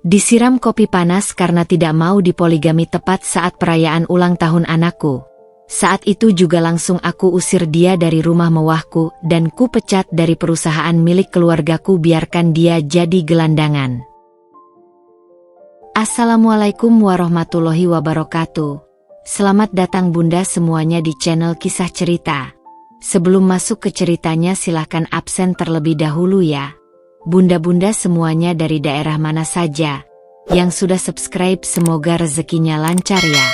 Disiram kopi panas karena tidak mau dipoligami tepat saat perayaan ulang tahun anakku. Saat itu juga langsung aku usir dia dari rumah mewahku dan ku pecat dari perusahaan milik keluargaku, biarkan dia jadi gelandangan. Assalamualaikum warahmatullahi wabarakatuh. Selamat datang bunda semuanya di channel Kisah Cerita. Sebelum masuk ke ceritanya silahkan absen terlebih dahulu ya. Bunda-bunda semuanya dari daerah mana saja yang sudah subscribe, semoga rezekinya lancar ya.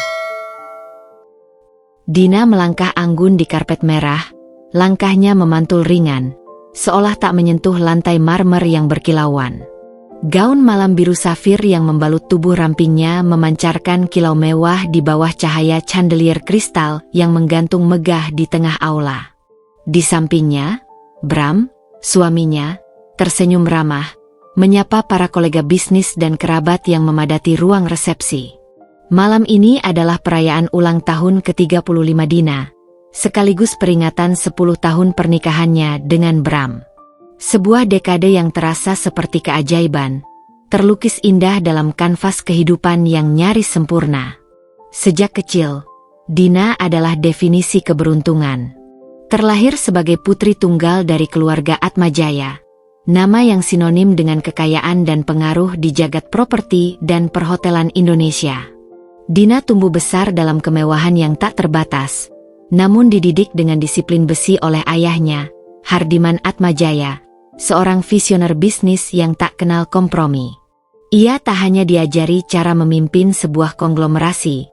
Dina melangkah anggun di karpet merah, langkahnya memantul ringan, seolah tak menyentuh lantai marmer yang berkilauan. Gaun malam biru safir yang membalut tubuh rampingnya memancarkan kilau mewah di bawah cahaya chandelier kristal yang menggantung megah di tengah aula. Di sampingnya, Bram, suaminya, tersenyum ramah, menyapa para kolega bisnis dan kerabat yang memadati ruang resepsi. Malam ini adalah perayaan ulang tahun ke-35 Dina, sekaligus peringatan 10 tahun pernikahannya dengan Bram. Sebuah dekade yang terasa seperti keajaiban, terlukis indah dalam kanvas kehidupan yang nyaris sempurna. Sejak kecil, Dina adalah definisi keberuntungan. Terlahir sebagai putri tunggal dari keluarga Atmajaya, nama yang sinonim dengan kekayaan dan pengaruh di jagat properti dan perhotelan Indonesia. Dina tumbuh besar dalam kemewahan yang tak terbatas, namun dididik dengan disiplin besi oleh ayahnya, Hardiman Atmajaya, seorang visioner bisnis yang tak kenal kompromi. Ia tak hanya diajari cara memimpin sebuah konglomerasi,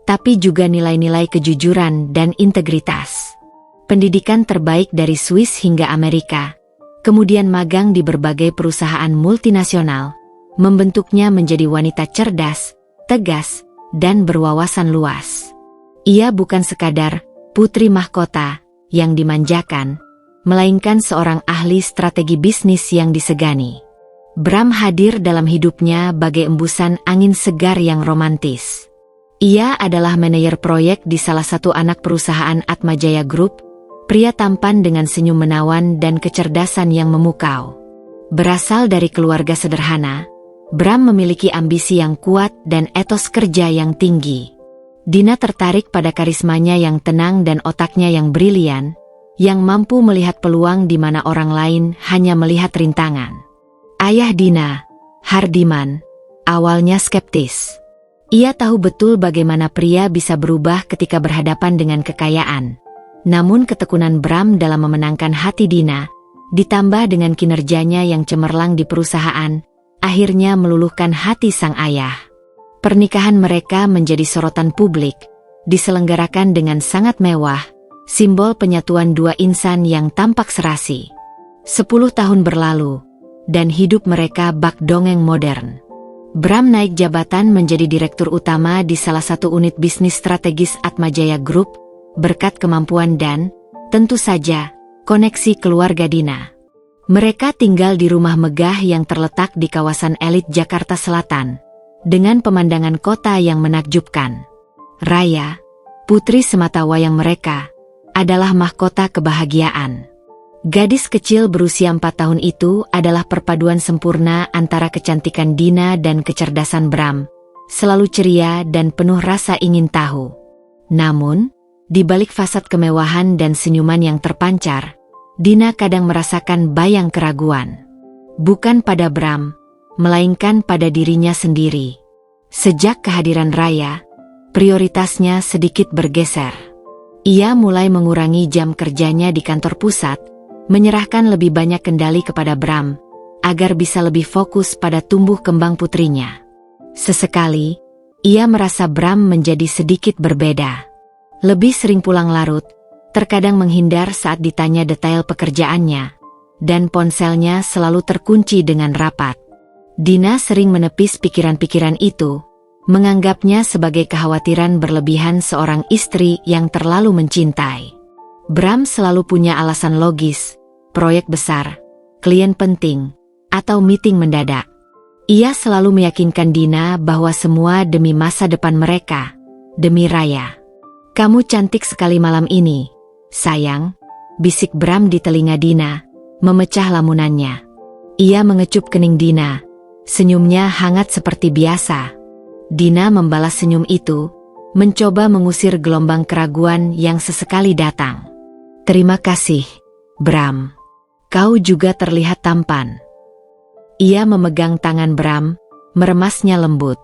tapi juga nilai-nilai kejujuran dan integritas. Pendidikan terbaik dari Swiss hingga Amerika, kemudian magang di berbagai perusahaan multinasional, membentuknya menjadi wanita cerdas, tegas, dan berwawasan luas. Ia bukan sekadar putri mahkota yang dimanjakan, melainkan seorang ahli strategi bisnis yang disegani. Bram hadir dalam hidupnya bagai embusan angin segar yang romantis. Ia adalah manajer proyek di salah satu anak perusahaan Atmajaya Group, pria tampan dengan senyum menawan dan kecerdasan yang memukau. Berasal dari keluarga sederhana, Bram memiliki ambisi yang kuat dan etos kerja yang tinggi. Dina tertarik pada karismanya yang tenang dan otaknya yang brilian, yang mampu melihat peluang di mana orang lain hanya melihat rintangan. Ayah Dina, Hardiman, awalnya skeptis. Ia tahu betul bagaimana pria bisa berubah ketika berhadapan dengan kekayaan. Namun ketekunan Bram dalam memenangkan hati Dina, ditambah dengan kinerjanya yang cemerlang di perusahaan, akhirnya meluluhkan hati sang ayah. Pernikahan mereka menjadi sorotan publik, diselenggarakan dengan sangat mewah, simbol penyatuan dua insan yang tampak serasi. 10 tahun berlalu, dan hidup mereka bak dongeng modern. Bram naik jabatan menjadi direktur utama di salah satu unit bisnis strategis Atmajaya Group, berkat kemampuan dan, tentu saja, koneksi keluarga Dina. Mereka tinggal di rumah megah yang terletak di kawasan elit Jakarta Selatan, dengan pemandangan kota yang menakjubkan. Raya, putri sematawayang mereka, adalah mahkota kebahagiaan. Gadis kecil berusia 4 tahun itu adalah perpaduan sempurna antara kecantikan Dina dan kecerdasan Bram, selalu ceria dan penuh rasa ingin tahu. Namun, di balik fasad kemewahan dan senyuman yang terpancar, Dina kadang merasakan bayang keraguan. Bukan pada Bram, melainkan pada dirinya sendiri. Sejak kehadiran Raya, prioritasnya sedikit bergeser. Ia mulai mengurangi jam kerjanya di kantor pusat, menyerahkan lebih banyak kendali kepada Bram, agar bisa lebih fokus pada tumbuh kembang putrinya. Sesekali, ia merasa Bram menjadi sedikit berbeda. Lebih sering pulang larut, terkadang menghindar saat ditanya detail pekerjaannya, dan ponselnya selalu terkunci dengan rapat. Dina sering menepis pikiran-pikiran itu, menganggapnya sebagai kekhawatiran berlebihan seorang istri yang terlalu mencintai. Bram selalu punya alasan logis, proyek besar, klien penting, atau meeting mendadak. Ia selalu meyakinkan Dina bahwa semua demi masa depan mereka, demi Raya. "Kamu cantik sekali malam ini, sayang," bisik Bram di telinga Dina, memecah lamunannya. Ia mengecup kening Dina, Senyumnya hangat seperti biasa. Dina membalas senyum itu, mencoba mengusir gelombang keraguan yang sesekali datang. Terima kasih, Bram. Kau juga terlihat tampan. Ia memegang tangan Bram, meremasnya lembut.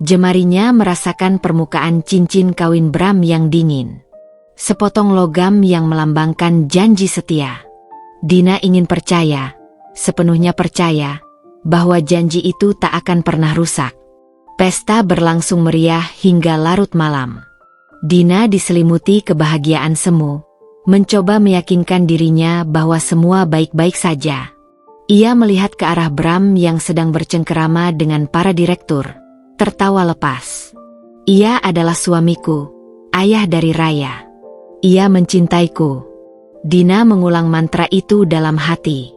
Jemarinya merasakan permukaan cincin kawin Bram yang dingin. Sepotong logam yang melambangkan janji setia. Dina ingin percaya, sepenuhnya percaya, bahwa janji itu tak akan pernah rusak. Pesta berlangsung meriah hingga larut malam. Dina diselimuti kebahagiaan semu, mencoba meyakinkan dirinya bahwa semua baik-baik saja. Ia melihat ke arah Bram yang sedang bercengkerama dengan para direktur, tertawa lepas. Ia adalah suamiku, ayah dari Raya. Ia mencintaiku. Dina mengulang mantra itu dalam hati.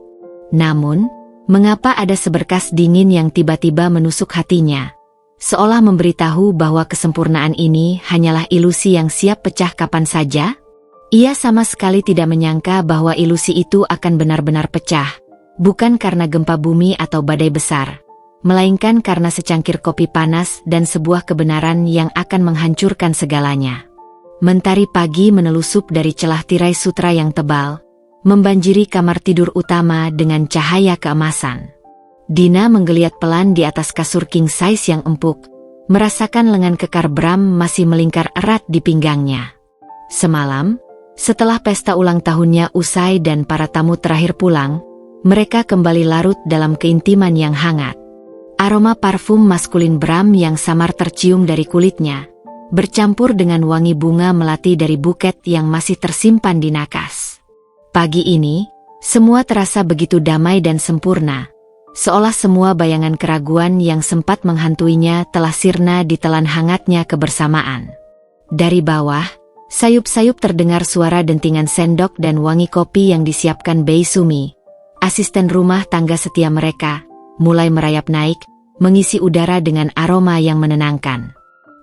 Namun, mengapa ada seberkas dingin yang tiba-tiba menusuk hatinya? Seolah memberitahu bahwa kesempurnaan ini hanyalah ilusi yang siap pecah kapan saja? Ia sama sekali tidak menyangka bahwa ilusi itu akan benar-benar pecah, bukan karena gempa bumi atau badai besar, melainkan karena secangkir kopi panas dan sebuah kebenaran yang akan menghancurkan segalanya. Mentari pagi menelusup dari celah tirai sutra yang tebal, membanjiri kamar tidur utama dengan cahaya keemasan. Dina menggeliat pelan di atas kasur king size yang empuk, merasakan lengan kekar Bram masih melingkar erat di pinggangnya. Semalam, setelah pesta ulang tahunnya usai dan para tamu terakhir pulang, mereka kembali larut dalam keintiman yang hangat. Aroma parfum maskulin Bram yang samar tercium dari kulitnya, bercampur dengan wangi bunga melati dari buket yang masih tersimpan di nakas. Pagi ini, semua terasa begitu damai dan sempurna, seolah semua bayangan keraguan yang sempat menghantuinya telah sirna di telan hangatnya kebersamaan. Dari bawah, sayup-sayup terdengar suara dentingan sendok dan wangi kopi yang disiapkan Bei Sumi, asisten rumah tangga setia mereka, mulai merayap naik, mengisi udara dengan aroma yang menenangkan.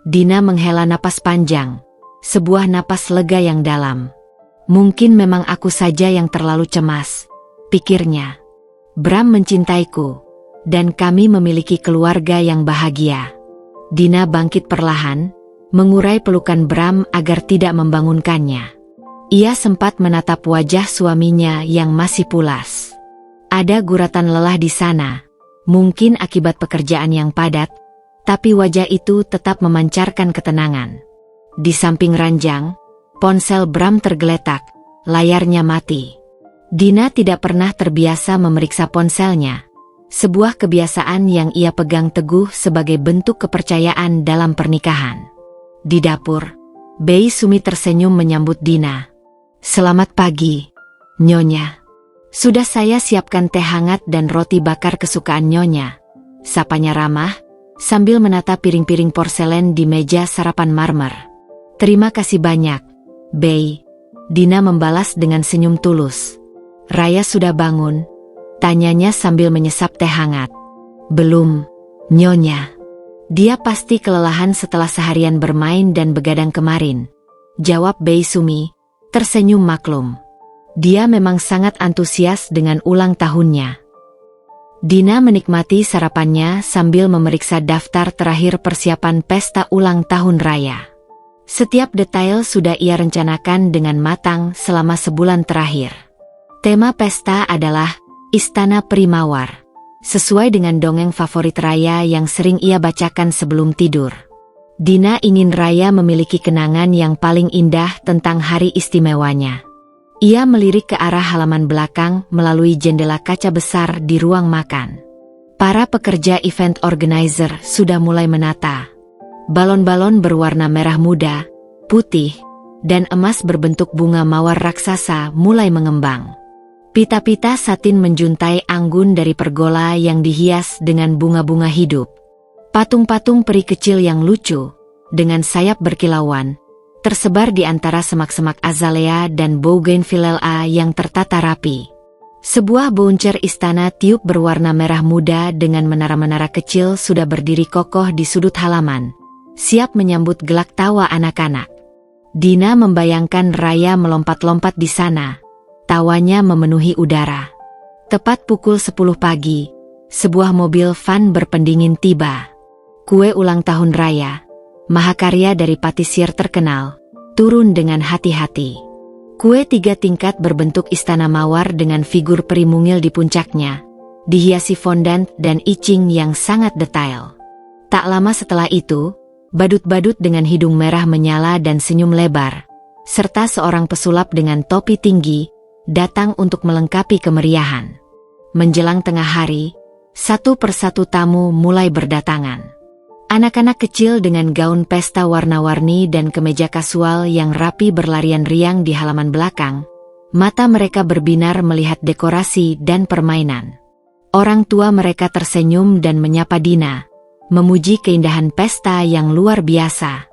Dina menghela napas panjang, sebuah napas lega yang dalam. Mungkin memang aku saja yang terlalu cemas, pikirnya. Bram mencintaiku, dan kami memiliki keluarga yang bahagia. Dina bangkit perlahan, mengurai pelukan Bram agar tidak membangunkannya. Ia sempat menatap wajah suaminya yang masih pulas. Ada guratan lelah di sana, mungkin akibat pekerjaan yang padat, tapi wajah itu tetap memancarkan ketenangan. Di samping ranjang, ponsel Bram tergeletak, layarnya mati. Dina tidak pernah terbiasa memeriksa ponselnya, sebuah kebiasaan yang ia pegang teguh sebagai bentuk kepercayaan dalam pernikahan. Di dapur, Bei Sumi tersenyum menyambut Dina. Selamat pagi, Nyonya. Sudah saya siapkan teh hangat dan roti bakar kesukaan Nyonya, sapanya ramah, sambil menata piring-piring porselen di meja sarapan marmer. Terima kasih banyak, Bei. Dina membalas dengan senyum tulus. Raya sudah bangun? Tanyanya sambil menyesap teh hangat. Belum, Nyonya. Dia pasti kelelahan setelah seharian bermain dan begadang kemarin, jawab Bei Sumi, tersenyum maklum. Dia memang sangat antusias dengan ulang tahunnya. Dina menikmati sarapannya sambil memeriksa daftar terakhir persiapan pesta ulang tahun Raya. Setiap detail sudah ia rencanakan dengan matang selama sebulan terakhir. Tema pesta adalah Istana Primawar, sesuai dengan dongeng favorit Raya yang sering ia bacakan sebelum tidur. Dina ingin Raya memiliki kenangan yang paling indah tentang hari istimewanya. Ia melirik ke arah halaman belakang melalui jendela kaca besar di ruang makan. Para pekerja event organizer sudah mulai menata. Balon-balon berwarna merah muda, putih, dan emas berbentuk bunga mawar raksasa mulai mengembang. Pita-pita satin menjuntai anggun dari pergola yang dihias dengan bunga-bunga hidup. Patung-patung peri kecil yang lucu, dengan sayap berkilauan, tersebar di antara semak-semak azalea dan bougainvillea yang tertata rapi. Sebuah bouncer istana tiup berwarna merah muda dengan menara-menara kecil sudah berdiri kokoh di sudut halaman, siap menyambut gelak tawa anak-anak. Dina membayangkan Raya melompat-lompat di sana, tawanya memenuhi udara. Tepat pukul 10 pagi, sebuah mobil van berpendingin tiba. Kue ulang tahun raya, mahakarya dari patisier terkenal, turun dengan hati-hati. Kue 3 tingkat berbentuk istana mawar dengan figur peri mungil di puncaknya, dihiasi fondant dan icing yang sangat detail. Tak lama setelah itu, badut-badut dengan hidung merah menyala dan senyum lebar, serta seorang pesulap dengan topi tinggi, datang untuk melengkapi kemeriahan. Menjelang tengah hari, satu persatu tamu mulai berdatangan. Anak-anak kecil dengan gaun pesta warna-warni dan kemeja kasual yang rapi berlarian riang di halaman belakang. Mata mereka berbinar melihat dekorasi dan permainan. Orang tua mereka tersenyum dan menyapa Dina, memuji keindahan pesta yang luar biasa.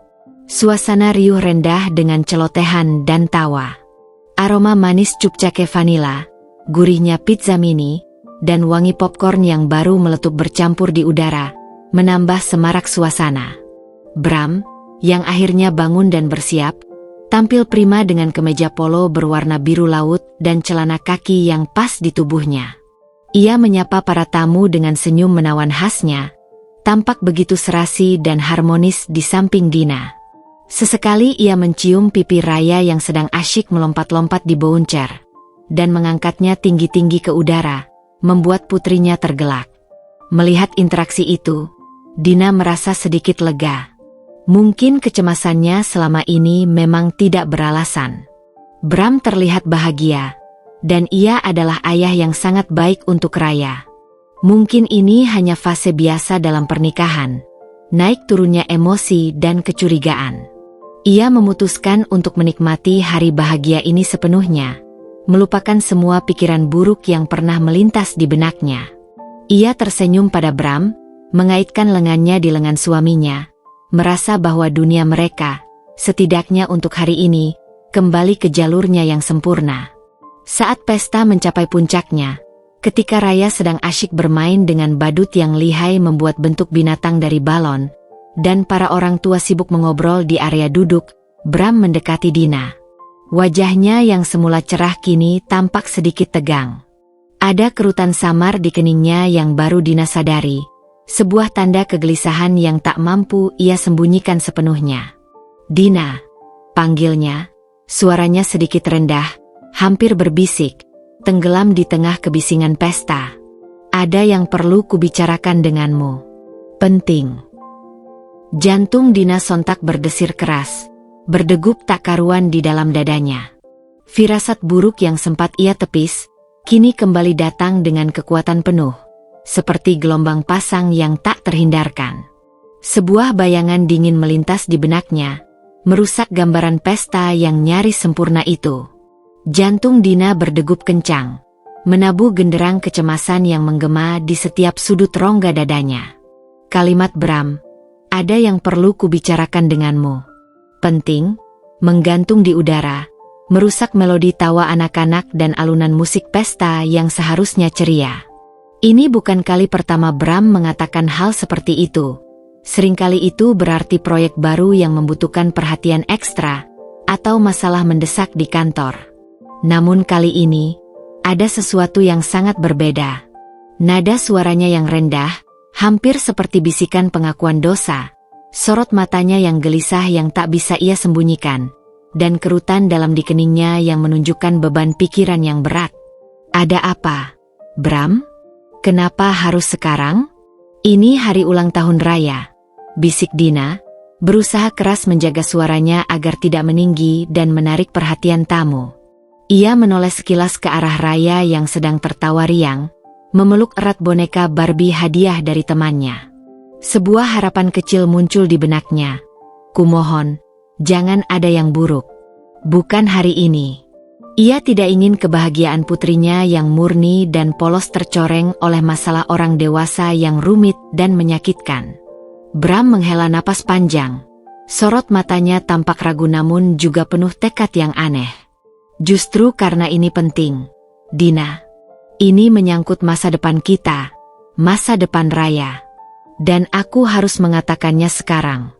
Suasana riuh rendah dengan celotehan dan tawa. Aroma manis cupcake vanila, gurihnya pizza mini, dan wangi popcorn yang baru meletup bercampur di udara, menambah semarak suasana. Bram, yang akhirnya bangun dan bersiap, tampil prima dengan kemeja polo berwarna biru laut dan celana kaki yang pas di tubuhnya. Ia menyapa para tamu dengan senyum menawan khasnya, tampak begitu serasi dan harmonis di samping Dina. Sesekali ia mencium pipi Raya yang sedang asyik melompat-lompat di bouncer, dan mengangkatnya tinggi-tinggi ke udara, membuat putrinya tergelak. Melihat interaksi itu, Dina merasa sedikit lega. Mungkin kecemasannya selama ini memang tidak beralasan. Bram terlihat bahagia, dan ia adalah ayah yang sangat baik untuk Raya. Mungkin ini hanya fase biasa dalam pernikahan, naik turunnya emosi dan kecurigaan. Ia memutuskan untuk menikmati hari bahagia ini sepenuhnya, melupakan semua pikiran buruk yang pernah melintas di benaknya. Ia tersenyum pada Bram, mengaitkan lengannya di lengan suaminya, merasa bahwa dunia mereka, setidaknya untuk hari ini, kembali ke jalurnya yang sempurna. Saat pesta mencapai puncaknya, ketika Raya sedang asyik bermain dengan badut yang lihai membuat bentuk binatang dari balon, dan para orang tua sibuk mengobrol di area duduk, Bram mendekati Dina. Wajahnya yang semula cerah kini tampak sedikit tegang. Ada kerutan samar di keningnya yang baru Dina sadari, sebuah tanda kegelisahan yang tak mampu ia sembunyikan sepenuhnya. Dina, panggilnya, suaranya sedikit rendah, hampir berbisik, tenggelam di tengah kebisingan pesta. Ada yang perlu kubicarakan denganmu. Penting. Jantung Dina sontak berdesir keras, berdegup tak karuan di dalam dadanya. Firasat buruk yang sempat ia tepis, kini kembali datang dengan kekuatan penuh, seperti gelombang pasang yang tak terhindarkan. Sebuah bayangan dingin melintas di benaknya, merusak gambaran pesta yang nyaris sempurna itu. Jantung Dina berdegup kencang, menabuh genderang kecemasan yang menggema di setiap sudut rongga dadanya. Kalimat Bram, ada yang perlu kubicarakan denganmu. Penting, menggantung di udara, merusak melodi tawa anak-anak dan alunan musik pesta yang seharusnya ceria. Ini bukan kali pertama Bram mengatakan hal seperti itu. Seringkali itu berarti proyek baru yang membutuhkan perhatian ekstra, atau masalah mendesak di kantor. Namun kali ini, ada sesuatu yang sangat berbeda. Nada suaranya yang rendah, hampir seperti bisikan pengakuan dosa, sorot matanya yang gelisah yang tak bisa ia sembunyikan, dan kerutan dalam di keningnya yang menunjukkan beban pikiran yang berat. Ada apa, Bram? Kenapa harus sekarang? Ini hari ulang tahun Raya, bisik Dina, berusaha keras menjaga suaranya agar tidak meninggi dan menarik perhatian tamu. Ia menoleh sekilas ke arah Raya yang sedang tertawa riang, memeluk erat boneka Barbie hadiah dari temannya. Sebuah harapan kecil muncul di benaknya. Kumohon, jangan ada yang buruk. Bukan hari ini. Ia tidak ingin kebahagiaan putrinya yang murni dan polos tercoreng oleh masalah orang dewasa yang rumit dan menyakitkan. Bram menghela napas panjang. Sorot matanya tampak ragu namun juga penuh tekad yang aneh. Justru karena ini penting, Dina. Ini menyangkut masa depan kita, masa depan Raya. Dan aku harus mengatakannya sekarang.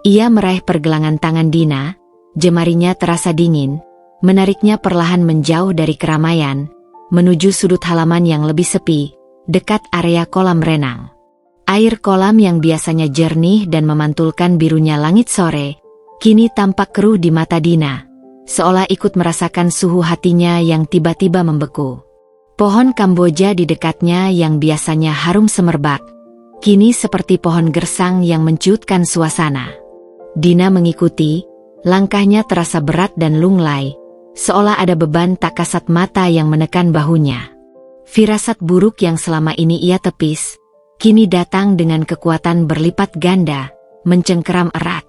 Ia meraih pergelangan tangan Dina, jemarinya terasa dingin, menariknya perlahan menjauh dari keramaian, menuju sudut halaman yang lebih sepi, dekat area kolam renang. Air kolam yang biasanya jernih dan memantulkan birunya langit sore, kini tampak keruh di mata Dina, seolah ikut merasakan suhu hatinya yang tiba-tiba membeku. Pohon Kamboja di dekatnya yang biasanya harum semerbak, kini seperti pohon gersang yang mencuutkan suasana. Dina mengikuti, langkahnya terasa berat dan lunglai, seolah ada beban tak kasat mata yang menekan bahunya. Firasat buruk yang selama ini ia tepis, kini datang dengan kekuatan berlipat ganda, mencengkeram erat.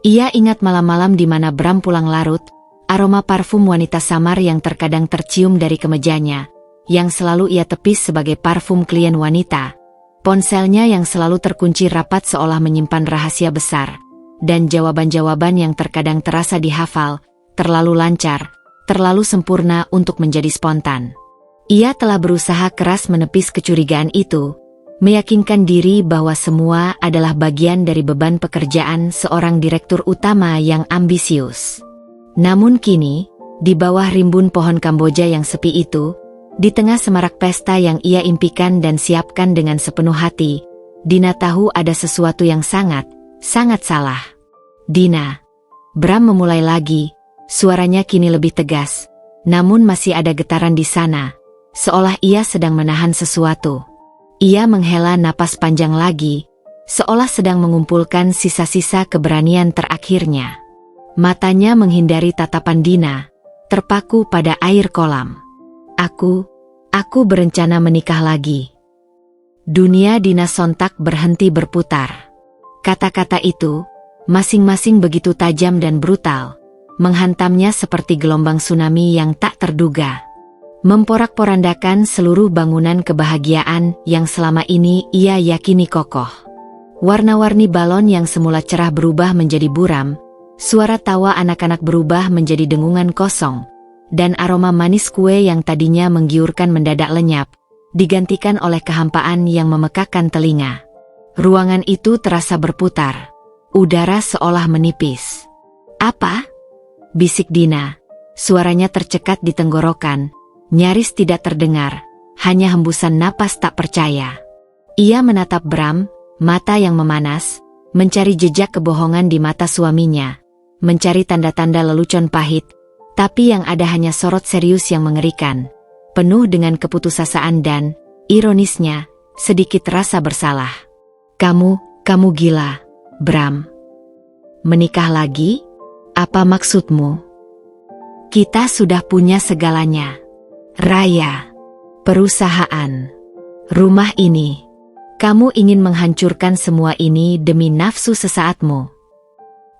Ia ingat malam-malam di mana Bram pulang larut, aroma parfum wanita samar yang terkadang tercium dari kemejanya, yang selalu ia tepis sebagai parfum klien wanita, ponselnya yang selalu terkunci rapat seolah menyimpan rahasia besar, dan jawaban-jawaban yang terkadang terasa dihafal, terlalu lancar, terlalu sempurna untuk menjadi spontan. Ia telah berusaha keras menepis kecurigaan itu, meyakinkan diri bahwa semua adalah bagian dari beban pekerjaan seorang direktur utama yang ambisius. Namun kini, di bawah rimbun pohon Kamboja yang sepi itu, di tengah semarak pesta yang ia impikan dan siapkan dengan sepenuh hati, Dina tahu ada sesuatu yang sangat salah. Dina. Bram memulai lagi, suaranya kini lebih tegas, namun masih ada getaran di sana, seolah ia sedang menahan sesuatu. Ia menghela napas panjang lagi, seolah sedang mengumpulkan sisa-sisa keberanian terakhirnya. Matanya menghindari tatapan Dina, terpaku pada air kolam. Aku berencana menikah lagi. Dunia Dina sontak berhenti berputar. Kata-kata itu, masing-masing begitu tajam dan brutal, menghantamnya seperti gelombang tsunami yang tak terduga. Memporak-porandakan seluruh bangunan kebahagiaan yang selama ini ia yakini kokoh. Warna-warni balon yang semula cerah berubah menjadi buram, suara tawa anak-anak berubah menjadi dengungan kosong, dan aroma manis kue yang tadinya menggiurkan mendadak lenyap, digantikan oleh kehampaan yang memekakkan telinga. Ruangan itu terasa berputar, udara seolah menipis. "Apa?" bisik Dina, suaranya tercekat di tenggorokan, nyaris tidak terdengar, hanya hembusan napas tak percaya. Ia menatap Bram, mata yang memanas, mencari jejak kebohongan di mata suaminya, mencari tanda-tanda lelucon pahit, tapi yang ada hanya sorot serius yang mengerikan, penuh dengan keputusasaan dan, ironisnya, sedikit rasa bersalah. Kamu gila, Bram. Menikah lagi? Apa maksudmu? Kita sudah punya segalanya. Raya, perusahaan, rumah ini. Kamu ingin menghancurkan semua ini demi nafsu sesaatmu.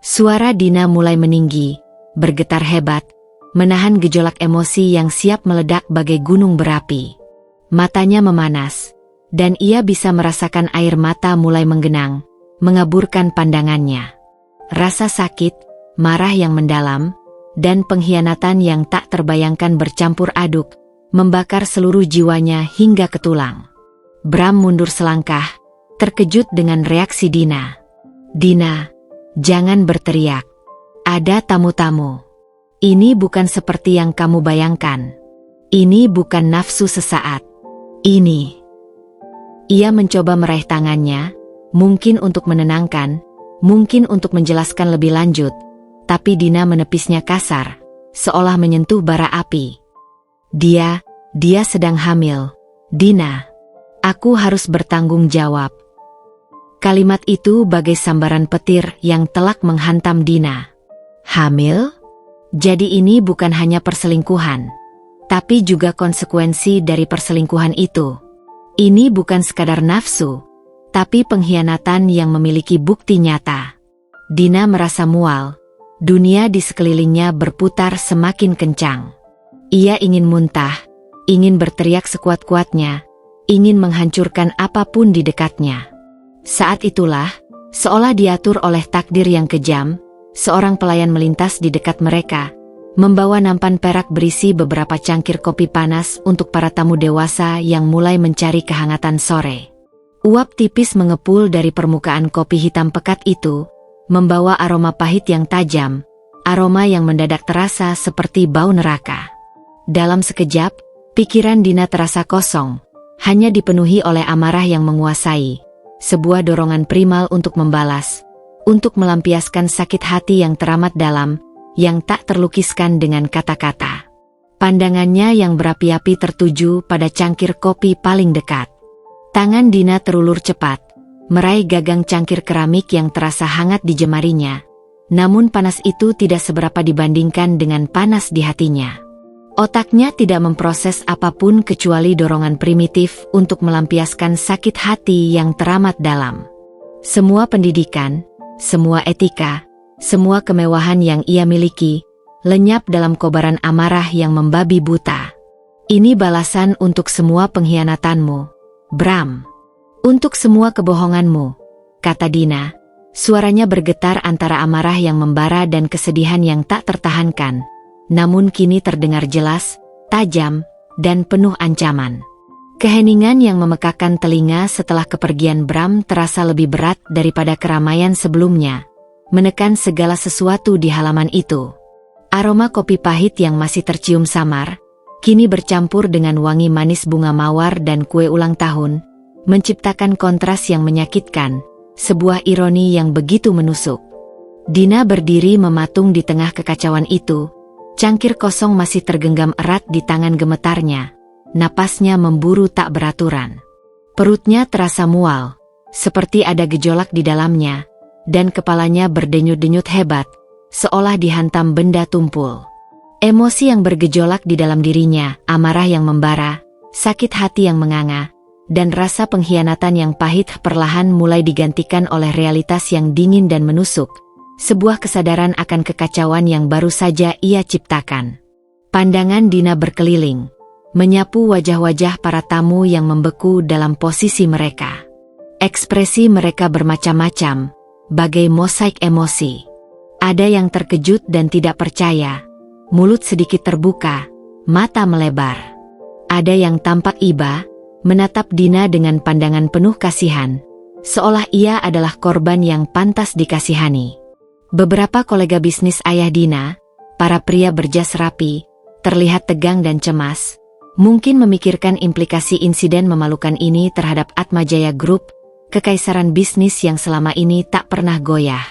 Suara Dina mulai meninggi, bergetar hebat, menahan gejolak emosi yang siap meledak bagai gunung berapi. Matanya memanas, dan ia bisa merasakan air mata mulai menggenang, mengaburkan pandangannya. Rasa sakit, marah yang mendalam, dan pengkhianatan yang tak terbayangkan bercampur aduk, membakar seluruh jiwanya hingga ke tulang. Bram mundur selangkah, terkejut dengan reaksi Dina. "Dina, jangan berteriak. Ada tamu-tamu. Ini bukan seperti yang kamu bayangkan. Ini bukan nafsu sesaat. Ini." Ia mencoba meraih tangannya, mungkin untuk menenangkan, mungkin untuk menjelaskan lebih lanjut, tapi Dina menepisnya kasar, seolah menyentuh bara api. Dia sedang hamil. Dina, aku harus bertanggung jawab." Kalimat itu bagai sambaran petir yang telak menghantam Dina. Hamil? Jadi ini bukan hanya perselingkuhan, tapi juga konsekuensi dari perselingkuhan itu. Ini bukan sekadar nafsu, tapi pengkhianatan yang memiliki bukti nyata. Dina merasa mual, dunia di sekelilingnya berputar semakin kencang. Ia ingin muntah, ingin berteriak sekuat-kuatnya, ingin menghancurkan apapun di dekatnya. Saat itulah, seolah diatur oleh takdir yang kejam, seorang pelayan melintas di dekat mereka, membawa nampan perak berisi beberapa cangkir kopi panas untuk para tamu dewasa yang mulai mencari kehangatan sore. Uap tipis mengepul dari permukaan kopi hitam pekat itu, membawa aroma pahit yang tajam, aroma yang mendadak terasa seperti bau neraka. Dalam sekejap, pikiran Dina terasa kosong, hanya dipenuhi oleh amarah yang menguasai, sebuah dorongan primal untuk membalas, untuk melampiaskan sakit hati yang teramat dalam, yang tak terlukiskan dengan kata-kata. Pandangannya yang berapi-api tertuju pada cangkir kopi paling dekat. Tangan Dina terulur cepat, meraih gagang cangkir keramik yang terasa hangat di jemarinya. Namun panas itu tidak seberapa dibandingkan dengan panas di hatinya. Otaknya tidak memproses apapun kecuali dorongan primitif untuk melampiaskan sakit hati yang teramat dalam. Semua pendidikan, semua etika, semua kemewahan yang ia miliki, lenyap dalam kobaran amarah yang membabi buta. Ini balasan untuk semua pengkhianatanmu, Bram. Untuk semua kebohonganmu, kata Dina. Suaranya bergetar antara amarah yang membara dan kesedihan yang tak tertahankan. Namun kini terdengar jelas, tajam, dan penuh ancaman. Keheningan yang memekakan telinga setelah kepergian Bram terasa lebih berat daripada keramaian sebelumnya, menekan segala sesuatu di halaman itu. Aroma kopi pahit yang masih tercium samar, kini bercampur dengan wangi manis bunga mawar dan kue ulang tahun, menciptakan kontras yang menyakitkan, sebuah ironi yang begitu menusuk. Dina berdiri mematung di tengah kekacauan itu, cangkir kosong masih tergenggam erat di tangan gemetarnya, napasnya memburu tak beraturan. Perutnya terasa mual, seperti ada gejolak di dalamnya, dan kepalanya berdenyut-denyut hebat, seolah dihantam benda tumpul. Emosi yang bergejolak di dalam dirinya, amarah yang membara, sakit hati yang menganga, dan rasa pengkhianatan yang pahit perlahan mulai digantikan oleh realitas yang dingin dan menusuk, sebuah kesadaran akan kekacauan yang baru saja ia ciptakan. Pandangan Dina berkeliling, menyapu wajah-wajah para tamu yang membeku dalam posisi mereka. Ekspresi mereka bermacam-macam, bagai mosaik emosi. Ada yang terkejut dan tidak percaya, mulut sedikit terbuka, mata melebar. Ada yang tampak iba, menatap Dina dengan pandangan penuh kasihan, seolah ia adalah korban yang pantas dikasihani. Beberapa kolega bisnis ayah Dina, para pria berjas rapi, terlihat tegang dan cemas, mungkin memikirkan implikasi insiden memalukan ini terhadap Atmajaya Group, kekaisaran bisnis yang selama ini tak pernah goyah.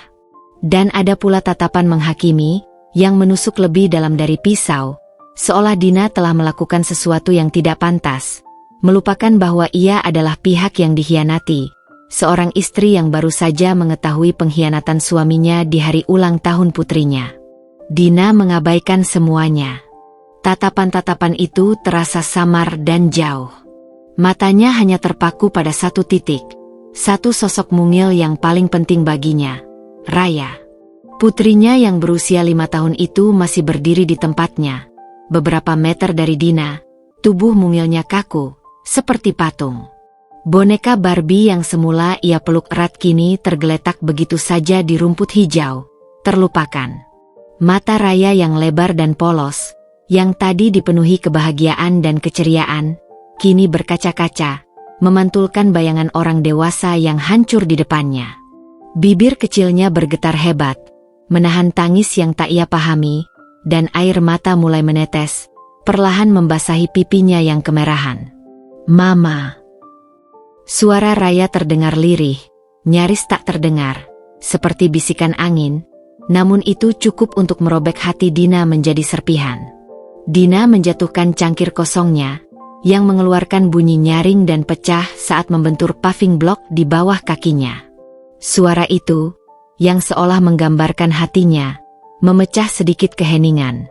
Dan ada pula tatapan menghakimi, yang menusuk lebih dalam dari pisau, seolah Dina telah melakukan sesuatu yang tidak pantas, melupakan bahwa ia adalah pihak yang dikhianati, seorang istri yang baru saja mengetahui pengkhianatan suaminya di hari ulang tahun putrinya. Dina mengabaikan semuanya. Tatapan-tatapan itu terasa samar dan jauh. Matanya hanya terpaku pada satu titik, satu sosok mungil yang paling penting baginya. Raya. Putrinya yang berusia 5 tahun itu masih berdiri di tempatnya, beberapa meter dari Dina, tubuh mungilnya kaku, seperti patung. Boneka Barbie yang semula ia peluk erat kini tergeletak begitu saja di rumput hijau, terlupakan. Mata Raya yang lebar dan polos, yang tadi dipenuhi kebahagiaan dan keceriaan, kini berkaca-kaca, memantulkan bayangan orang dewasa yang hancur di depannya. Bibir kecilnya bergetar hebat, menahan tangis yang tak ia pahami, dan air mata mulai menetes, perlahan membasahi pipinya yang kemerahan. Mama. Suara Raya terdengar lirih, nyaris tak terdengar, seperti bisikan angin, namun itu cukup untuk merobek hati Dina menjadi serpihan. Dina menjatuhkan cangkir kosongnya, yang mengeluarkan bunyi nyaring dan pecah saat membentur paving block di bawah kakinya. Suara itu, yang seolah menggambarkan hatinya, memecah sedikit keheningan.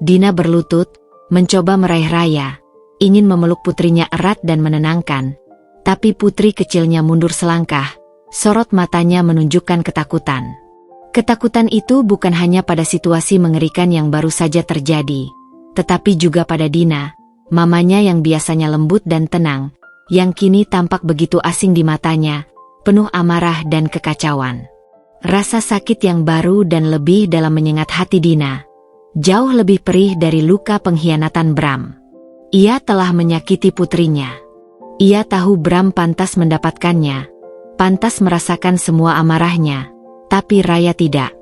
Dina berlutut, mencoba meraih Raya, ingin memeluk putrinya erat dan menenangkan, tapi putri kecilnya mundur selangkah, sorot matanya menunjukkan ketakutan. Ketakutan itu bukan hanya pada situasi mengerikan yang baru saja terjadi, tetapi juga pada Dina, mamanya yang biasanya lembut dan tenang, yang kini tampak begitu asing di matanya, penuh amarah dan kekacauan. Rasa sakit yang baru dan lebih dalam menyengat hati Dina, jauh lebih perih dari luka pengkhianatan Bram. Ia telah menyakiti putrinya. Ia tahu Bram pantas mendapatkannya, pantas merasakan semua amarahnya, tapi Raya tidak.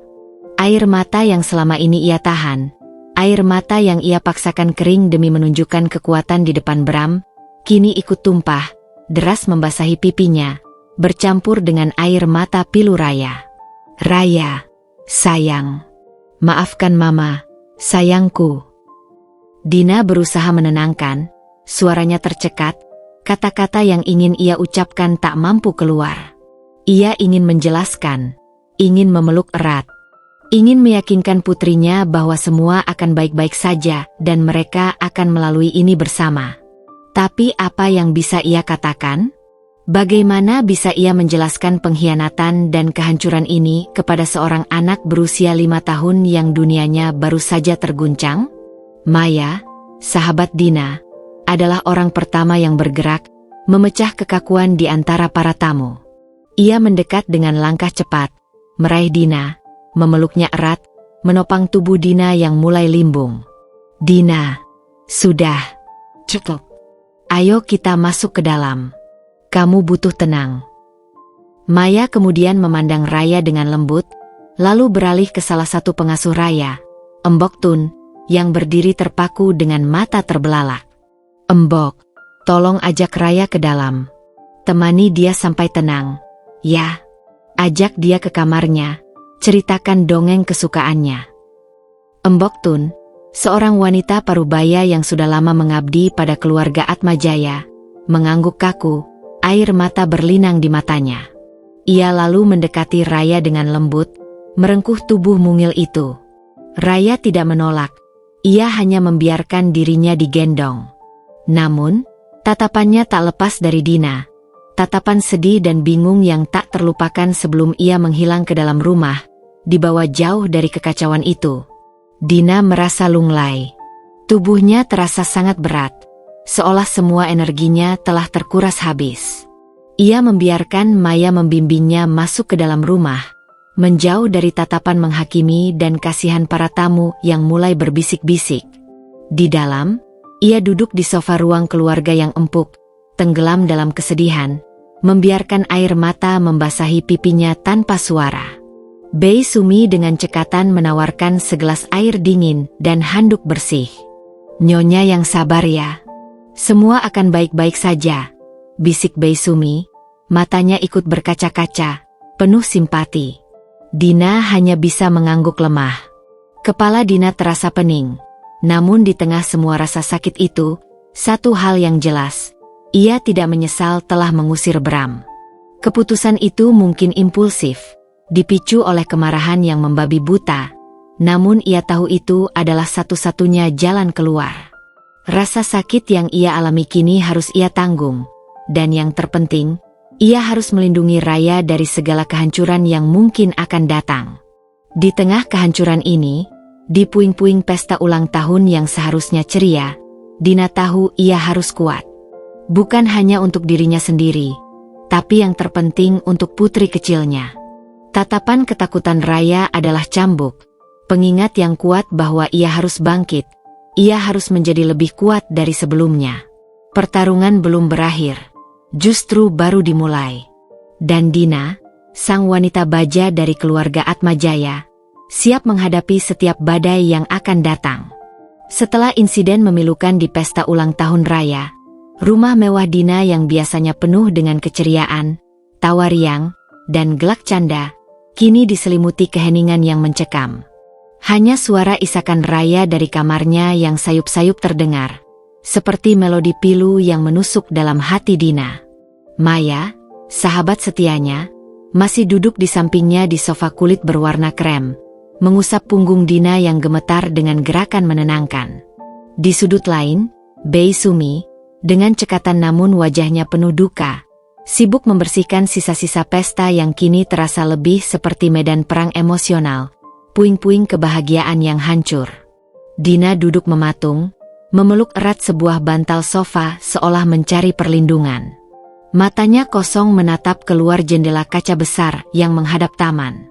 Air mata yang selama ini ia tahan, air mata yang ia paksakan kering demi menunjukkan kekuatan di depan Bram, kini ikut tumpah, deras membasahi pipinya, bercampur dengan air mata pilu Raya. "Raya, sayang. Maafkan Mama, sayangku." Dina berusaha menenangkan, suaranya tercekat, kata-kata yang ingin ia ucapkan tak mampu keluar. Ia ingin menjelaskan, ingin memeluk erat, ingin meyakinkan putrinya bahwa semua akan baik-baik saja dan mereka akan melalui ini bersama. Tapi apa yang bisa ia katakan? Bagaimana bisa ia menjelaskan pengkhianatan dan kehancuran ini kepada seorang anak berusia 5 tahun yang dunianya baru saja terguncang? Maya, sahabat Dina, adalah orang pertama yang bergerak, memecah kekakuan di antara para tamu. Ia mendekat dengan langkah cepat, meraih Dina, memeluknya erat, menopang tubuh Dina yang mulai limbung. "Dina, sudah. Cukup. Ayo kita masuk ke dalam. Kamu butuh tenang." Maya kemudian memandang Raya dengan lembut, lalu beralih ke salah satu pengasuh Raya, Embok Tun, yang berdiri terpaku dengan mata terbelalak. "Embok, tolong ajak Raya ke dalam. Temani dia sampai tenang. Ya, ajak dia ke kamarnya, ceritakan dongeng kesukaannya." Embok Tun, seorang wanita parubaya yang sudah lama mengabdi pada keluarga Atmajaya, mengangguk kaku, air mata berlinang di matanya. Ia lalu mendekati Raya dengan lembut, merengkuh tubuh mungil itu. Raya tidak menolak, ia hanya membiarkan dirinya digendong. Namun, tatapannya tak lepas dari Dina. Tatapan sedih dan bingung yang tak terlupakan sebelum ia menghilang ke dalam rumah, dibawa jauh dari kekacauan itu. Dina merasa lunglai. Tubuhnya terasa sangat berat, seolah semua energinya telah terkuras habis. Ia membiarkan Maya membimbingnya masuk ke dalam rumah, menjauh dari tatapan menghakimi dan kasihan para tamu yang mulai berbisik-bisik. Di dalam, ia duduk di sofa ruang keluarga yang empuk, tenggelam dalam kesedihan, membiarkan air mata membasahi pipinya tanpa suara. Bei Sumi dengan cekatan menawarkan segelas air dingin dan handuk bersih. "Nyonya yang sabar ya. Semua akan baik-baik saja," bisik Bei Sumi, matanya ikut berkaca-kaca, penuh simpati. Dina hanya bisa mengangguk lemah. Kepala Dina terasa pening. Namun di tengah semua rasa sakit itu, satu hal yang jelas, ia tidak menyesal telah mengusir Bram. Keputusan itu mungkin impulsif, dipicu oleh kemarahan yang membabi buta, namun ia tahu itu adalah satu-satunya jalan keluar. Rasa sakit yang ia alami kini harus ia tanggung, dan yang terpenting, ia harus melindungi Raya dari segala kehancuran yang mungkin akan datang. Di tengah kehancuran ini, di puing-puing pesta ulang tahun yang seharusnya ceria, Dina tahu ia harus kuat. Bukan hanya untuk dirinya sendiri, tapi yang terpenting untuk putri kecilnya. Tatapan ketakutan Raya adalah cambuk, pengingat yang kuat bahwa ia harus bangkit, ia harus menjadi lebih kuat dari sebelumnya. Pertarungan belum berakhir, justru baru dimulai. Dan Dina, sang wanita baja dari keluarga Atmajaya, siap menghadapi setiap badai yang akan datang. Setelah insiden memilukan di pesta ulang tahun Raya, rumah mewah Dina yang biasanya penuh dengan keceriaan, tawa riang, dan gelak canda, kini diselimuti keheningan yang mencekam. Hanya suara isakan Raya dari kamarnya yang sayup-sayup terdengar, seperti melodi pilu yang menusuk dalam hati Dina. Maya, sahabat setianya, masih duduk di sampingnya di sofa kulit berwarna krem, mengusap punggung Dina yang gemetar dengan gerakan menenangkan. Di sudut lain, Bei Sumi, dengan cekatan namun wajahnya penuh duka, sibuk membersihkan sisa-sisa pesta yang kini terasa lebih seperti medan perang emosional, puing-puing kebahagiaan yang hancur. Dina duduk mematung, memeluk erat sebuah bantal sofa seolah mencari perlindungan. Matanya kosong menatap keluar jendela kaca besar yang menghadap taman.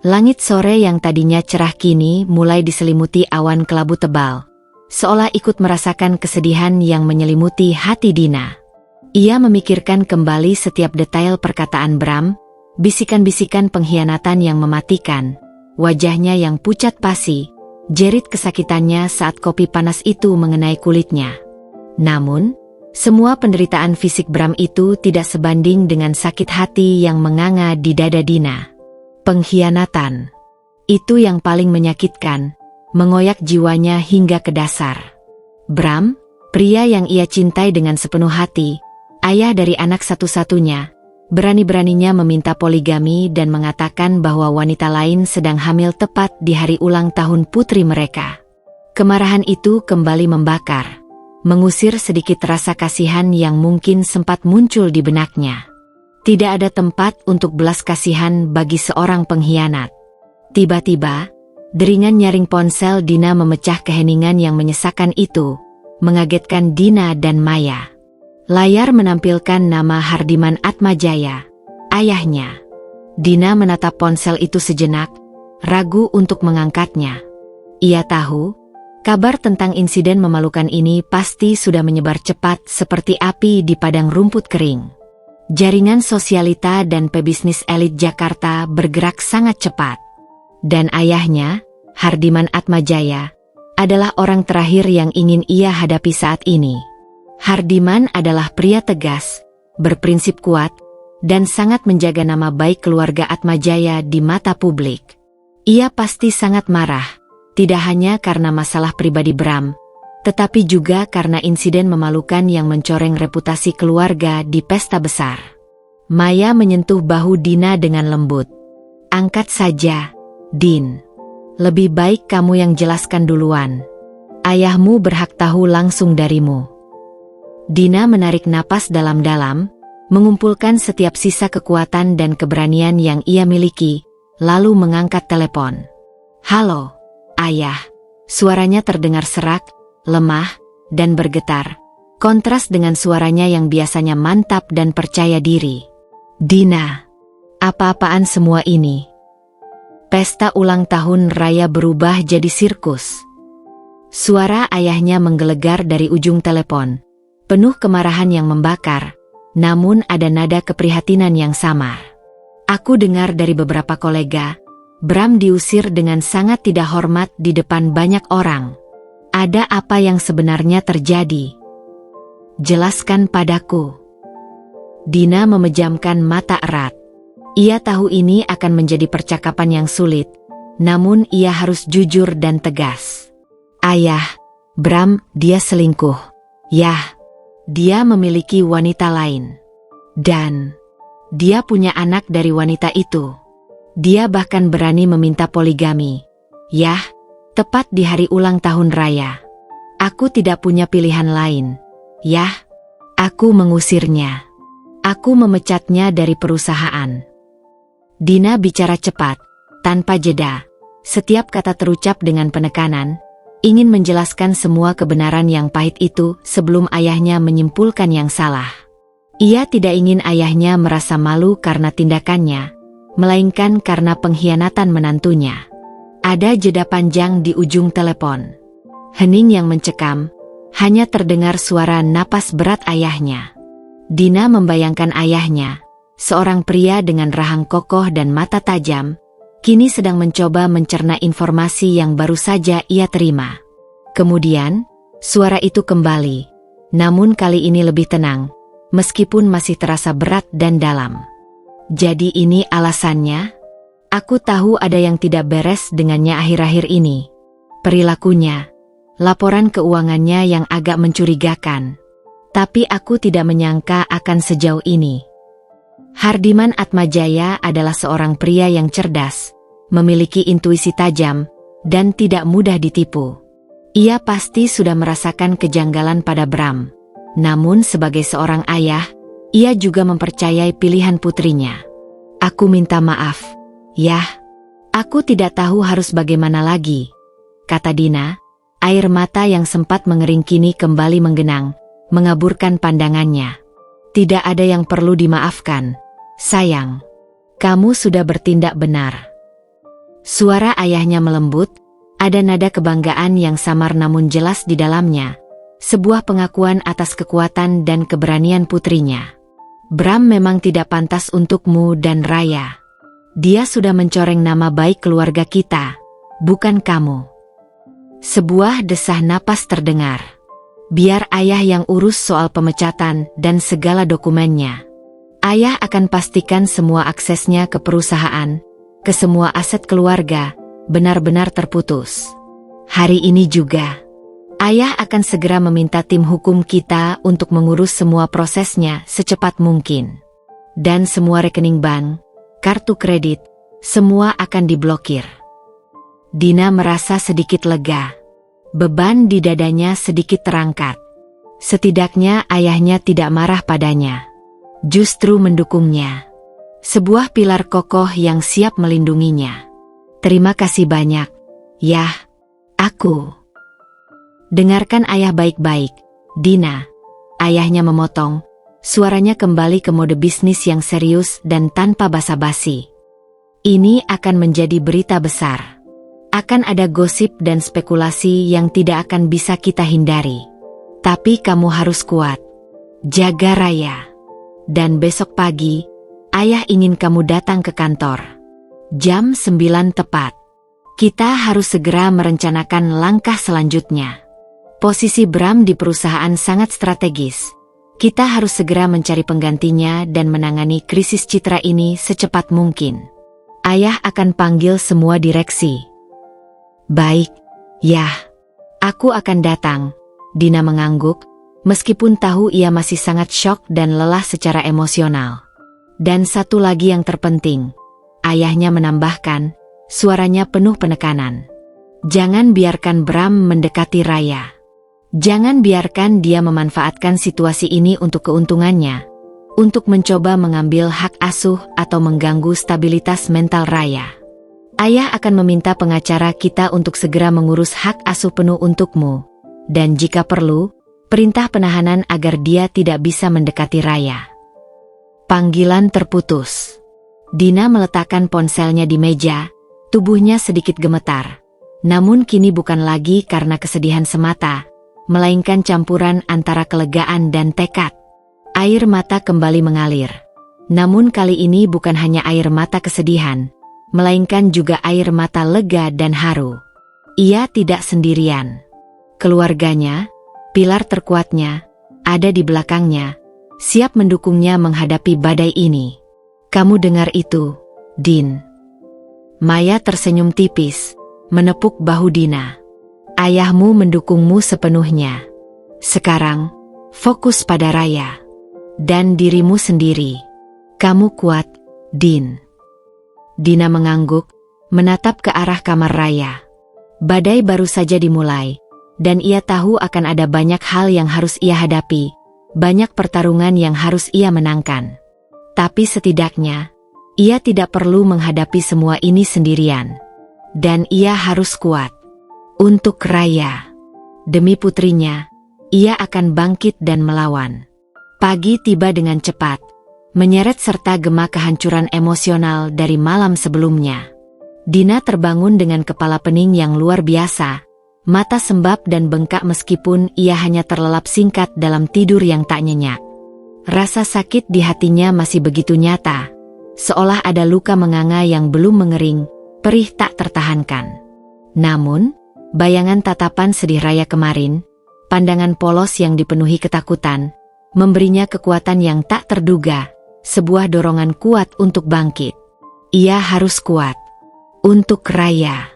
Langit sore yang tadinya cerah kini mulai diselimuti awan kelabu tebal, seolah ikut merasakan kesedihan yang menyelimuti hati Dina. Ia memikirkan kembali setiap detail perkataan Bram, bisikan-bisikan pengkhianatan yang mematikan, wajahnya yang pucat pasi, jerit kesakitannya saat kopi panas itu mengenai kulitnya. Namun, Semua penderitaan fisik Bram itu tidak sebanding dengan sakit hati yang menganga di dada Dina. Pengkhianatan. Itu yang paling menyakitkan, mengoyak jiwanya hingga ke dasar. Bram, pria yang ia cintai dengan sepenuh hati, ayah dari anak satu-satunya, berani-beraninya meminta poligami dan mengatakan bahwa wanita lain sedang hamil tepat di hari ulang tahun putri mereka. Kemarahan itu kembali membakar, mengusir sedikit rasa kasihan yang mungkin sempat muncul di benaknya. Tidak ada tempat untuk belas kasihan bagi seorang pengkhianat. Tiba-tiba, deringan nyaring ponsel Dina memecah keheningan yang menyesakan itu, mengagetkan Dina dan Maya. Layar menampilkan nama Hardiman Atmajaya, ayahnya. Dina menatap ponsel itu sejenak, ragu untuk mengangkatnya. Ia tahu, kabar tentang insiden memalukan ini pasti sudah menyebar cepat seperti api di padang rumput kering. Jaringan sosialita dan pebisnis elit Jakarta bergerak sangat cepat. Dan ayahnya, Hardiman Atmajaya, adalah orang terakhir yang ingin ia hadapi saat ini. Hardiman adalah pria tegas, berprinsip kuat, dan sangat menjaga nama baik keluarga Atmajaya di mata publik. Ia pasti sangat marah, tidak hanya karena masalah pribadi Bram, tetapi juga karena insiden memalukan yang mencoreng reputasi keluarga di pesta besar. Maya menyentuh bahu Dina dengan lembut. "Angkat saja, Din. Lebih baik kamu yang jelaskan duluan. Ayahmu berhak tahu langsung darimu." Dina menarik napas dalam-dalam, mengumpulkan setiap sisa kekuatan dan keberanian yang ia miliki, lalu mengangkat telepon. "Halo, Ayah." Suaranya terdengar serak, lemah, dan bergetar, kontras dengan suaranya yang biasanya mantap dan percaya diri. "Dina, apa-apaan semua ini?" Pesta ulang tahun raya berubah jadi sirkus. Suara ayahnya menggelegar dari ujung telepon, penuh kemarahan yang membakar, namun ada nada keprihatinan yang samar. "Aku dengar dari beberapa kolega, Bram diusir dengan sangat tidak hormat di depan banyak orang. Ada apa yang sebenarnya terjadi? Jelaskan padaku." Dina memejamkan mata erat. Ia tahu ini akan menjadi percakapan yang sulit, namun ia harus jujur dan tegas. "Ayah, Bram, dia selingkuh. Yah, dia memiliki wanita lain. Dan dia punya anak dari wanita itu. Dia bahkan berani meminta poligami. Yah, tepat di hari ulang tahun raya. Aku tidak punya pilihan lain. Yah, aku mengusirnya. Aku memecatnya dari perusahaan." Dina bicara cepat, tanpa jeda. Setiap kata terucap dengan penekanan, ingin menjelaskan semua kebenaran yang pahit itu sebelum ayahnya menyimpulkan yang salah. Ia tidak ingin ayahnya merasa malu karena tindakannya, melainkan karena pengkhianatan menantunya. Ada jeda panjang di ujung telepon. Hening yang mencekam, hanya terdengar suara napas berat ayahnya. Dina membayangkan ayahnya, seorang pria dengan rahang kokoh dan mata tajam, kini sedang mencoba mencerna informasi yang baru saja ia terima. Kemudian, suara itu kembali, namun kali ini lebih tenang, meskipun masih terasa berat dan dalam. "Jadi ini alasannya? Aku tahu ada yang tidak beres dengannya akhir-akhir ini. Perilakunya, laporan keuangannya yang agak mencurigakan. Tapi aku tidak menyangka akan sejauh ini." Hardiman Atmajaya adalah seorang pria yang cerdas, memiliki intuisi tajam, dan tidak mudah ditipu. Ia pasti sudah merasakan kejanggalan pada Bram. Namun sebagai seorang ayah, ia juga mempercayai pilihan putrinya. "Aku minta maaf. Yah, aku tidak tahu harus bagaimana lagi," kata Dina. Air mata yang sempat mengering kini kembali menggenang, mengaburkan pandangannya. "Tidak ada yang perlu dimaafkan, sayang. Kamu sudah bertindak benar." Suara ayahnya melembut, ada nada kebanggaan yang samar namun jelas di dalamnya, sebuah pengakuan atas kekuatan dan keberanian putrinya. "Bram memang tidak pantas untukmu dan Raya. Dia sudah mencoreng nama baik keluarga kita, bukan kamu." Sebuah desah napas terdengar. Biar ayah yang urus soal pemecatan dan segala dokumennya. Ayah akan pastikan semua aksesnya ke perusahaan, ke semua aset keluarga, benar-benar terputus. Hari ini juga, ayah akan segera meminta tim hukum kita untuk mengurus semua prosesnya secepat mungkin. Dan semua rekening bank, kartu kredit, semua akan diblokir. Dina merasa sedikit lega. Beban di dadanya sedikit terangkat. Setidaknya ayahnya tidak marah padanya. Justru mendukungnya. Sebuah pilar kokoh yang siap melindunginya. Terima kasih banyak, Yah. Aku. Dengarkan ayah baik-baik, Dina. Ayahnya memotong. Suaranya kembali ke mode bisnis yang serius dan tanpa basa-basi. Ini akan menjadi berita besar. Akan ada gosip dan spekulasi yang tidak akan bisa kita hindari. Tapi kamu harus kuat. Jaga Raya. Dan besok pagi, ayah ingin kamu datang ke kantor. Jam 9 tepat. Kita harus segera merencanakan langkah selanjutnya. Posisi Bram di perusahaan sangat strategis. Kita harus segera mencari penggantinya dan menangani krisis citra ini secepat mungkin. Ayah akan panggil semua direksi. Baik, Yah. Aku akan datang. Dina mengangguk. Meskipun tahu ia masih sangat syok dan lelah secara emosional. Dan satu lagi yang terpenting, ayahnya menambahkan, suaranya penuh penekanan. Jangan biarkan Bram mendekati Raya. Jangan biarkan dia memanfaatkan situasi ini untuk keuntungannya, untuk mencoba mengambil hak asuh atau mengganggu stabilitas mental Raya. Ayah akan meminta pengacara kita untuk segera mengurus hak asuh penuh untukmu, dan jika perlu, perintah penahanan agar dia tidak bisa mendekati Raya. Panggilan terputus. Dina meletakkan ponselnya di meja, tubuhnya sedikit gemetar. Namun kini bukan lagi karena kesedihan semata, melainkan campuran antara kelegaan dan tekad. Air mata kembali mengalir. Namun kali ini bukan hanya air mata kesedihan, melainkan juga air mata lega dan haru. Ia tidak sendirian. Keluarganya, pilar terkuatnya, ada di belakangnya, siap mendukungnya menghadapi badai ini. Kamu dengar itu, Din? Maya tersenyum tipis, menepuk bahu Dina. Ayahmu mendukungmu sepenuhnya. Sekarang, fokus pada Raya. Dan dirimu sendiri. Kamu kuat, Din. Dina mengangguk, menatap ke arah kamar Raya. Badai baru saja dimulai. Dan ia tahu akan ada banyak hal yang harus ia hadapi, banyak pertarungan yang harus ia menangkan. Tapi setidaknya, ia tidak perlu menghadapi semua ini sendirian. Dan ia harus kuat. Untuk Raya. Demi putrinya, ia akan bangkit dan melawan. Pagi tiba dengan cepat, menyeret serta gema kehancuran emosional dari malam sebelumnya. Dina terbangun dengan kepala pening yang luar biasa. Mata sembab dan bengkak meskipun ia hanya terlelap singkat dalam tidur yang tak nyenyak. Rasa sakit di hatinya masih begitu nyata, seolah ada luka menganga yang belum mengering, perih tak tertahankan. Namun, bayangan tatapan sedih Raya kemarin, pandangan polos yang dipenuhi ketakutan, memberinya kekuatan yang tak terduga, sebuah dorongan kuat untuk bangkit. Ia harus kuat. Untuk Raya.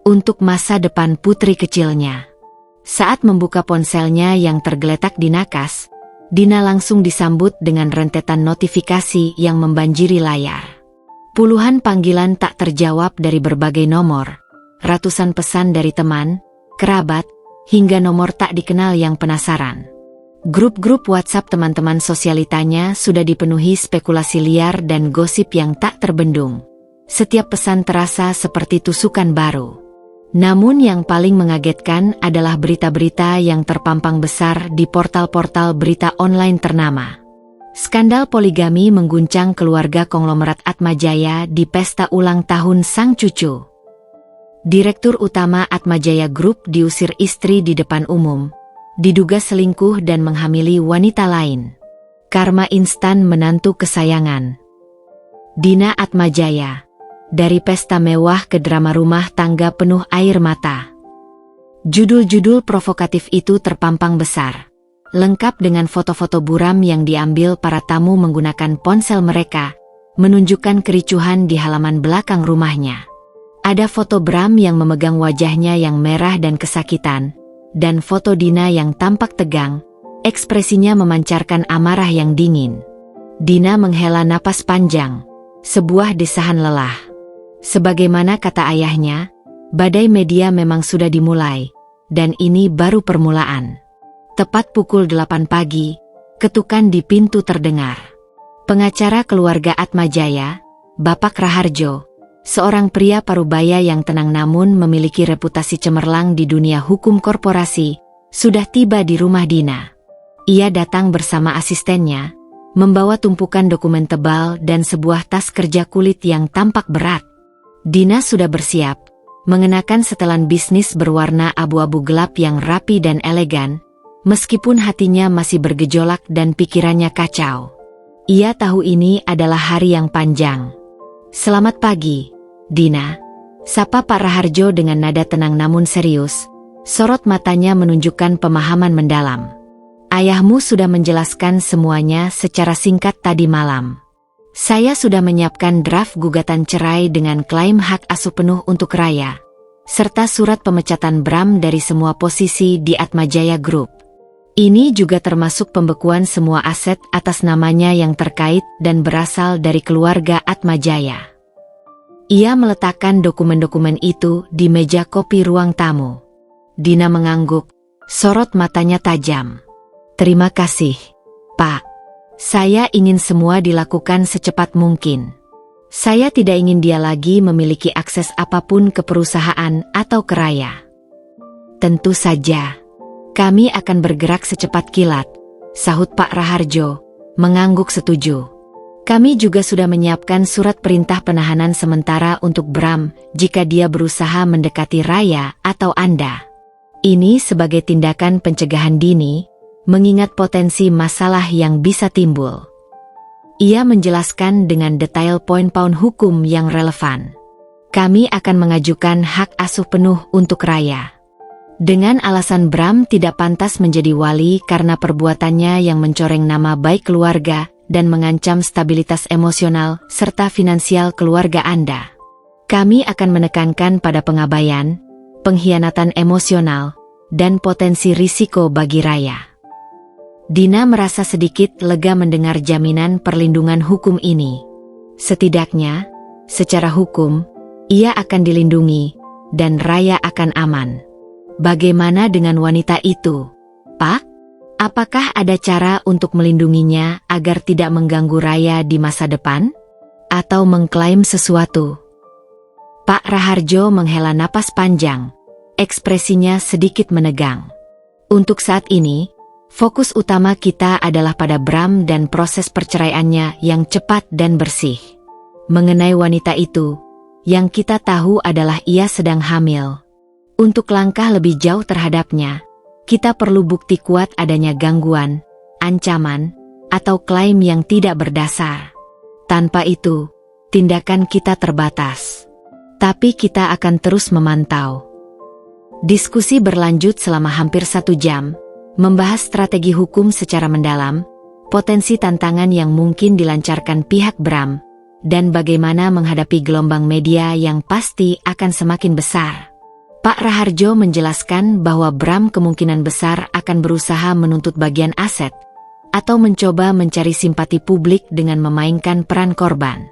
Untuk masa depan putri kecilnya. Saat membuka ponselnya yang tergeletak di nakas, Dina langsung disambut dengan rentetan notifikasi yang membanjiri layar. Puluhan panggilan tak terjawab dari berbagai nomor, ratusan pesan dari teman, kerabat, hingga nomor tak dikenal yang penasaran. Grup-grup WhatsApp teman-teman sosialitanya sudah dipenuhi spekulasi liar dan gosip yang tak terbendung. Setiap pesan terasa seperti tusukan baru. Namun yang paling mengagetkan adalah berita-berita yang terpampang besar di portal-portal berita online ternama. Skandal poligami mengguncang keluarga konglomerat Atmajaya di pesta ulang tahun sang cucu. Direktur utama Atmajaya Group diusir istri di depan umum, diduga selingkuh dan menghamili wanita lain. Karma instan menantu kesayangan. Dina Atmajaya. Dari pesta mewah ke drama rumah tangga penuh air mata. Judul-judul provokatif itu terpampang besar, lengkap dengan foto-foto buram yang diambil para tamu menggunakan ponsel mereka, menunjukkan kericuhan di halaman belakang rumahnya. Ada foto Bram yang memegang wajahnya yang merah dan kesakitan, dan foto Dina yang tampak tegang, ekspresinya memancarkan amarah yang dingin. Dina menghela napas panjang, sebuah desahan lelah. Sebagaimana kata ayahnya, badai media memang sudah dimulai, dan ini baru permulaan. Tepat pukul 8 pagi, ketukan di pintu terdengar. Pengacara keluarga Atmajaya, Bapak Raharjo, seorang pria parubaya yang tenang namun memiliki reputasi cemerlang di dunia hukum korporasi, sudah tiba di rumah Dina. Ia datang bersama asistennya, membawa tumpukan dokumen tebal dan sebuah tas kerja kulit yang tampak berat. Dina sudah bersiap, mengenakan setelan bisnis berwarna abu-abu gelap yang rapi dan elegan, meskipun hatinya masih bergejolak dan pikirannya kacau. Ia tahu ini adalah hari yang panjang. "Selamat pagi, Dina," sapa Pak Raharjo dengan nada tenang namun serius. Sorot matanya menunjukkan pemahaman mendalam. "Ayahmu sudah menjelaskan semuanya secara singkat tadi malam. Saya sudah menyiapkan draft gugatan cerai dengan klaim hak asuh penuh untuk Raya, serta surat pemecatan Bram dari semua posisi di Atmajaya Group. Ini juga termasuk pembekuan semua aset atas namanya yang terkait dan berasal dari keluarga Atmajaya." Ia meletakkan dokumen-dokumen itu di meja kopi ruang tamu. Dina mengangguk, sorot matanya tajam. "Terima kasih, Pak. Saya ingin semua dilakukan secepat mungkin. Saya tidak ingin dia lagi memiliki akses apapun ke perusahaan atau ke Raya." "Tentu saja. Kami akan bergerak secepat kilat," sahut Pak Raharjo, mengangguk setuju. "Kami juga sudah menyiapkan surat perintah penahanan sementara untuk Bram jika dia berusaha mendekati Raya atau Anda. Ini sebagai tindakan pencegahan dini, mengingat potensi masalah yang bisa timbul." Ia menjelaskan dengan detail poin-poin hukum yang relevan. "Kami akan mengajukan hak asuh penuh untuk Raya. Dengan alasan Bram tidak pantas menjadi wali karena perbuatannya yang mencoreng nama baik keluarga dan mengancam stabilitas emosional serta finansial keluarga Anda. Kami akan menekankan pada pengabaian, pengkhianatan emosional, dan potensi risiko bagi Raya." Dina merasa sedikit lega mendengar jaminan perlindungan hukum ini. Setidaknya, secara hukum, ia akan dilindungi, dan Raya akan aman. "Bagaimana dengan wanita itu, Pak? Apakah ada cara untuk melindunginya agar tidak mengganggu Raya di masa depan? Atau mengklaim sesuatu?" Pak Raharjo menghela napas panjang, ekspresinya sedikit menegang. "Untuk saat ini, fokus utama kita adalah pada Bram dan proses perceraiannya yang cepat dan bersih. Mengenai wanita itu, yang kita tahu adalah ia sedang hamil. Untuk langkah lebih jauh terhadapnya, kita perlu bukti kuat adanya gangguan, ancaman, atau klaim yang tidak berdasar. Tanpa itu, tindakan kita terbatas. Tapi kita akan terus memantau." Diskusi berlanjut selama hampir 1 jam, membahas strategi hukum secara mendalam, potensi tantangan yang mungkin dilancarkan pihak Bram, dan bagaimana menghadapi gelombang media yang pasti akan semakin besar. Pak Raharjo menjelaskan bahwa Bram kemungkinan besar akan berusaha menuntut bagian aset, atau mencoba mencari simpati publik dengan memainkan peran korban.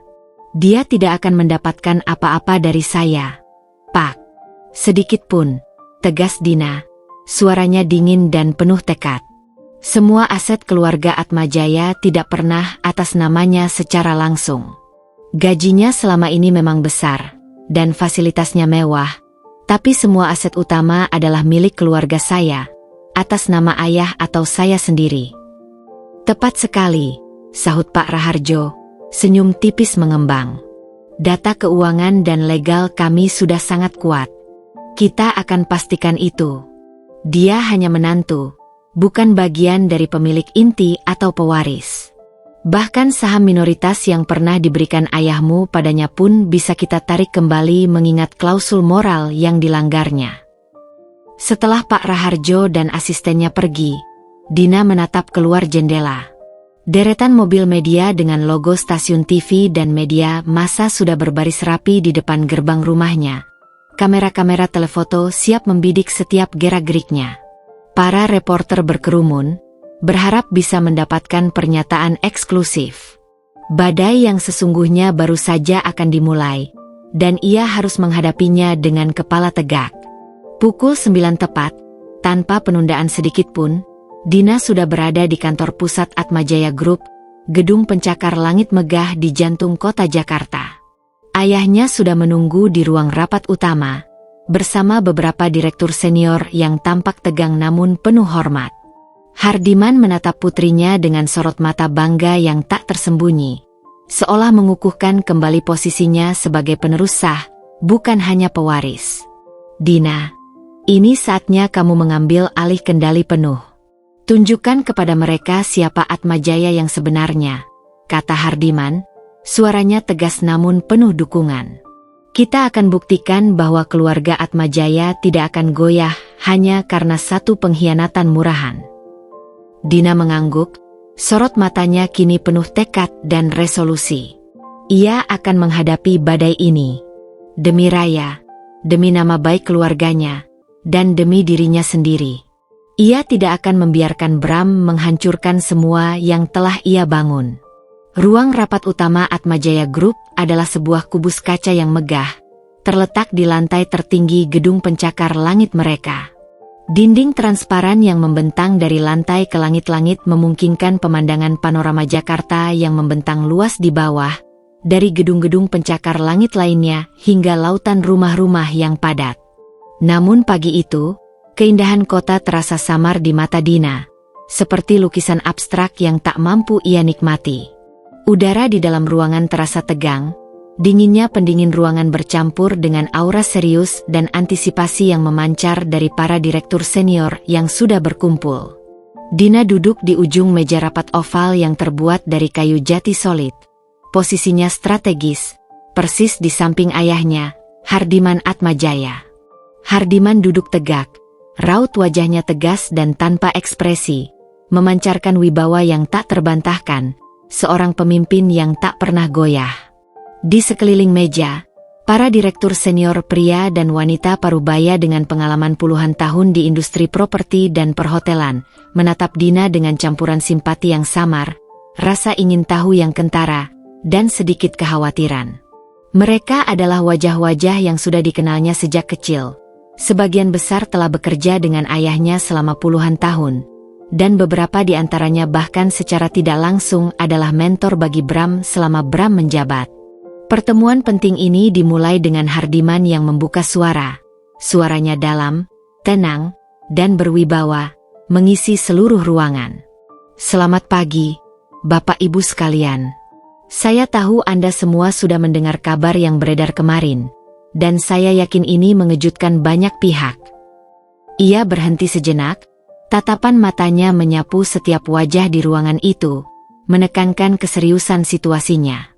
"Dia tidak akan mendapatkan apa-apa dari saya, Pak. Sedikit pun," tegas Dina, suaranya dingin dan penuh tekad. "Semua aset keluarga Atmajaya tidak pernah atas namanya secara langsung. Gajinya selama ini memang besar, dan fasilitasnya mewah, tapi semua aset utama adalah milik keluarga saya, atas nama ayah atau saya sendiri." "Tepat sekali," sahut Pak Raharjo, senyum tipis mengembang. "Data keuangan dan legal kami sudah sangat kuat. Kita akan pastikan itu. Dia hanya menantu, bukan bagian dari pemilik inti atau pewaris. Bahkan saham minoritas yang pernah diberikan ayahmu padanya pun bisa kita tarik kembali mengingat klausul moral yang dilanggarnya." Setelah Pak Raharjo dan asistennya pergi, Dina menatap keluar jendela. Deretan mobil media dengan logo stasiun TV dan media massa sudah berbaris rapi di depan gerbang rumahnya. Kamera-kamera telefoto siap membidik setiap gerak-geriknya. Para reporter berkerumun, berharap bisa mendapatkan pernyataan eksklusif. Badai yang sesungguhnya baru saja akan dimulai, dan ia harus menghadapinya dengan kepala tegak. Pukul 9 tepat, tanpa penundaan sedikit pun, Dina sudah berada di kantor pusat Atmajaya Group, gedung pencakar langit megah di jantung kota Jakarta. Ayahnya sudah menunggu di ruang rapat utama, bersama beberapa direktur senior yang tampak tegang namun penuh hormat. Hardiman menatap putrinya dengan sorot mata bangga yang tak tersembunyi, seolah mengukuhkan kembali posisinya sebagai penerus sah, bukan hanya pewaris. Dina, ini saatnya kamu mengambil alih kendali penuh. Tunjukkan kepada mereka siapa Atmajaya yang sebenarnya, kata Hardiman, suaranya tegas namun penuh dukungan. Kita akan buktikan bahwa keluarga Atmajaya tidak akan goyah hanya karena satu pengkhianatan murahan. Dina mengangguk, sorot matanya kini penuh tekad dan resolusi. Ia akan menghadapi badai ini. Demi Raya, demi nama baik keluarganya, dan demi dirinya sendiri. Ia tidak akan membiarkan Bram menghancurkan semua yang telah ia bangun. Ruang rapat utama Atmajaya Group adalah sebuah kubus kaca yang megah, terletak di lantai tertinggi gedung pencakar langit mereka. Dinding transparan yang membentang dari lantai ke langit-langit memungkinkan pemandangan panorama Jakarta yang membentang luas di bawah, dari gedung-gedung pencakar langit lainnya hingga lautan rumah-rumah yang padat. Namun pagi itu, keindahan kota terasa samar di mata Dina, seperti lukisan abstrak yang tak mampu ia nikmati. Udara di dalam ruangan terasa tegang, dinginnya pendingin ruangan bercampur dengan aura serius dan antisipasi yang memancar dari para direktur senior yang sudah berkumpul. Dina duduk di ujung meja rapat oval yang terbuat dari kayu jati solid. Posisinya strategis, persis di samping ayahnya, Hardiman Atmajaya. Hardiman duduk tegak, raut wajahnya tegas dan tanpa ekspresi, memancarkan wibawa yang tak terbantahkan, seorang pemimpin yang tak pernah goyah. Di sekeliling meja, para direktur senior pria dan wanita parubaya dengan pengalaman puluhan tahun di industri properti dan perhotelan, menatap Dina dengan campuran simpati yang samar, rasa ingin tahu yang kentara, dan sedikit kekhawatiran. Mereka adalah wajah-wajah yang sudah dikenalnya sejak kecil. Sebagian besar telah bekerja dengan ayahnya selama puluhan tahun, dan beberapa di antaranya bahkan secara tidak langsung adalah mentor bagi Bram selama Bram menjabat. Pertemuan penting ini dimulai dengan Hardiman yang membuka suara. Suaranya dalam, tenang, dan berwibawa, mengisi seluruh ruangan. Selamat pagi, Bapak Ibu sekalian. Saya tahu Anda semua sudah mendengar kabar yang beredar kemarin, dan saya yakin ini mengejutkan banyak pihak. Ia berhenti sejenak, tatapan matanya menyapu setiap wajah di ruangan itu, menekankan keseriusan situasinya.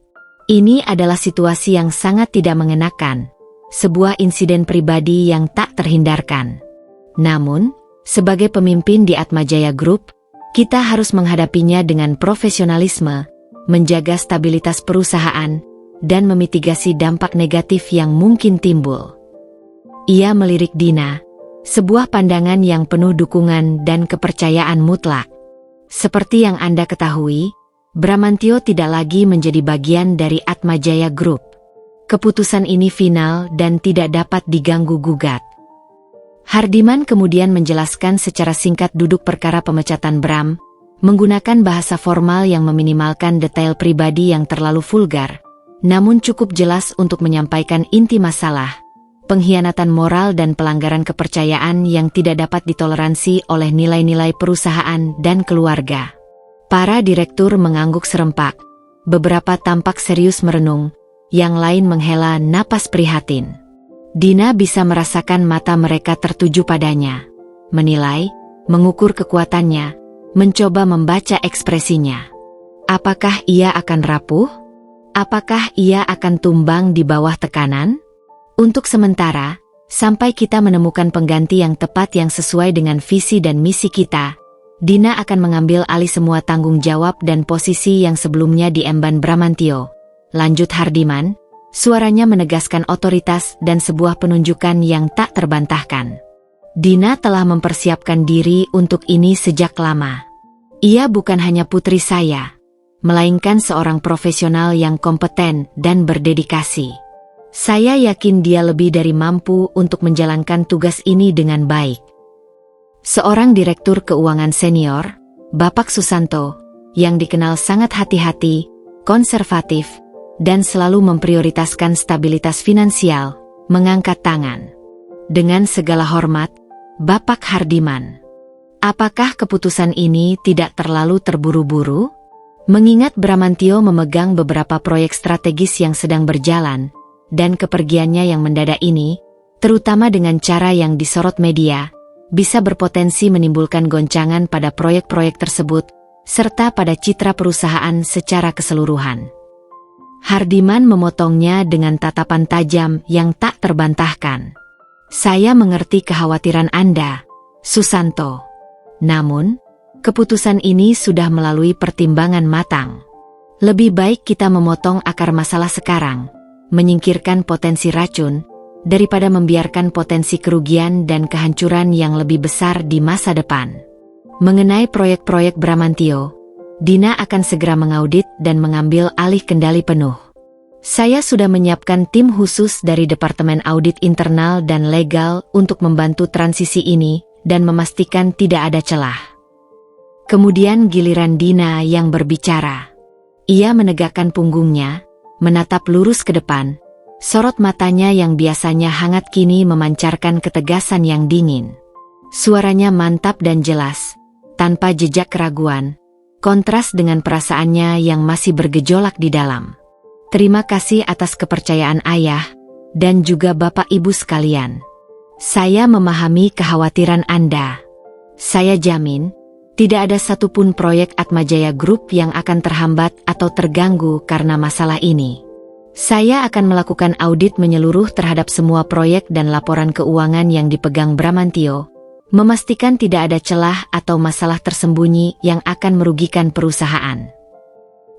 Ini adalah situasi yang sangat tidak mengenakan, sebuah insiden pribadi yang tak terhindarkan. Namun, sebagai pemimpin di Atmajaya Group, kita harus menghadapinya dengan profesionalisme, menjaga stabilitas perusahaan, dan memitigasi dampak negatif yang mungkin timbul. Ia melirik Dina, sebuah pandangan yang penuh dukungan dan kepercayaan mutlak. Seperti yang Anda ketahui, Bramantio tidak lagi menjadi bagian dari Atmajaya Group. Keputusan ini final dan tidak dapat diganggu-gugat. Hardiman kemudian menjelaskan secara singkat duduk perkara pemecatan Bram, menggunakan bahasa formal yang meminimalkan detail pribadi yang terlalu vulgar, namun cukup jelas untuk menyampaikan inti masalah, pengkhianatan moral dan pelanggaran kepercayaan yang tidak dapat ditoleransi oleh nilai-nilai perusahaan dan keluarga. Para direktur mengangguk serempak, beberapa tampak serius merenung, yang lain menghela napas prihatin. Dina bisa merasakan mata mereka tertuju padanya, menilai, mengukur kekuatannya, mencoba membaca ekspresinya. Apakah ia akan rapuh? Apakah ia akan tumbang di bawah tekanan? Untuk sementara, Sampai kita menemukan pengganti yang tepat yang sesuai dengan visi dan misi kita, Dina akan mengambil alih semua tanggung jawab dan posisi yang sebelumnya diemban Bramantio. Lanjut Hardiman, suaranya menegaskan otoritas dan sebuah penunjukan yang tak terbantahkan. Dina telah mempersiapkan diri untuk ini sejak lama. Ia bukan hanya putri saya, melainkan seorang profesional yang kompeten dan berdedikasi. Saya yakin dia lebih dari mampu untuk menjalankan tugas ini dengan baik. Seorang direktur keuangan senior, Bapak Susanto, yang dikenal sangat hati-hati, konservatif, dan selalu memprioritaskan stabilitas finansial, mengangkat tangan. Dengan segala hormat, Bapak Hardiman. Apakah keputusan ini tidak terlalu terburu-buru? Mengingat Bramantio memegang beberapa proyek strategis yang sedang berjalan, dan kepergiannya yang mendadak ini, terutama dengan cara yang disorot media, bisa berpotensi menimbulkan goncangan pada proyek-proyek tersebut, serta pada citra perusahaan secara keseluruhan. Hardiman memotongnya dengan tatapan tajam yang tak terbantahkan. Saya mengerti kekhawatiran Anda, Susanto. Namun, keputusan ini sudah melalui pertimbangan matang. Lebih baik kita memotong akar masalah sekarang, menyingkirkan potensi racun, daripada membiarkan potensi kerugian dan kehancuran yang lebih besar di masa depan. Mengenai proyek-proyek Bramantio, Dina akan segera mengaudit dan mengambil alih kendali penuh. Saya sudah menyiapkan tim khusus dari Departemen Audit Internal dan Legal untuk membantu transisi ini dan memastikan tidak ada celah. Kemudian giliran Dina yang berbicara. Ia menegakkan punggungnya, menatap lurus ke depan, sorot matanya yang biasanya hangat kini memancarkan ketegasan yang dingin. Suaranya mantap dan jelas, tanpa jejak keraguan, kontras dengan perasaannya yang masih bergejolak di dalam. Terima kasih atas kepercayaan ayah, dan juga bapak ibu sekalian. Saya memahami kekhawatiran Anda. Saya jamin, tidak ada satupun proyek Atmajaya Group yang akan terhambat atau terganggu karena masalah ini. Saya akan melakukan audit menyeluruh terhadap semua proyek dan laporan keuangan yang dipegang Bramantio, memastikan tidak ada celah atau masalah tersembunyi yang akan merugikan perusahaan.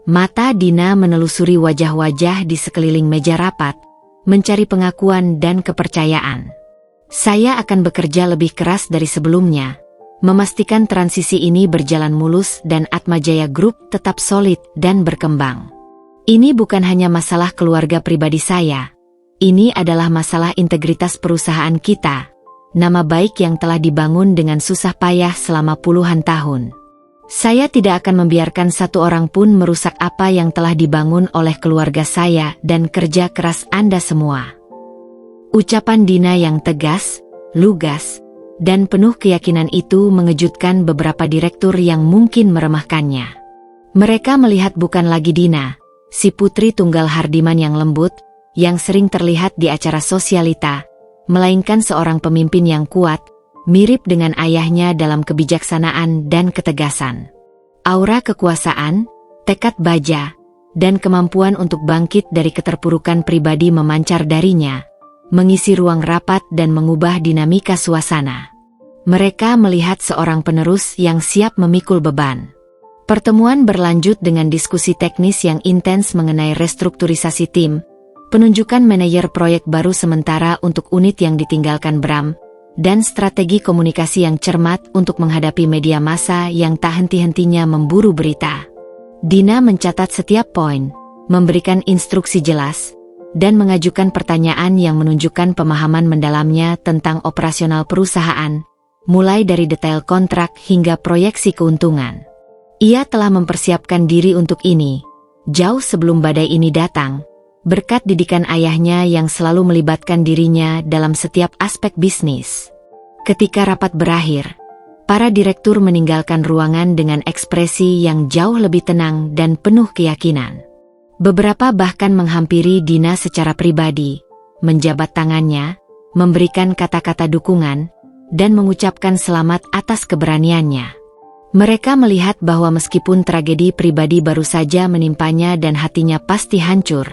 Mata Dina menelusuri wajah-wajah di sekeliling meja rapat, mencari pengakuan dan kepercayaan. Saya akan bekerja lebih keras dari sebelumnya, memastikan transisi ini berjalan mulus dan Atmajaya Group tetap solid dan berkembang. Ini bukan hanya masalah keluarga pribadi saya. Ini adalah masalah integritas perusahaan kita, nama baik yang telah dibangun dengan susah payah selama puluhan tahun. Saya tidak akan membiarkan satu orang pun merusak apa yang telah dibangun oleh keluarga saya dan kerja keras Anda semua. Ucapan Dina yang tegas, lugas, dan penuh keyakinan itu mengejutkan beberapa direktur yang mungkin meremehkannya. Mereka melihat bukan lagi Dina, si putri tunggal Hardiman yang lembut, yang sering terlihat di acara sosialita, melainkan seorang pemimpin yang kuat, mirip dengan ayahnya dalam kebijaksanaan dan ketegasan. Aura kekuasaan, tekad baja, dan kemampuan untuk bangkit dari keterpurukan pribadi memancar darinya, mengisi ruang rapat dan mengubah dinamika suasana. Mereka melihat seorang penerus yang siap memikul beban. Pertemuan berlanjut dengan diskusi teknis yang intens mengenai restrukturisasi tim, penunjukan manajer proyek baru sementara untuk unit yang ditinggalkan Bram, dan strategi komunikasi yang cermat untuk menghadapi media massa yang tak henti-hentinya memburu berita. Dina mencatat setiap poin, memberikan instruksi jelas, dan mengajukan pertanyaan yang menunjukkan pemahaman mendalamnya tentang operasional perusahaan, mulai dari detail kontrak hingga proyeksi keuntungan. Ia telah mempersiapkan diri untuk ini, jauh sebelum badai ini datang, berkat didikan ayahnya yang selalu melibatkan dirinya dalam setiap aspek bisnis. Ketika rapat berakhir, para direktur meninggalkan ruangan dengan ekspresi yang jauh lebih tenang dan penuh keyakinan. Beberapa bahkan menghampiri Dina secara pribadi, menjabat tangannya, memberikan kata-kata dukungan, dan mengucapkan selamat atas keberaniannya. Mereka melihat bahwa meskipun tragedi pribadi baru saja menimpanya dan hatinya pasti hancur,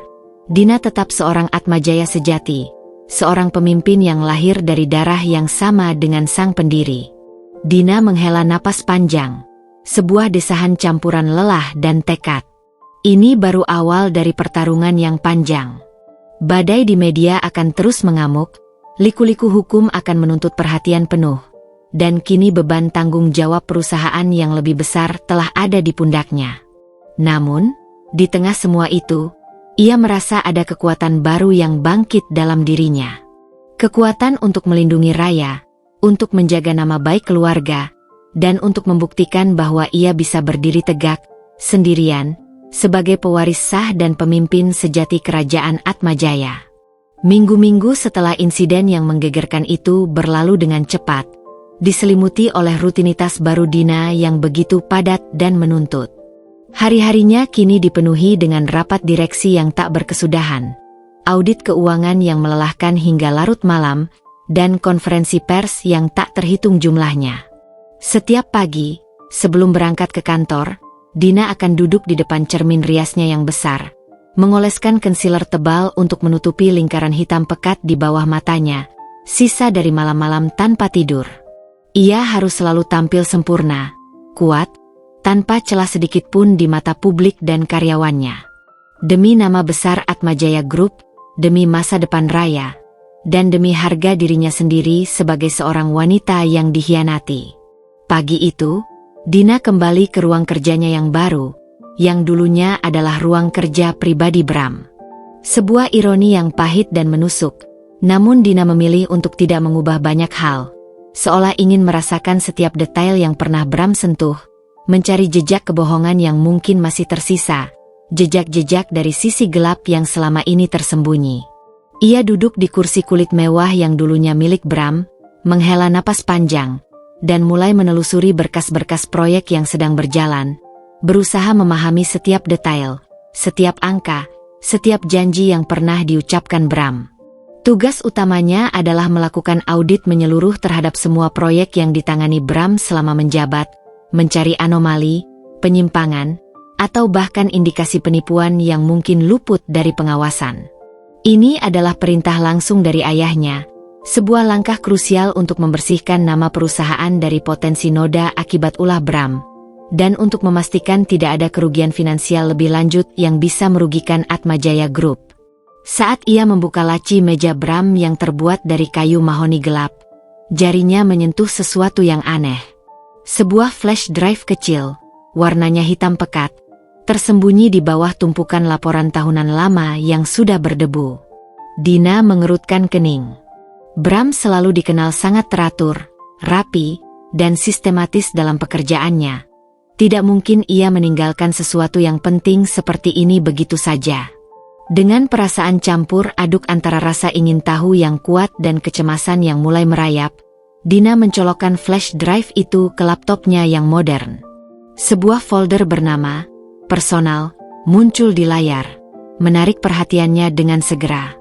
Dina tetap seorang Atmajaya sejati, seorang pemimpin yang lahir dari darah yang sama dengan sang pendiri. Dina menghela napas panjang, sebuah desahan campuran lelah dan tekad. Ini baru awal dari pertarungan yang panjang. Badai di media akan terus mengamuk, liku-liku hukum akan menuntut perhatian penuh, dan kini beban tanggung jawab perusahaan yang lebih besar telah ada di pundaknya. Namun, di tengah semua itu, ia merasa ada kekuatan baru yang bangkit dalam dirinya. Kekuatan untuk melindungi Raya, untuk menjaga nama baik keluarga, dan untuk membuktikan bahwa ia bisa berdiri tegak, sendirian, sebagai pewaris sah dan pemimpin sejati kerajaan Atmajaya. Minggu-minggu setelah insiden yang menggegerkan itu berlalu dengan cepat, diselimuti oleh rutinitas baru Dina yang begitu padat dan menuntut. Hari-harinya kini dipenuhi dengan rapat direksi yang tak berkesudahan, audit keuangan yang melelahkan hingga larut malam, dan konferensi pers yang tak terhitung jumlahnya. Setiap pagi, sebelum berangkat ke kantor, Dina akan duduk di depan cermin riasnya yang besar, mengoleskan concealer tebal untuk menutupi lingkaran hitam pekat di bawah matanya, sisa dari malam-malam tanpa tidur. Ia harus selalu tampil sempurna, kuat, tanpa celah sedikit pun di mata publik dan karyawannya. Demi nama besar Atmajaya Group, demi masa depan Raya, dan demi harga dirinya sendiri sebagai seorang wanita yang dikhianati. Pagi itu, Dina kembali ke ruang kerjanya yang baru, yang dulunya adalah ruang kerja pribadi Bram. Sebuah ironi yang pahit dan menusuk, namun Dina memilih untuk tidak mengubah banyak hal, seolah ingin merasakan setiap detail yang pernah Bram sentuh, mencari jejak kebohongan yang mungkin masih tersisa, jejak-jejak dari sisi gelap yang selama ini tersembunyi. Ia duduk di kursi kulit mewah yang dulunya milik Bram, menghela napas panjang, dan mulai menelusuri berkas-berkas proyek yang sedang berjalan, berusaha memahami setiap detail, setiap angka, setiap janji yang pernah diucapkan Bram. Tugas utamanya adalah melakukan audit menyeluruh terhadap semua proyek yang ditangani Bram selama menjabat, mencari anomali, penyimpangan, atau bahkan indikasi penipuan yang mungkin luput dari pengawasan. Ini adalah perintah langsung dari ayahnya, sebuah langkah krusial untuk membersihkan nama perusahaan dari potensi noda akibat ulah Bram, dan untuk memastikan tidak ada kerugian finansial lebih lanjut yang bisa merugikan Atmajaya Group. Saat ia membuka laci meja Bram yang terbuat dari kayu mahoni gelap, jarinya menyentuh sesuatu yang aneh. Sebuah flash drive kecil, warnanya hitam pekat, tersembunyi di bawah tumpukan laporan tahunan lama yang sudah berdebu. Dina mengerutkan kening. Bram selalu dikenal sangat teratur, rapi, dan sistematis dalam pekerjaannya. Tidak mungkin ia meninggalkan sesuatu yang penting seperti ini begitu saja. Dengan perasaan campur aduk antara rasa ingin tahu yang kuat dan kecemasan yang mulai merayap, Dina mencolokkan flash drive itu ke laptopnya yang modern. Sebuah folder bernama Personal muncul di layar, menarik perhatiannya dengan segera.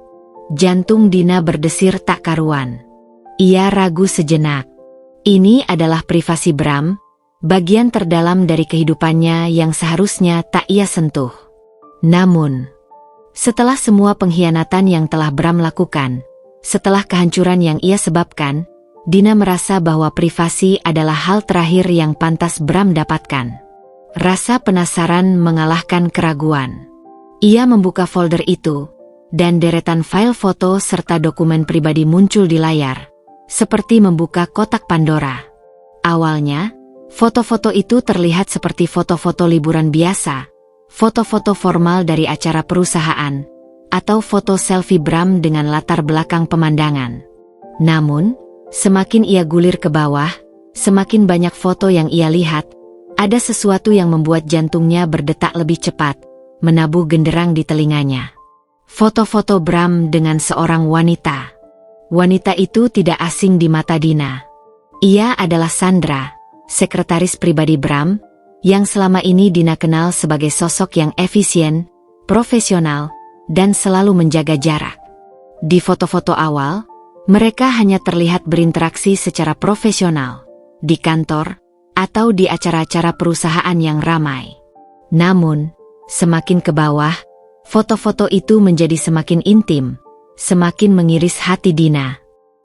Jantung Dina berdesir tak karuan. Ia ragu sejenak. Ini adalah privasi Bram, bagian terdalam dari kehidupannya yang seharusnya tak ia sentuh. Namun, setelah semua pengkhianatan yang telah Bram lakukan, setelah kehancuran yang ia sebabkan, Dina merasa bahwa privasi adalah hal terakhir yang pantas Bram dapatkan. Rasa penasaran mengalahkan keraguan. Ia membuka folder itu, dan deretan file foto serta dokumen pribadi muncul di layar, seperti membuka kotak Pandora. Awalnya, foto-foto itu terlihat seperti foto-foto liburan biasa, foto-foto formal dari acara perusahaan, atau foto selfie Bram dengan latar belakang pemandangan. Namun, semakin ia gulir ke bawah, semakin banyak foto yang ia lihat, ada sesuatu yang membuat jantungnya berdetak lebih cepat, menabuh genderang di telinganya. Foto-foto Bram dengan seorang wanita. Wanita itu tidak asing di mata Dina. Ia adalah Sandra, sekretaris pribadi Bram, yang selama ini Dina kenal sebagai sosok yang efisien, profesional, dan selalu menjaga jarak. Di foto-foto awal, mereka hanya terlihat berinteraksi secara profesional, di kantor, atau di acara-acara perusahaan yang ramai. Namun, semakin ke bawah, foto-foto itu menjadi semakin intim, semakin mengiris hati Dina.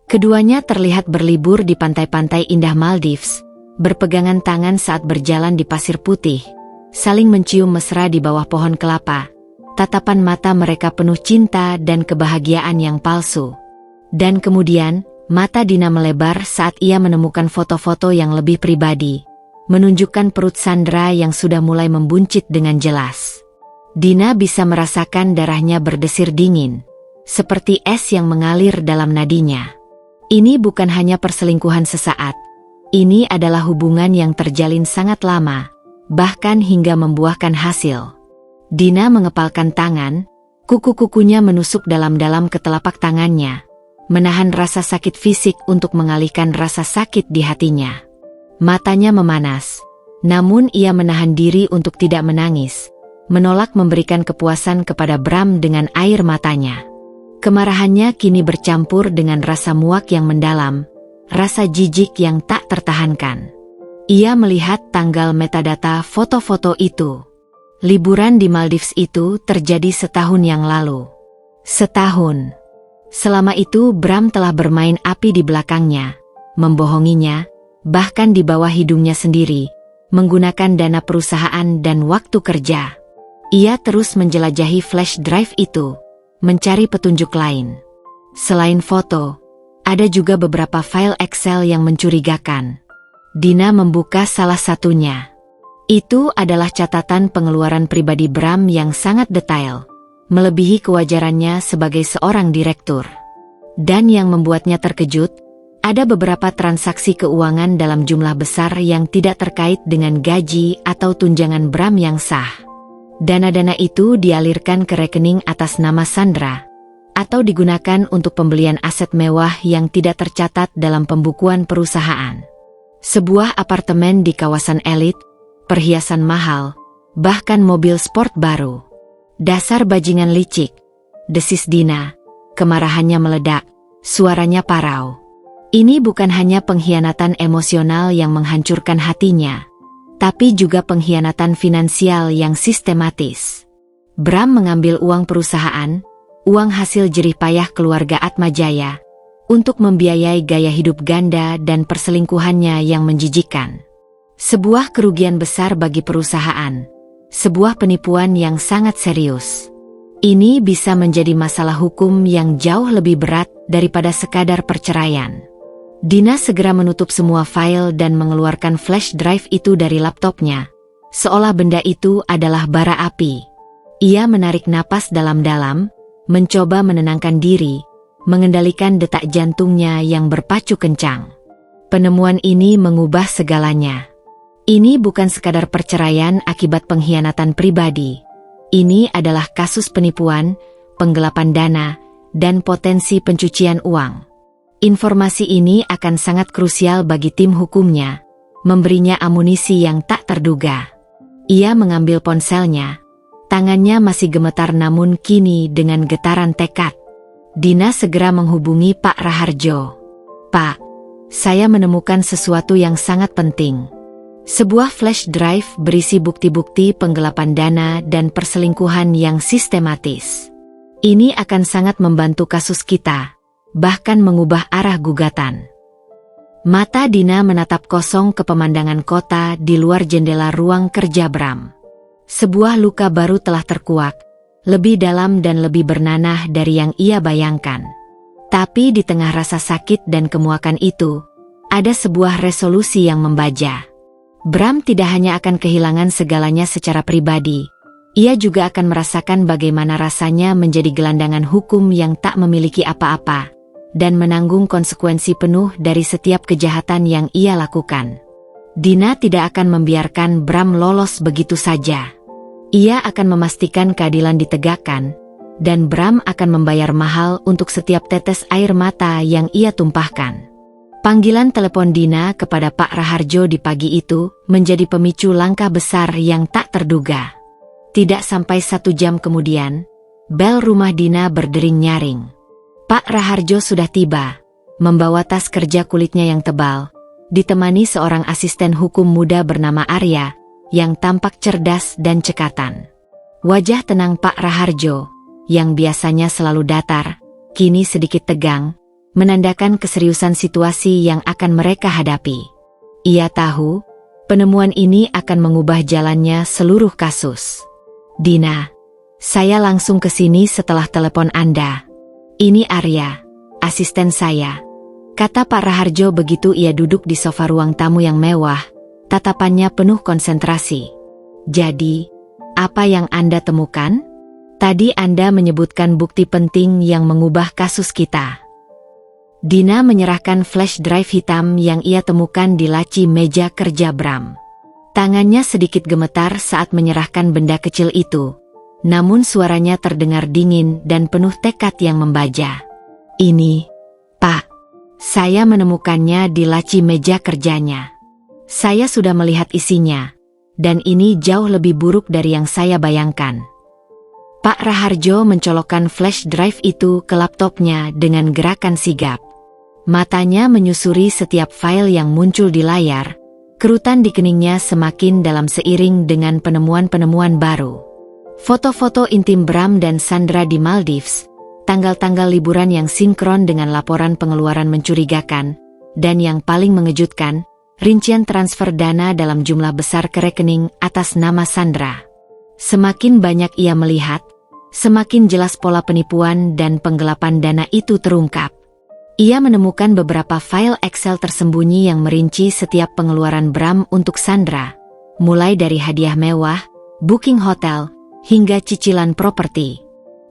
Keduanya terlihat berlibur di pantai-pantai indah Maldives, berpegangan tangan saat berjalan di pasir putih, saling mencium mesra di bawah pohon kelapa. Tatapan mata mereka penuh cinta dan kebahagiaan yang palsu. Dan kemudian, mata Dina melebar saat ia menemukan foto-foto yang lebih pribadi, menunjukkan perut Sandra yang sudah mulai membuncit dengan jelas. Dina bisa merasakan darahnya berdesir dingin, seperti es yang mengalir dalam nadinya. Ini bukan hanya perselingkuhan sesaat. Ini adalah hubungan yang terjalin sangat lama, bahkan hingga membuahkan hasil. Dina mengepalkan tangan, kuku-kukunya menusuk dalam-dalam ke telapak tangannya, menahan rasa sakit fisik untuk mengalihkan rasa sakit di hatinya. Matanya memanas, namun ia menahan diri untuk tidak menangis, menolak memberikan kepuasan kepada Bram dengan air matanya. Kemarahannya kini bercampur dengan rasa muak yang mendalam, rasa jijik yang tak tertahankan. Ia melihat tanggal metadata foto-foto itu. Liburan di Maldives itu terjadi setahun yang lalu. Setahun. Selama itu Bram telah bermain api di belakangnya, membohonginya, bahkan di bawah hidungnya sendiri, menggunakan dana perusahaan dan waktu kerja. Ia terus menjelajahi flash drive itu, mencari petunjuk lain. Selain foto, ada juga beberapa file Excel yang mencurigakan. Dina membuka salah satunya. Itu adalah catatan pengeluaran pribadi Bram yang sangat detail, melebihi kewajarannya sebagai seorang direktur. Dan yang membuatnya terkejut, ada beberapa transaksi keuangan dalam jumlah besar yang tidak terkait dengan gaji atau tunjangan Bram yang sah. Dana-dana itu dialirkan ke rekening atas nama Sandra, atau digunakan untuk pembelian aset mewah yang tidak tercatat dalam pembukuan perusahaan. Sebuah apartemen di kawasan elit, perhiasan mahal, bahkan mobil sport baru. Dasar bajingan licik, desis Dina, kemarahannya meledak, suaranya parau. Ini bukan hanya pengkhianatan emosional yang menghancurkan hatinya, tapi juga pengkhianatan finansial yang sistematis. Bram mengambil uang perusahaan, uang hasil jerih payah keluarga Atmajaya, untuk membiayai gaya hidup ganda dan perselingkuhannya yang menjijikan. Sebuah kerugian besar bagi perusahaan, sebuah penipuan yang sangat serius. Ini bisa menjadi masalah hukum yang jauh lebih berat daripada sekadar perceraian. Dina segera menutup semua file dan mengeluarkan flash drive itu dari laptopnya, seolah benda itu adalah bara api. Ia menarik napas dalam-dalam, mencoba menenangkan diri, mengendalikan detak jantungnya yang berpacu kencang. Penemuan ini mengubah segalanya. Ini bukan sekadar perceraian akibat pengkhianatan pribadi. Ini adalah kasus penipuan, penggelapan dana, dan potensi pencucian uang. Informasi ini akan sangat krusial bagi tim hukumnya, memberinya amunisi yang tak terduga. Ia mengambil ponselnya. Tangannya masih gemetar namun kini dengan getaran tekad. Dina segera menghubungi Pak Raharjo. "Pak, saya menemukan sesuatu yang sangat penting." Sebuah flash drive berisi bukti-bukti penggelapan dana dan perselingkuhan yang sistematis. Ini akan sangat membantu kasus kita, bahkan mengubah arah gugatan. Mata Dina menatap kosong ke pemandangan kota di luar jendela ruang kerja Bram. Sebuah luka baru telah terkuak, lebih dalam dan lebih bernanah dari yang ia bayangkan. Tapi di tengah rasa sakit dan kemuakan itu, ada sebuah resolusi yang membaja. Bram tidak hanya akan kehilangan segalanya secara pribadi, ia juga akan merasakan bagaimana rasanya menjadi gelandangan hukum yang tak memiliki apa-apa, dan menanggung konsekuensi penuh dari setiap kejahatan yang ia lakukan. Dina tidak akan membiarkan Bram lolos begitu saja. Ia akan memastikan keadilan ditegakkan, dan Bram akan membayar mahal untuk setiap tetes air mata yang ia tumpahkan. Panggilan telepon Dina kepada Pak Raharjo di pagi itu menjadi pemicu langkah besar yang tak terduga. Tidak sampai 1 jam kemudian, bel rumah Dina berdering nyaring. Pak Raharjo sudah tiba, membawa tas kerja kulitnya yang tebal, ditemani seorang asisten hukum muda bernama Arya, yang tampak cerdas dan cekatan. Wajah tenang Pak Raharjo, yang biasanya selalu datar, kini sedikit tegang, menandakan keseriusan situasi yang akan mereka hadapi. Ia tahu, penemuan ini akan mengubah jalannya seluruh kasus. Dina, saya langsung ke sini setelah telepon Anda. Ini Arya, asisten saya, kata Pak Raharjo begitu ia duduk di sofa ruang tamu yang mewah, tatapannya penuh konsentrasi. Jadi, apa yang Anda temukan? Tadi Anda menyebutkan bukti penting yang mengubah kasus kita. Dina menyerahkan flash drive hitam yang ia temukan di laci meja kerja Bram. Tangannya sedikit gemetar saat menyerahkan benda kecil itu, namun suaranya terdengar dingin dan penuh tekad yang membaja. Ini, Pak, saya menemukannya di laci meja kerjanya. Saya sudah melihat isinya, dan ini jauh lebih buruk dari yang saya bayangkan. Pak Raharjo mencolokkan flash drive itu ke laptopnya dengan gerakan sigap. Matanya menyusuri setiap file yang muncul di layar, kerutan di keningnya semakin dalam seiring dengan penemuan-penemuan baru. Foto-foto intim Bram dan Sandra di Maldives, tanggal-tanggal liburan yang sinkron dengan laporan pengeluaran mencurigakan, dan yang paling mengejutkan, rincian transfer dana dalam jumlah besar ke rekening atas nama Sandra. Semakin banyak ia melihat, semakin jelas pola penipuan dan penggelapan dana itu terungkap. Ia menemukan beberapa file Excel tersembunyi yang merinci setiap pengeluaran Bram untuk Sandra, mulai dari hadiah mewah, booking hotel, hingga cicilan properti.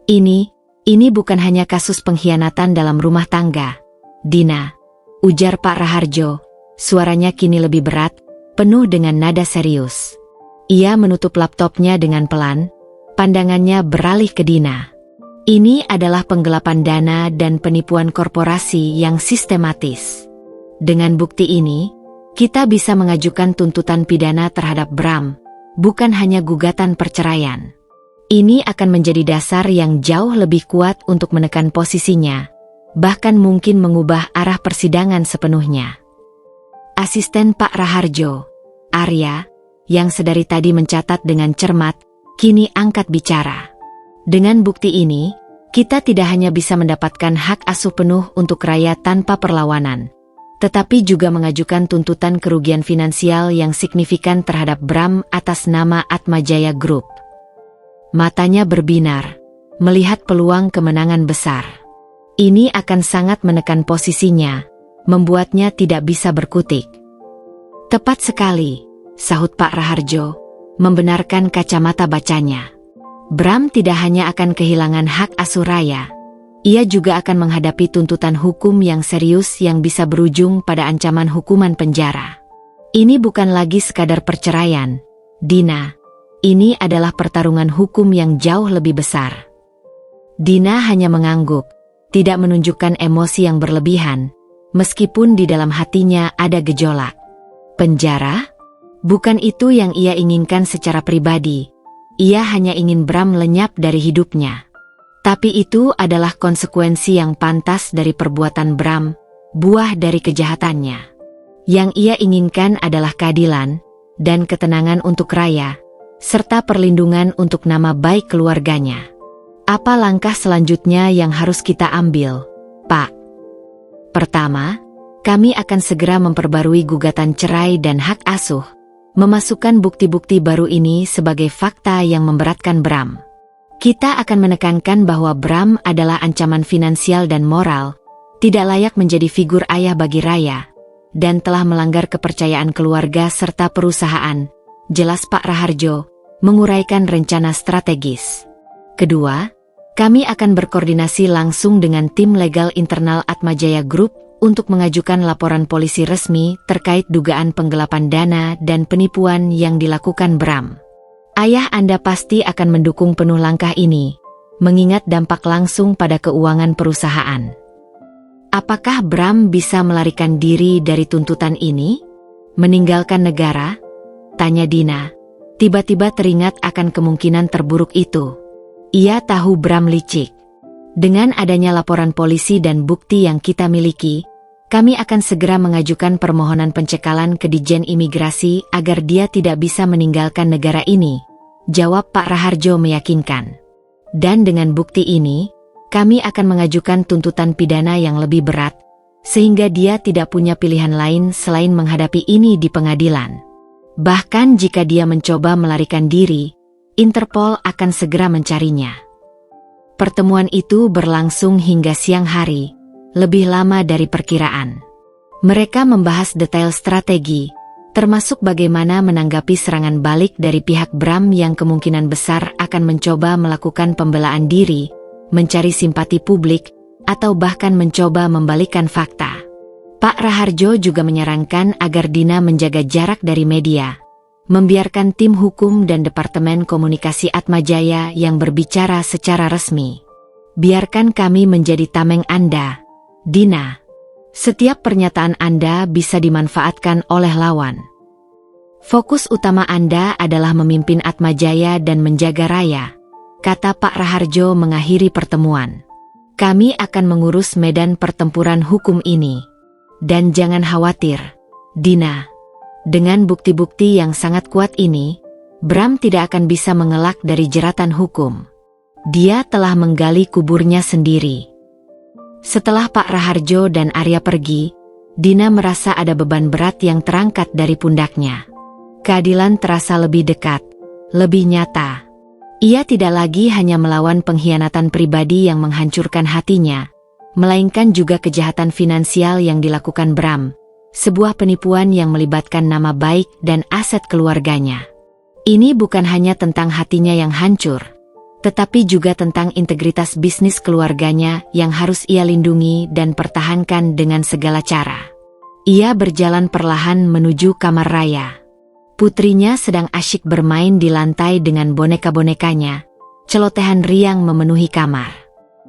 Ini bukan hanya kasus pengkhianatan dalam rumah tangga, Dina, ujar Pak Raharjo, suaranya kini lebih berat, penuh dengan nada serius. Ia menutup laptopnya dengan pelan, pandangannya beralih ke Dina. Ini adalah penggelapan dana dan penipuan korporasi yang sistematis. Dengan bukti ini, kita bisa mengajukan tuntutan pidana terhadap Bram, bukan hanya gugatan perceraian. Ini akan menjadi dasar yang jauh lebih kuat untuk menekan posisinya, bahkan mungkin mengubah arah persidangan sepenuhnya. Asisten Pak Raharjo, Arya, yang sedari tadi mencatat dengan cermat, kini angkat bicara. Dengan bukti ini, kita tidak hanya bisa mendapatkan hak asuh penuh untuk Raya tanpa perlawanan, tetapi juga mengajukan tuntutan kerugian finansial yang signifikan terhadap Bram atas nama Atmajaya Group. Matanya berbinar, melihat peluang kemenangan besar. Ini akan sangat menekan posisinya, membuatnya tidak bisa berkutik. Tepat sekali, sahut Pak Raharjo, membenarkan kacamata bacanya. Bram tidak hanya akan kehilangan hak asuh Raya, ia juga akan menghadapi tuntutan hukum yang serius yang bisa berujung pada ancaman hukuman penjara. Ini bukan lagi sekadar perceraian, Dina. Ini adalah pertarungan hukum yang jauh lebih besar. Dina hanya mengangguk, tidak menunjukkan emosi yang berlebihan, meskipun di dalam hatinya ada gejolak. Penjara? Bukan itu yang ia inginkan secara pribadi. Ia hanya ingin Bram lenyap dari hidupnya. Tapi itu adalah konsekuensi yang pantas dari perbuatan Bram, buah dari kejahatannya. Yang ia inginkan adalah keadilan, dan ketenangan untuk Raya, serta perlindungan untuk nama baik keluarganya. Apa langkah selanjutnya yang harus kita ambil, Pak? Pertama, kami akan segera memperbarui gugatan cerai dan hak asuh, memasukkan bukti-bukti baru ini sebagai fakta yang memberatkan Bram. Kita akan menekankan bahwa Bram adalah ancaman finansial dan moral, tidak layak menjadi figur ayah bagi Raya, dan telah melanggar kepercayaan keluarga serta perusahaan, jelas Pak Raharjo, menguraikan rencana strategis. Kedua, kami akan berkoordinasi langsung dengan tim legal internal Atmajaya Group untuk mengajukan laporan polisi resmi terkait dugaan penggelapan dana dan penipuan yang dilakukan Bram. Ayah Anda pasti akan mendukung penuh langkah ini, mengingat dampak langsung pada keuangan perusahaan. Apakah Bram bisa melarikan diri dari tuntutan ini? Meninggalkan negara? Tanya Dina, tiba-tiba teringat akan kemungkinan terburuk itu. Ia tahu Bram licik. Dengan adanya laporan polisi dan bukti yang kita miliki, kami akan segera mengajukan permohonan pencekalan ke Ditjen Imigrasi agar dia tidak bisa meninggalkan negara ini, jawab Pak Raharjo meyakinkan. Dan dengan bukti ini, kami akan mengajukan tuntutan pidana yang lebih berat, sehingga dia tidak punya pilihan lain selain menghadapi ini di pengadilan. Bahkan jika dia mencoba melarikan diri, Interpol akan segera mencarinya. Pertemuan itu berlangsung hingga siang hari, lebih lama dari perkiraan. Mereka membahas detail strategi, termasuk bagaimana menanggapi serangan balik dari pihak Bram yang kemungkinan besar akan mencoba melakukan pembelaan diri, mencari simpati publik, atau bahkan mencoba membalikkan fakta. Pak Raharjo juga menyarankan agar Dina menjaga jarak dari media, membiarkan tim hukum dan Departemen Komunikasi Atmajaya yang berbicara secara resmi. Biarkan kami menjadi tameng Anda, Dina. Setiap pernyataan Anda bisa dimanfaatkan oleh lawan. Fokus utama Anda adalah memimpin Atmajaya dan menjaga Raya, kata Pak Raharjo mengakhiri pertemuan. Kami akan mengurus medan pertempuran hukum ini. Dan jangan khawatir, Dina. Dengan bukti-bukti yang sangat kuat ini, Bram tidak akan bisa mengelak dari jeratan hukum. Dia telah menggali kuburnya sendiri. Setelah Pak Raharjo dan Arya pergi, Dina merasa ada beban berat yang terangkat dari pundaknya. Keadilan terasa lebih dekat, lebih nyata. Ia tidak lagi hanya melawan pengkhianatan pribadi yang menghancurkan hatinya, melainkan juga kejahatan finansial yang dilakukan Bram, sebuah penipuan yang melibatkan nama baik dan aset keluarganya. Ini bukan hanya tentang hatinya yang hancur, tetapi juga tentang integritas bisnis keluarganya yang harus ia lindungi dan pertahankan dengan segala cara. Ia berjalan perlahan menuju kamar Raya. Putrinya sedang asyik bermain di lantai dengan boneka-bonekanya. Celotehan riang memenuhi kamar.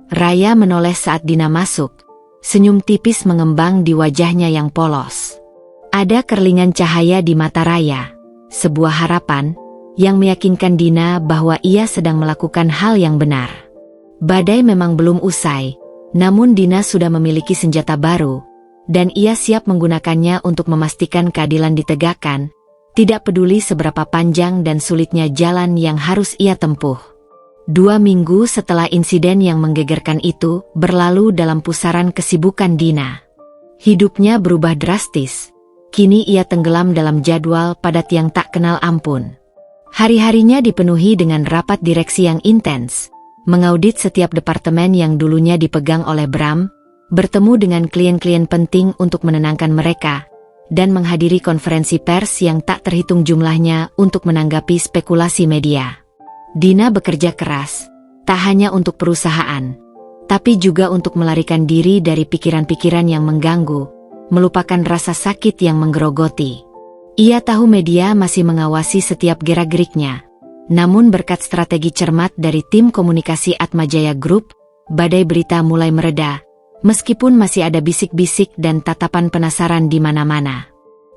Raya menoleh saat Dina masuk. Senyum tipis mengembang di wajahnya yang polos. Ada kerlingan cahaya di mata Raya. Sebuah harapan yang meyakinkan Dina bahwa ia sedang melakukan hal yang benar. Badai memang belum usai, namun Dina sudah memiliki senjata baru, dan ia siap menggunakannya untuk memastikan keadilan ditegakkan, tidak peduli seberapa panjang dan sulitnya jalan yang harus ia tempuh. 2 minggu setelah insiden yang menggegerkan itu berlalu dalam pusaran kesibukan Dina. Hidupnya berubah drastis. Kini ia tenggelam dalam jadwal padat yang tak kenal ampun. Hari-harinya dipenuhi dengan rapat direksi yang intens, mengaudit setiap departemen yang dulunya dipegang oleh Bram, bertemu dengan klien-klien penting untuk menenangkan mereka, dan menghadiri konferensi pers yang tak terhitung jumlahnya untuk menanggapi spekulasi media. Dina bekerja keras, tak hanya untuk perusahaan, tapi juga untuk melarikan diri dari pikiran-pikiran yang mengganggu, melupakan rasa sakit yang menggerogoti. Ia tahu media masih mengawasi setiap gerak-geriknya, namun berkat strategi cermat dari tim komunikasi Atmajaya Group, badai berita mulai mereda, meskipun masih ada bisik-bisik dan tatapan penasaran di mana-mana.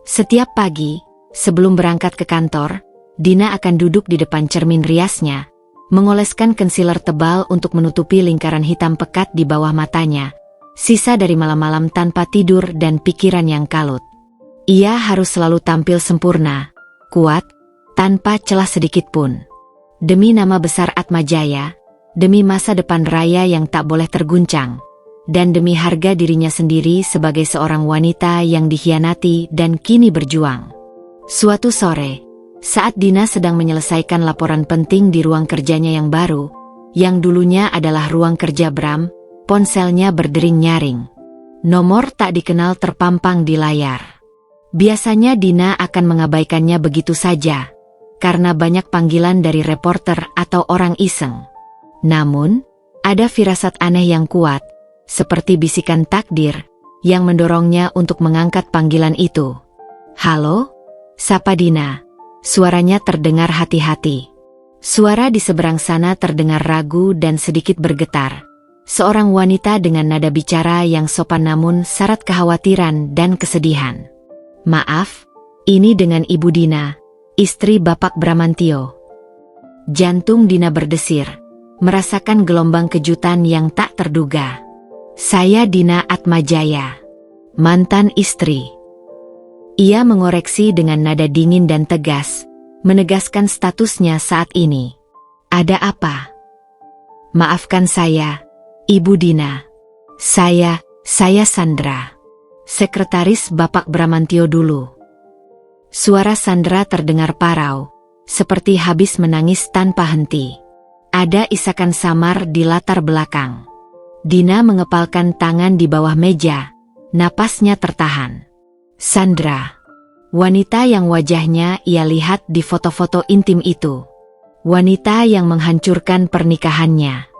Setiap pagi, sebelum berangkat ke kantor, Dina akan duduk di depan cermin riasnya, mengoleskan concealer tebal untuk menutupi lingkaran hitam pekat di bawah matanya, sisa dari malam-malam tanpa tidur dan pikiran yang kalut. Ia harus selalu tampil sempurna, kuat, tanpa celah sedikit pun. Demi nama besar Atmajaya, demi masa depan Raya yang tak boleh terguncang, dan demi harga dirinya sendiri sebagai seorang wanita yang dikhianati dan kini berjuang. Suatu sore, saat Dina sedang menyelesaikan laporan penting di ruang kerjanya yang baru, yang dulunya adalah ruang kerja Bram, ponselnya berdering nyaring. Nomor tak dikenal terpampang di layar. Biasanya Dina akan mengabaikannya begitu saja, karena banyak panggilan dari reporter atau orang iseng. Namun, ada firasat aneh yang kuat, seperti bisikan takdir, yang mendorongnya untuk mengangkat panggilan itu. "Halo?" sapa Dina. Suaranya terdengar hati-hati. Suara di seberang sana terdengar ragu dan sedikit bergetar. Seorang wanita dengan nada bicara yang sopan namun syarat kekhawatiran dan kesedihan. "Maaf, ini dengan Ibu Dina, istri Bapak Bramantio." Jantung Dina berdesir, merasakan gelombang kejutan yang tak terduga. "Saya Dina Atmajaya, mantan istri." Ia mengoreksi dengan nada dingin dan tegas, menegaskan statusnya saat ini. "Ada apa?" "Maafkan saya, Ibu Dina. Saya Sandra. Sekretaris Bapak Bramantio dulu. Suara Sandra terdengar parau, seperti habis menangis tanpa henti. Ada isakan samar di latar belakang. Dina mengepalkan tangan di bawah meja, napasnya tertahan. Sandra. Wanita yang wajahnya ia lihat di foto-foto intim itu. Wanita yang menghancurkan pernikahannya.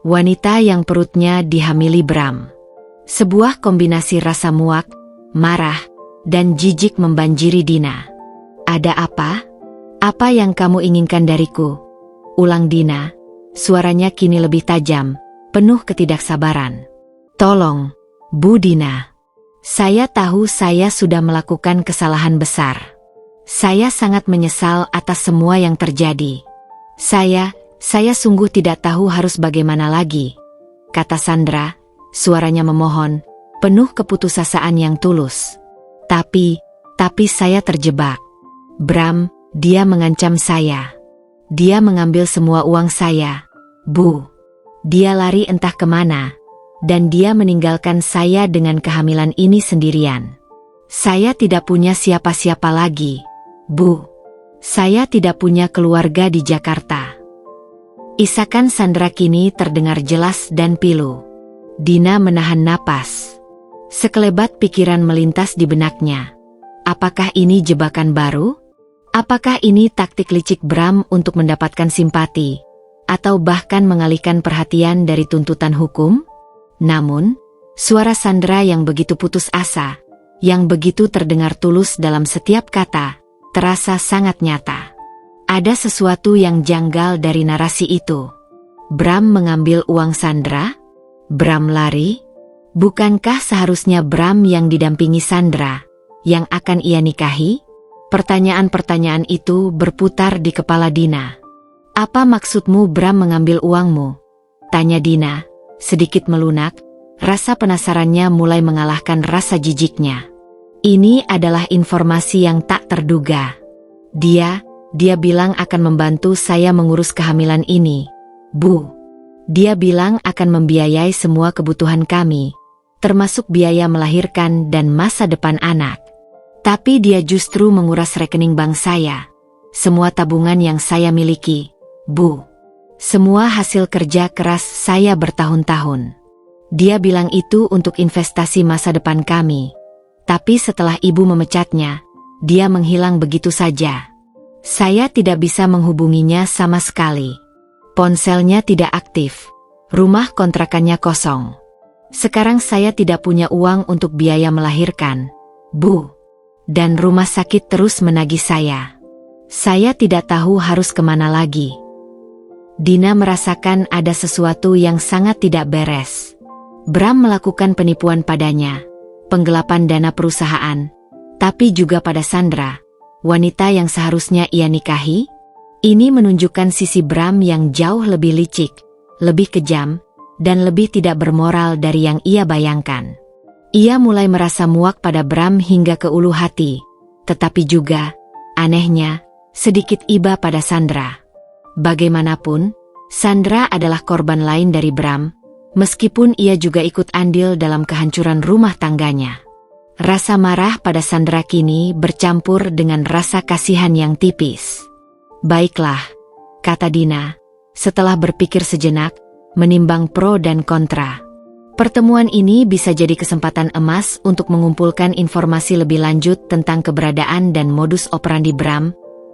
Wanita yang perutnya dihamili Bram. Sebuah kombinasi rasa muak, marah, dan jijik membanjiri Dina. Ada apa? Apa yang kamu inginkan dariku? Ulang Dina, suaranya kini lebih tajam, penuh ketidaksabaran. Tolong, Bu Dina. Saya tahu saya sudah melakukan kesalahan besar. Saya sangat menyesal atas semua yang terjadi. Saya sungguh tidak tahu harus bagaimana lagi, kata Sandra, suaranya memohon, penuh keputusasaan yang tulus. Tapi saya terjebak. Bram, dia mengancam saya. Dia mengambil semua uang saya, Bu. Dia lari entah kemana, dan dia meninggalkan saya dengan kehamilan ini sendirian. Saya tidak punya siapa-siapa lagi, Bu. Saya tidak punya keluarga di Jakarta. Isakan Sandra kini terdengar jelas dan pilu. Dina menahan napas. Sekelebat pikiran melintas di benaknya. Apakah ini jebakan baru? Apakah ini taktik licik Bram untuk mendapatkan simpati? Atau bahkan mengalihkan perhatian dari tuntutan hukum? Namun, suara Sandra yang begitu putus asa, yang begitu terdengar tulus dalam setiap kata, terasa sangat nyata. Ada sesuatu yang janggal dari narasi itu. Bram mengambil uang Sandra? Bram lari? Bukankah seharusnya Bram yang didampingi Sandra, yang akan ia nikahi? Pertanyaan-pertanyaan itu berputar di kepala Dina. Apa maksudmu Bram mengambil uangmu? Tanya Dina, sedikit melunak, rasa penasarannya mulai mengalahkan rasa jijiknya. Ini adalah informasi yang tak terduga. Dia bilang akan membantu saya mengurus kehamilan ini, Bu. Dia bilang akan membiayai semua kebutuhan kami, termasuk biaya melahirkan dan masa depan anak. Tapi dia justru menguras rekening bank saya, semua tabungan yang saya miliki, Bu. Semua hasil kerja keras saya bertahun-tahun. Dia bilang itu untuk investasi masa depan kami. Tapi setelah ibu memecatnya, dia menghilang begitu saja. Saya tidak bisa menghubunginya sama sekali. Ponselnya tidak aktif. Rumah kontrakannya kosong. Sekarang saya tidak punya uang untuk biaya melahirkan, Bu. Dan rumah sakit terus menagih saya. Saya tidak tahu harus kemana lagi. Dina merasakan ada sesuatu yang sangat tidak beres. Bram melakukan penipuan padanya, penggelapan dana perusahaan, tapi juga pada Sandra, wanita yang seharusnya ia nikahi. Ini menunjukkan sisi Bram yang jauh lebih licik, lebih kejam, dan lebih tidak bermoral dari yang ia bayangkan. Ia mulai merasa muak pada Bram hingga ke ulu hati, tetapi juga, anehnya, sedikit iba pada Sandra. Bagaimanapun, Sandra adalah korban lain dari Bram, meskipun ia juga ikut andil dalam kehancuran rumah tangganya. Rasa marah pada Sandra kini bercampur dengan rasa kasihan yang tipis. Baiklah, kata Dina, setelah berpikir sejenak, menimbang pro dan kontra. Pertemuan ini bisa jadi kesempatan emas untuk mengumpulkan informasi lebih lanjut tentang keberadaan dan modus operandi Bram,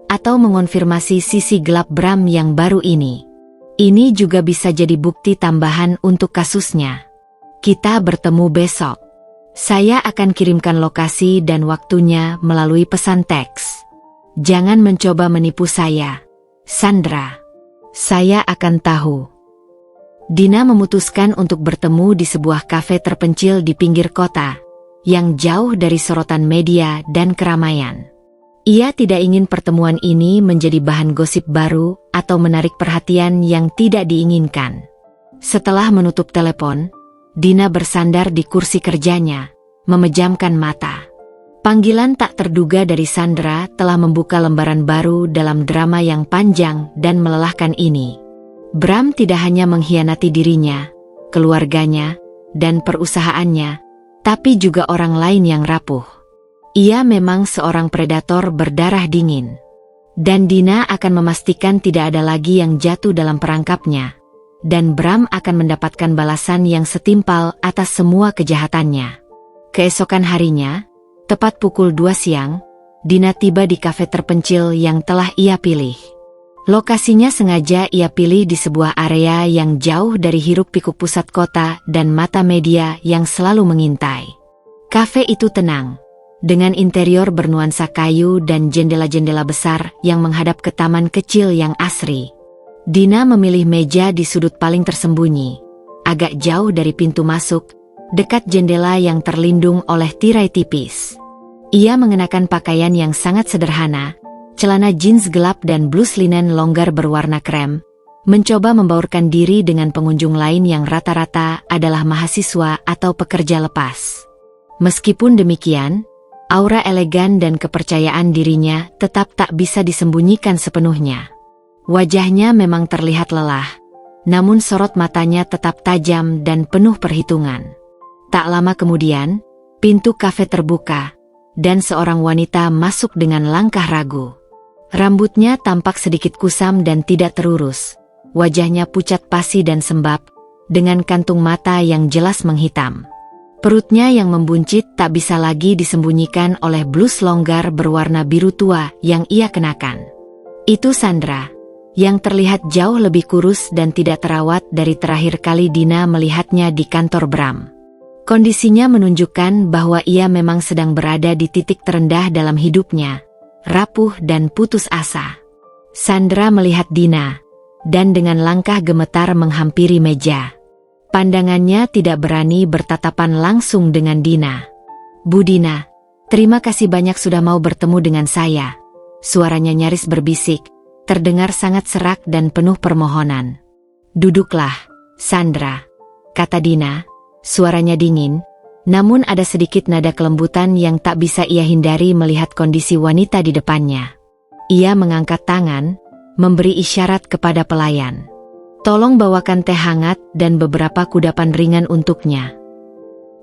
atau mengonfirmasi sisi gelap Bram yang baru ini. Ini juga bisa jadi bukti tambahan untuk kasusnya. Kita bertemu besok. Saya akan kirimkan lokasi dan waktunya melalui pesan teks. Jangan mencoba menipu saya, Sandra. Saya akan tahu. Dina memutuskan untuk bertemu di sebuah kafe terpencil di pinggir kota, yang jauh dari sorotan media dan keramaian. Ia tidak ingin pertemuan ini menjadi bahan gosip baru atau menarik perhatian yang tidak diinginkan. Setelah menutup telepon, Dina bersandar di kursi kerjanya, memejamkan mata. Panggilan tak terduga dari Sandra telah membuka lembaran baru dalam drama yang panjang dan melelahkan ini. Bram tidak hanya mengkhianati dirinya, keluarganya, dan perusahaannya, tapi juga orang lain yang rapuh. Ia memang seorang predator berdarah dingin. Dan Dina akan memastikan tidak ada lagi yang jatuh dalam perangkapnya. Dan Bram akan mendapatkan balasan yang setimpal atas semua kejahatannya. Keesokan harinya, tepat pukul 2 siang, Dina tiba di kafe terpencil yang telah ia pilih. Lokasinya sengaja ia pilih di sebuah area yang jauh dari hiruk-pikuk pusat kota dan mata media yang selalu mengintai. Kafe itu tenang, dengan interior bernuansa kayu dan jendela-jendela besar yang menghadap ke taman kecil yang asri. Dina memilih meja di sudut paling tersembunyi, agak jauh dari pintu masuk, dekat jendela yang terlindung oleh tirai tipis. Ia mengenakan pakaian yang sangat sederhana, celana jeans gelap dan blus linen longgar berwarna krem, mencoba membaurkan diri dengan pengunjung lain yang rata-rata adalah mahasiswa atau pekerja lepas. Meskipun demikian, aura elegan dan kepercayaan dirinya tetap tak bisa disembunyikan sepenuhnya. Wajahnya memang terlihat lelah, namun sorot matanya tetap tajam dan penuh perhitungan. Tak lama kemudian, pintu kafe terbuka, dan seorang wanita masuk dengan langkah ragu. Rambutnya tampak sedikit kusam dan tidak terurus, wajahnya pucat pasi dan sembab, dengan kantung mata yang jelas menghitam. Perutnya yang membuncit tak bisa lagi disembunyikan oleh blus longgar berwarna biru tua yang ia kenakan. Itu Sandra, yang terlihat jauh lebih kurus dan tidak terawat dari terakhir kali Dina melihatnya di kantor Bram. Kondisinya menunjukkan bahwa ia memang sedang berada di titik terendah dalam hidupnya, rapuh dan putus asa. Sandra melihat Dina, dan dengan langkah gemetar menghampiri meja. Pandangannya tidak berani bertatapan langsung dengan Dina. "Bu Dina, terima kasih banyak sudah mau bertemu dengan saya." Suaranya nyaris berbisik, terdengar sangat serak dan penuh permohonan. "Duduklah, Sandra," kata Dina, suaranya dingin, namun ada sedikit nada kelembutan yang tak bisa ia hindari melihat kondisi wanita di depannya. Ia mengangkat tangan, memberi isyarat kepada pelayan. "Tolong bawakan teh hangat dan beberapa kudapan ringan untuknya."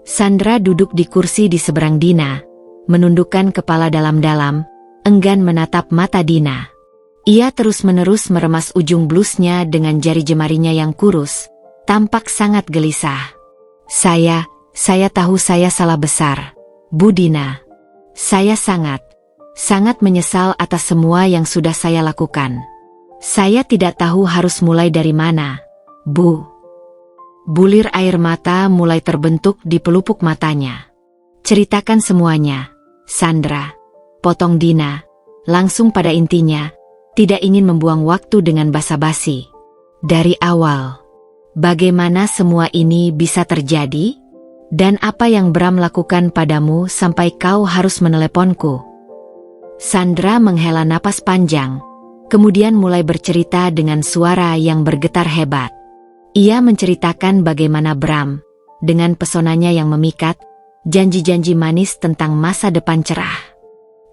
Sandra duduk di kursi di seberang Dina, menundukkan kepala dalam-dalam, enggan menatap mata Dina. Ia terus-menerus meremas ujung blusnya dengan jari jemarinya yang kurus, tampak sangat gelisah. Saya tahu saya salah besar, Bu Dina. Saya sangat menyesal atas semua yang sudah saya lakukan. Saya tidak tahu harus mulai dari mana, Bu." Bulir air mata mulai terbentuk di pelupuk matanya. "Ceritakan semuanya, Sandra," potong Dina, langsung pada intinya, tidak ingin membuang waktu dengan basa-basi. "Dari awal, bagaimana semua ini bisa terjadi? Dan apa yang Bram lakukan padamu sampai kau harus meneleponku?" Sandra menghela napas panjang, kemudian mulai bercerita dengan suara yang bergetar hebat. Ia menceritakan bagaimana Bram, dengan pesonanya yang memikat, janji-janji manis tentang masa depan cerah,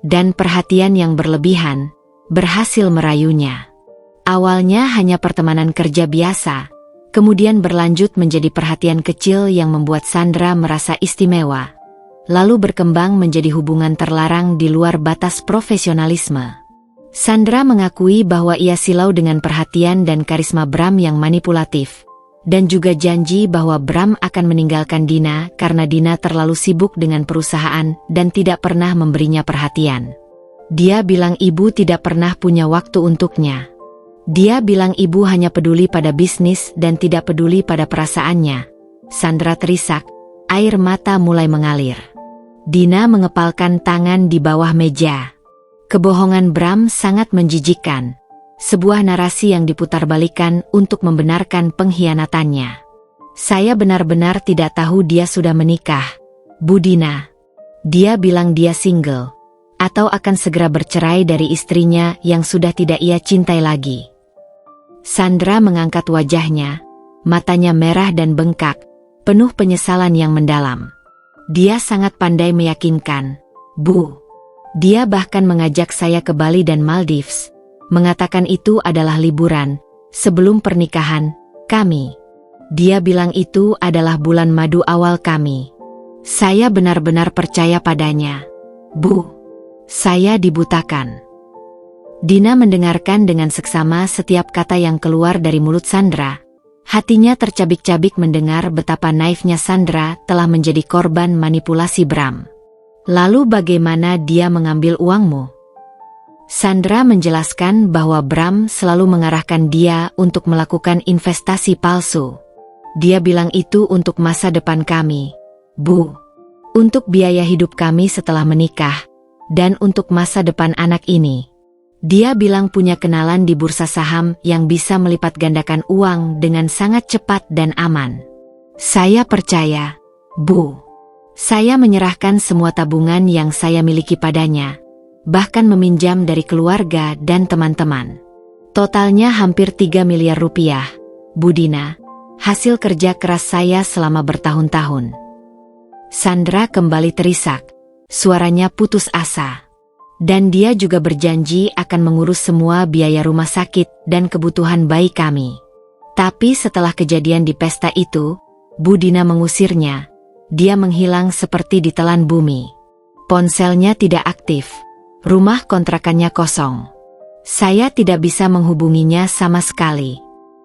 dan perhatian yang berlebihan, berhasil merayunya. Awalnya hanya pertemanan kerja biasa, kemudian berlanjut menjadi perhatian kecil yang membuat Sandra merasa istimewa, lalu berkembang menjadi hubungan terlarang di luar batas profesionalisme. Sandra mengakui bahwa ia silau dengan perhatian dan karisma Bram yang manipulatif, dan juga janji bahwa Bram akan meninggalkan Dina karena Dina terlalu sibuk dengan perusahaan dan tidak pernah memberinya perhatian. Dia bilang ibu tidak pernah punya waktu untuknya. Dia bilang ibu hanya peduli pada bisnis dan tidak peduli pada perasaannya. Sandra terisak, air mata mulai mengalir. Dina mengepalkan tangan di bawah meja. Kebohongan Bram sangat menjijikkan, sebuah narasi yang diputarbalikkan untuk membenarkan pengkhianatannya. "Saya benar-benar tidak tahu dia sudah menikah, Bu Dina. Dia bilang dia single, atau akan segera bercerai dari istrinya yang sudah tidak ia cintai lagi." Sandra mengangkat wajahnya, matanya merah dan bengkak, penuh penyesalan yang mendalam. Dia sangat pandai meyakinkan, "Bu." Dia bahkan mengajak saya ke Bali dan Maldives, mengatakan itu adalah liburan, sebelum pernikahan, kami. Dia bilang itu adalah bulan madu awal kami. Saya benar-benar percaya padanya. Bu, saya dibutakan. Dina mendengarkan dengan seksama setiap kata yang keluar dari mulut Sandra. Hatinya tercabik-cabik mendengar betapa naifnya Sandra telah menjadi korban manipulasi Bram. Lalu bagaimana dia mengambil uangmu? Sandra menjelaskan bahwa Bram selalu mengarahkan dia untuk melakukan investasi palsu. Dia bilang itu untuk masa depan kami, Bu. Untuk biaya hidup kami setelah menikah, dan untuk masa depan anak ini. Dia bilang punya kenalan di bursa saham yang bisa melipat gandakan uang dengan sangat cepat dan aman. Saya percaya, Bu. Saya menyerahkan semua tabungan yang saya miliki padanya, bahkan meminjam dari keluarga dan teman-teman. Totalnya hampir 3 miliar rupiah, Bu Dina. Hasil kerja keras saya selama bertahun-tahun. Sandra kembali terisak. Suaranya putus asa. Dan dia juga berjanji akan mengurus semua biaya rumah sakit dan kebutuhan bayi kami. Tapi setelah kejadian di pesta itu, Bu Dina mengusirnya. Dia menghilang seperti ditelan bumi. Ponselnya tidak aktif. Rumah kontrakannya kosong. Saya tidak bisa menghubunginya sama sekali.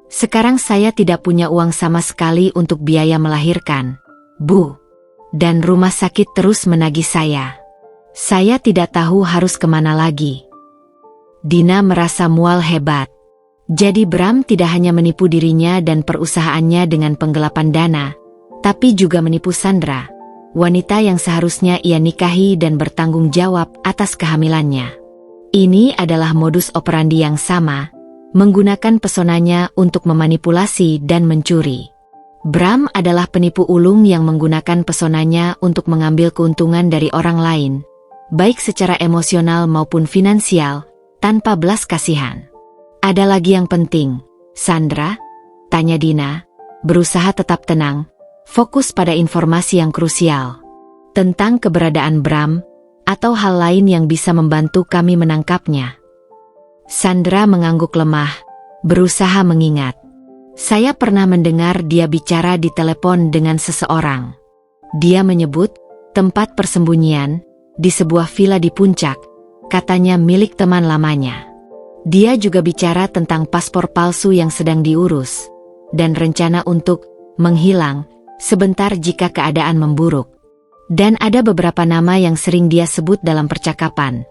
Sekarang saya tidak punya uang sama sekali untuk biaya melahirkan, Bu. Dan rumah sakit terus menagih saya. Saya tidak tahu harus kemana lagi. Dina merasa mual hebat. Jadi Bram tidak hanya menipu dirinya dan perusahaannya dengan penggelapan dana, tapi juga menipu Sandra, wanita yang seharusnya ia nikahi dan bertanggung jawab atas kehamilannya. Ini adalah modus operandi yang sama, menggunakan pesonanya untuk memanipulasi dan mencuri. Bram adalah penipu ulung yang menggunakan pesonanya untuk mengambil keuntungan dari orang lain, baik secara emosional maupun finansial, tanpa belas kasihan. Ada lagi yang penting, Sandra? Tanya Dina, berusaha tetap tenang, fokus pada informasi yang krusial. Tentang keberadaan Bram, atau hal lain yang bisa membantu kami menangkapnya. Sandra mengangguk lemah, berusaha mengingat. Saya pernah mendengar dia bicara di telepon dengan seseorang. Dia menyebut tempat persembunyian di sebuah villa di puncak, katanya milik teman lamanya. Dia juga bicara tentang paspor palsu yang sedang diurus, dan rencana untuk menghilang sebentar jika keadaan memburuk. Dan ada beberapa nama yang sering dia sebut dalam percakapan.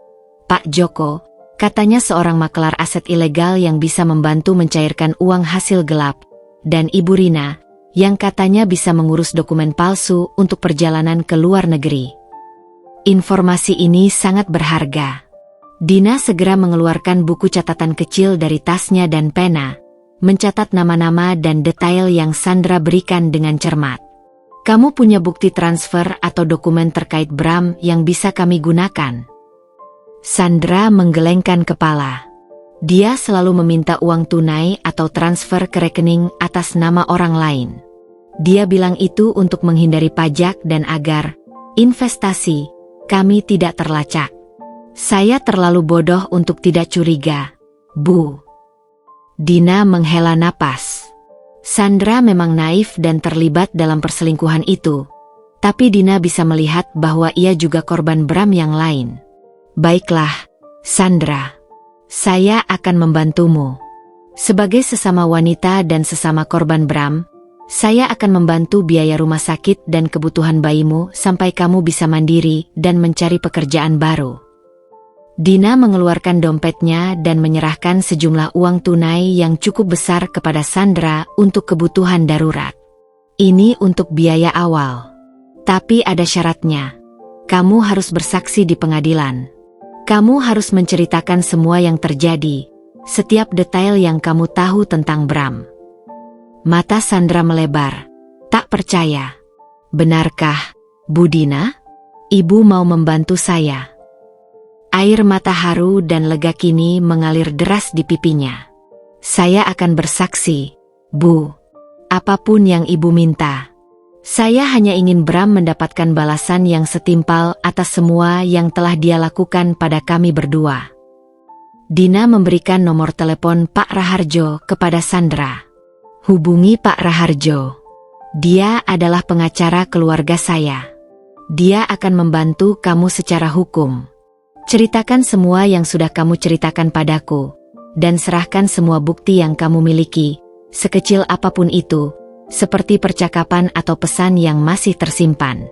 Pak Joko, katanya seorang maklar aset ilegal yang bisa membantu mencairkan uang hasil gelap, dan Ibu Rina, yang katanya bisa mengurus dokumen palsu untuk perjalanan ke luar negeri. Informasi ini sangat berharga. Dina segera mengeluarkan buku catatan kecil dari tasnya dan pena, mencatat nama-nama dan detail yang Sandra berikan dengan cermat. Kamu punya bukti transfer atau dokumen terkait Bram yang bisa kami gunakan? Sandra menggelengkan kepala. Dia selalu meminta uang tunai atau transfer ke rekening atas nama orang lain. Dia bilang itu untuk menghindari pajak dan agar investasi kami tidak terlacak. Saya terlalu bodoh untuk tidak curiga, Bu. Dina menghela napas. Sandra memang naif dan terlibat dalam perselingkuhan itu, tapi Dina bisa melihat bahwa ia juga korban Bram yang lain. Baiklah, Sandra. Saya akan membantumu. Sebagai sesama wanita dan sesama korban Bram, saya akan membantu biaya rumah sakit dan kebutuhan bayimu sampai kamu bisa mandiri dan mencari pekerjaan baru. Dina mengeluarkan dompetnya dan menyerahkan sejumlah uang tunai yang cukup besar kepada Sandra untuk kebutuhan darurat. Ini untuk biaya awal. Tapi ada syaratnya. Kamu harus bersaksi di pengadilan. Kamu harus menceritakan semua yang terjadi, setiap detail yang kamu tahu tentang Bram. Mata Sandra melebar. Tak percaya. Benarkah, Bu Dina? Ibu mau membantu saya. Air mata haru dan lega kini mengalir deras di pipinya. Saya akan bersaksi, Bu. Apapun yang ibu minta. Saya hanya ingin Bram mendapatkan balasan yang setimpal atas semua yang telah dia lakukan pada kami berdua. Dina memberikan nomor telepon Pak Raharjo kepada Sandra. Hubungi Pak Raharjo. Dia adalah pengacara keluarga saya. Dia akan membantu kamu secara hukum. Ceritakan semua yang sudah kamu ceritakan padaku, dan serahkan semua bukti yang kamu miliki, sekecil apapun itu, seperti percakapan atau pesan yang masih tersimpan.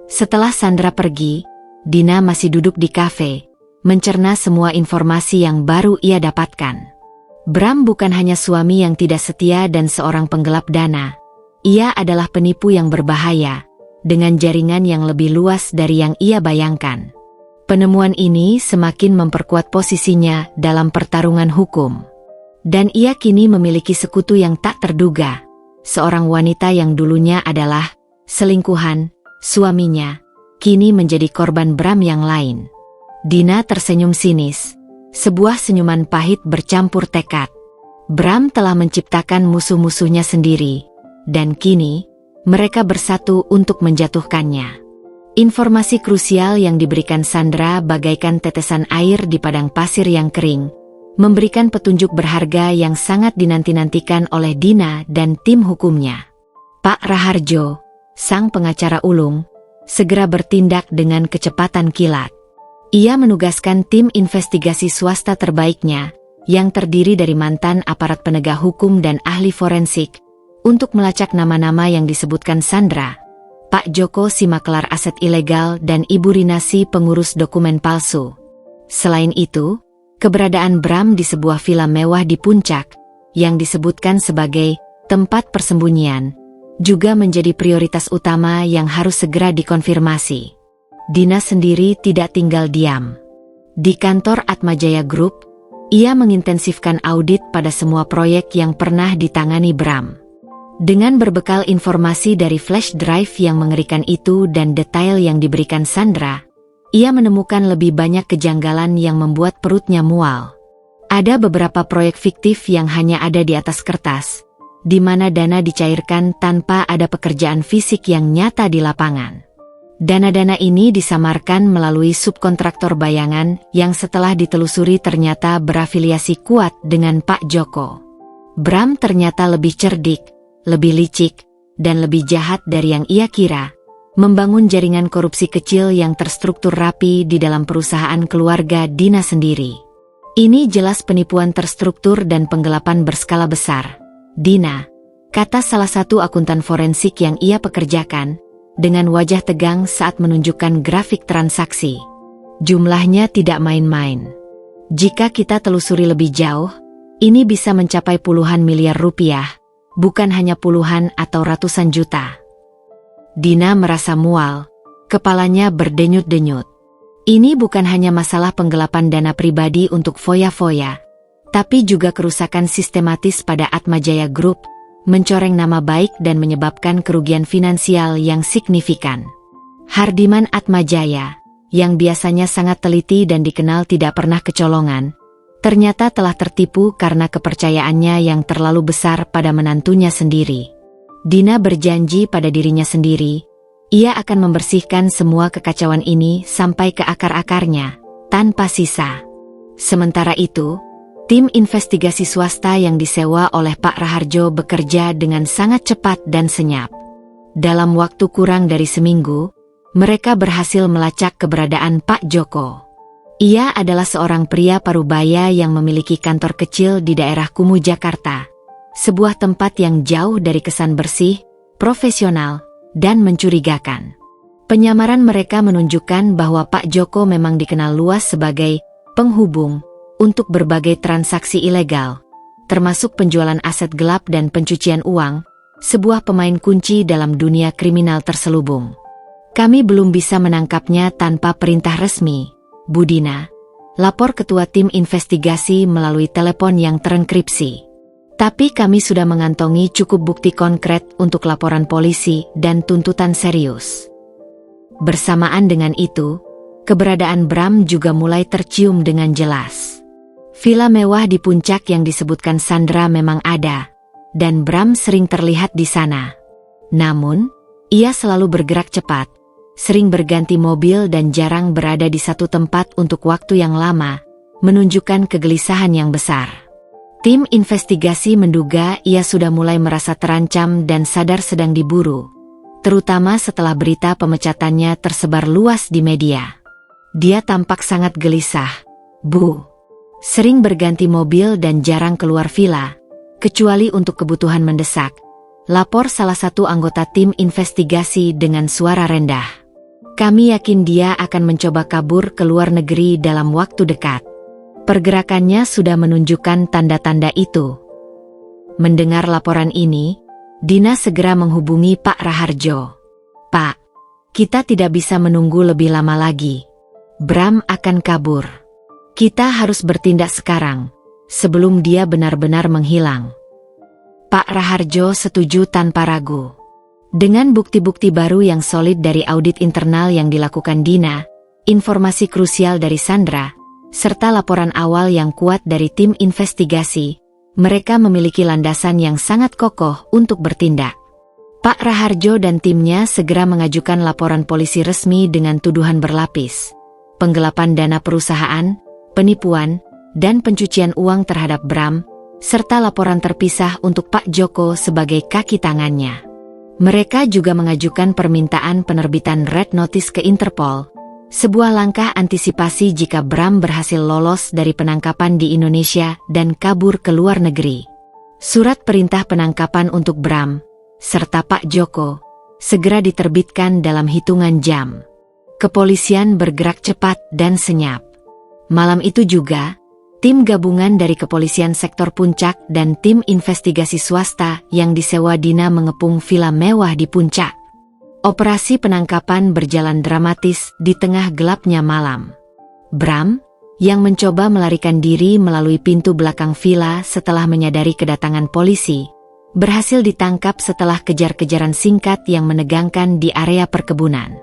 Setelah Sandra pergi, Dina masih duduk di kafe, mencerna semua informasi yang baru ia dapatkan. Bram bukan hanya suami yang tidak setia dan seorang penggelap dana. Ia adalah penipu yang berbahaya, dengan jaringan yang lebih luas dari yang ia bayangkan. Penemuan ini semakin memperkuat posisinya dalam pertarungan hukum. Dan ia kini memiliki sekutu yang tak terduga, seorang wanita yang dulunya adalah selingkuhan suaminya, kini menjadi korban Bram yang lain. Dina tersenyum sinis, sebuah senyuman pahit bercampur tekad. Bram telah menciptakan musuh-musuhnya sendiri, dan kini mereka bersatu untuk menjatuhkannya. Informasi krusial yang diberikan Sandra bagaikan tetesan air di padang pasir yang kering, memberikan petunjuk berharga yang sangat dinanti-nantikan oleh Dina dan tim hukumnya. Pak Raharjo, sang pengacara ulung, segera bertindak dengan kecepatan kilat. Ia menugaskan tim investigasi swasta terbaiknya, yang terdiri dari mantan aparat penegak hukum dan ahli forensik, untuk melacak nama-nama yang disebutkan Sandra, Pak Joko si makelar aset ilegal dan Ibu Rinasi pengurus dokumen palsu. Selain itu, keberadaan Bram di sebuah villa mewah di puncak, yang disebutkan sebagai tempat persembunyian, juga menjadi prioritas utama yang harus segera dikonfirmasi. Dina sendiri tidak tinggal diam. Di kantor Atmajaya Group, ia mengintensifkan audit pada semua proyek yang pernah ditangani Bram. Dengan berbekal informasi dari flash drive yang mengerikan itu dan detail yang diberikan Sandra, ia menemukan lebih banyak kejanggalan yang membuat perutnya mual. Ada beberapa proyek fiktif yang hanya ada di atas kertas, di mana dana dicairkan tanpa ada pekerjaan fisik yang nyata di lapangan. Dana-dana ini disamarkan melalui subkontraktor bayangan yang setelah ditelusuri ternyata berafiliasi kuat dengan Pak Joko. Bram ternyata lebih cerdik, lebih licik, dan lebih jahat dari yang ia kira, membangun jaringan korupsi kecil yang terstruktur rapi di dalam perusahaan keluarga Dina sendiri. Ini jelas penipuan terstruktur dan penggelapan berskala besar. Dina, kata salah satu akuntan forensik yang ia pekerjakan, dengan wajah tegang saat menunjukkan grafik transaksi. Jumlahnya tidak main-main. Jika kita telusuri lebih jauh, ini bisa mencapai puluhan miliar rupiah, bukan hanya puluhan atau ratusan juta. Dina merasa mual, kepalanya berdenyut-denyut. Ini bukan hanya masalah penggelapan dana pribadi untuk foya-foya, tapi juga kerusakan sistematis pada Atmajaya Group, mencoreng nama baik dan menyebabkan kerugian finansial yang signifikan. Hardiman Atmajaya, yang biasanya sangat teliti dan dikenal tidak pernah kecolongan, ternyata telah tertipu karena kepercayaannya yang terlalu besar pada menantunya sendiri. Dina berjanji pada dirinya sendiri, ia akan membersihkan semua kekacauan ini sampai ke akar-akarnya, tanpa sisa. Sementara itu, tim investigasi swasta yang disewa oleh Pak Raharjo bekerja dengan sangat cepat dan senyap. Dalam waktu kurang dari seminggu, mereka berhasil melacak keberadaan Pak Joko. Ia adalah seorang pria parubaya yang memiliki kantor kecil di daerah Kumuh, Jakarta. Sebuah tempat yang jauh dari kesan bersih, profesional, dan mencurigakan. Penyamaran mereka menunjukkan bahwa Pak Joko memang dikenal luas sebagai penghubung untuk berbagai transaksi ilegal, termasuk penjualan aset gelap dan pencucian uang, sebuah pemain kunci dalam dunia kriminal terselubung. Kami belum bisa menangkapnya tanpa perintah resmi, Bu Dina, lapor ketua tim investigasi melalui telepon yang terenkripsi. Tapi kami sudah mengantongi cukup bukti konkret untuk laporan polisi dan tuntutan serius. Bersamaan dengan itu, keberadaan Bram juga mulai tercium dengan jelas. Villa mewah di puncak yang disebutkan Sandra memang ada, dan Bram sering terlihat di sana. Namun, ia selalu bergerak cepat, sering berganti mobil dan jarang berada di satu tempat untuk waktu yang lama, menunjukkan kegelisahan yang besar. Tim investigasi menduga ia sudah mulai merasa terancam dan sadar sedang diburu, terutama setelah berita pemecatannya tersebar luas di media. Dia tampak sangat gelisah, Bu. Sering berganti mobil dan jarang keluar villa, kecuali untuk kebutuhan mendesak, lapor salah satu anggota tim investigasi dengan suara rendah. Kami yakin dia akan mencoba kabur ke luar negeri dalam waktu dekat. Pergerakannya sudah menunjukkan tanda-tanda itu. Mendengar laporan ini, Dina segera menghubungi Pak Raharjo. Pak, kita tidak bisa menunggu lebih lama lagi. Bram akan kabur. Kita harus bertindak sekarang, sebelum dia benar-benar menghilang. Pak Raharjo setuju tanpa ragu. Dengan bukti-bukti baru yang solid dari audit internal yang dilakukan Dina, informasi krusial dari Sandra, serta laporan awal yang kuat dari tim investigasi, mereka memiliki landasan yang sangat kokoh untuk bertindak. Pak Raharjo dan timnya segera mengajukan laporan polisi resmi dengan tuduhan berlapis, penggelapan dana perusahaan, penipuan, dan pencucian uang terhadap Bram, serta laporan terpisah untuk Pak Joko sebagai kaki tangannya. Mereka juga mengajukan permintaan penerbitan Red Notice ke Interpol, sebuah langkah antisipasi jika Bram berhasil lolos dari penangkapan di Indonesia dan kabur ke luar negeri. Surat perintah penangkapan untuk Bram, serta Pak Joko, segera diterbitkan dalam hitungan jam. Kepolisian bergerak cepat dan senyap. Malam itu juga, tim gabungan dari Kepolisian Sektor Puncak dan tim investigasi swasta yang disewa Dina mengepung villa mewah di Puncak. Operasi penangkapan berjalan dramatis di tengah gelapnya malam. Bram, yang mencoba melarikan diri melalui pintu belakang villa setelah menyadari kedatangan polisi, berhasil ditangkap setelah kejar-kejaran singkat yang menegangkan di area perkebunan.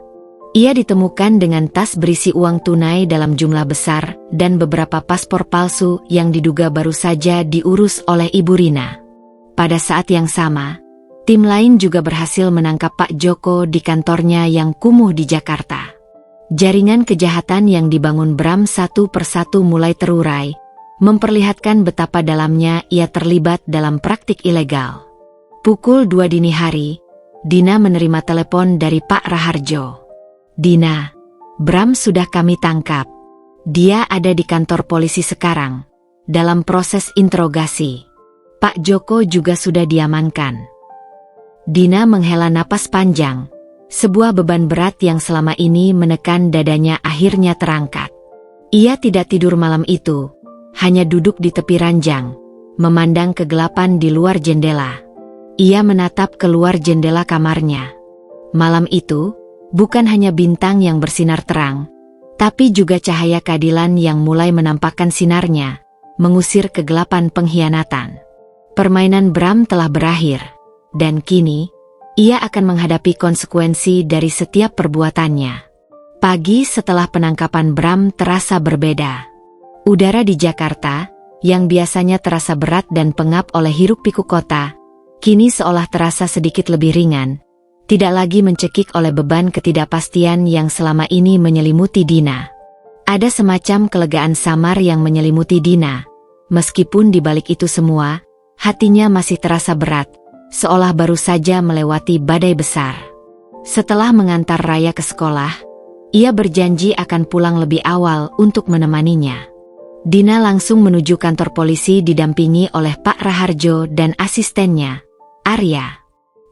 Ia ditemukan dengan tas berisi uang tunai dalam jumlah besar dan beberapa paspor palsu yang diduga baru saja diurus oleh Ibu Rina. Pada saat yang sama, tim lain juga berhasil menangkap Pak Joko di kantornya yang kumuh di Jakarta. Jaringan kejahatan yang dibangun Bram satu persatu mulai terurai, memperlihatkan betapa dalamnya ia terlibat dalam praktik ilegal. Pukul 2 dini hari, Dina menerima telepon dari Pak Raharjo. Dina, Bram sudah kami tangkap. Dia ada di kantor polisi sekarang, dalam proses interogasi. Pak Joko juga sudah diamankan. Dina menghela napas panjang. Sebuah beban berat yang selama ini menekan dadanya akhirnya terangkat. Ia tidak tidur malam itu, hanya duduk di tepi ranjang, memandang kegelapan di luar jendela. Ia menatap keluar jendela kamarnya. Malam itu, bukan hanya bintang yang bersinar terang, tapi juga cahaya keadilan yang mulai menampakkan sinarnya, mengusir kegelapan pengkhianatan. Permainan Bram telah berakhir, dan kini, ia akan menghadapi konsekuensi dari setiap perbuatannya. Pagi setelah penangkapan Bram terasa berbeda. Udara di Jakarta, yang biasanya terasa berat dan pengap oleh hiruk-pikuk kota, kini seolah terasa sedikit lebih ringan, tidak lagi mencekik oleh beban ketidakpastian yang selama ini menyelimuti Dina. Ada semacam kelegaan samar yang menyelimuti Dina, meskipun di balik itu semua, hatinya masih terasa berat, seolah baru saja melewati badai besar. Setelah mengantar Raya ke sekolah, ia berjanji akan pulang lebih awal untuk menemaninya. Dina langsung menuju kantor polisi didampingi oleh Pak Raharjo dan asistennya, Arya.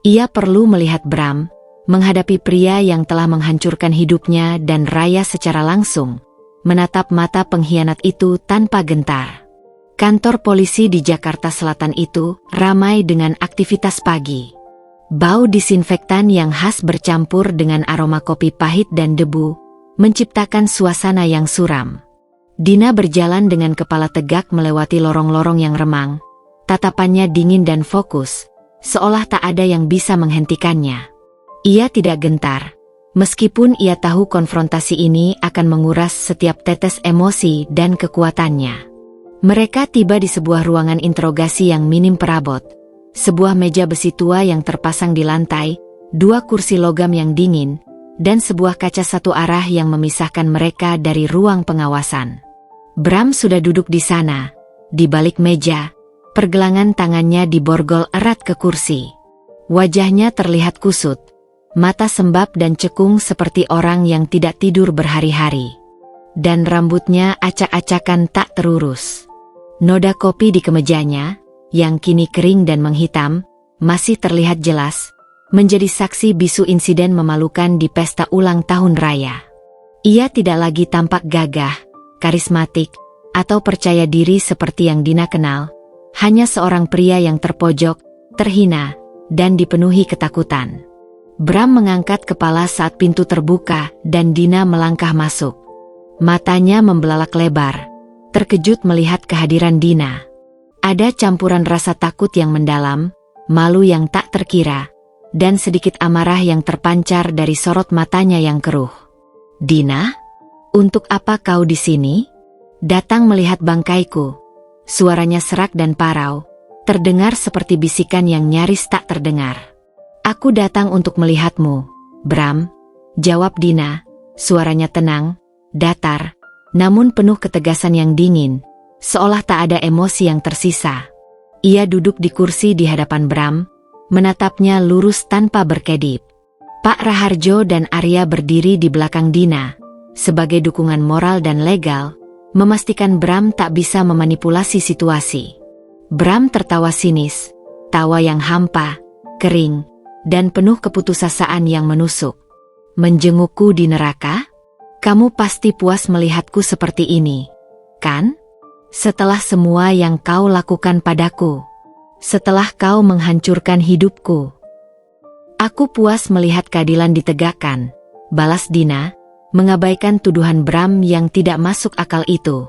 Ia perlu melihat Bram, menghadapi pria yang telah menghancurkan hidupnya dan Raya secara langsung, menatap mata pengkhianat itu tanpa gentar. Kantor polisi di Jakarta Selatan itu ramai dengan aktivitas pagi. Bau disinfektan yang khas bercampur dengan aroma kopi pahit dan debu, menciptakan suasana yang suram. Dina berjalan dengan kepala tegak melewati lorong-lorong yang remang, tatapannya dingin dan fokus, seolah tak ada yang bisa menghentikannya. Ia tidak gentar, meskipun ia tahu konfrontasi ini akan menguras setiap tetes emosi dan kekuatannya. Mereka tiba di sebuah ruangan interogasi yang minim perabot, sebuah meja besi tua yang terpasang di lantai, 2 kursi logam yang dingin, dan sebuah kaca satu arah yang memisahkan mereka dari ruang pengawasan. Bram sudah duduk di sana, di balik meja, Pergelangan tangannya diborgol erat ke kursi. Wajahnya terlihat kusut, mata sembab dan cekung seperti orang yang tidak tidur berhari-hari. Dan rambutnya acak-acakan tak terurus. Noda kopi di kemejanya, yang kini kering dan menghitam, masih terlihat jelas, menjadi saksi bisu insiden memalukan di pesta ulang tahun raya. Ia tidak lagi tampak gagah, karismatik, atau percaya diri seperti yang Dina kenal, hanya seorang pria yang terpojok, terhina, dan dipenuhi ketakutan. Bram mengangkat kepala saat pintu terbuka dan Dina melangkah masuk. Matanya membelalak lebar, terkejut melihat kehadiran Dina. Ada campuran rasa takut yang mendalam, malu yang tak terkira, dan sedikit amarah yang terpancar dari sorot matanya yang keruh. "Dina, untuk apa kau di sini?" "Datang melihat bangkaiku." Suaranya serak dan parau, terdengar seperti bisikan yang nyaris tak terdengar. "Aku datang untuk melihatmu, Bram," jawab Dina. Suaranya tenang, datar, namun penuh ketegasan yang dingin, seolah tak ada emosi yang tersisa. Ia duduk di kursi di hadapan Bram, menatapnya lurus tanpa berkedip. Pak Raharjo dan Arya berdiri di belakang Dina, sebagai dukungan moral dan legal, memastikan Bram tak bisa memanipulasi situasi. Bram tertawa sinis, tawa yang hampa, kering, dan penuh keputusasaan yang menusuk. "Menjengukku di neraka? Kamu pasti puas melihatku seperti ini, kan? Setelah semua yang kau lakukan padaku, setelah kau menghancurkan hidupku." "Aku puas melihat keadilan ditegakkan," balas Dina, mengabaikan tuduhan Bram yang tidak masuk akal itu.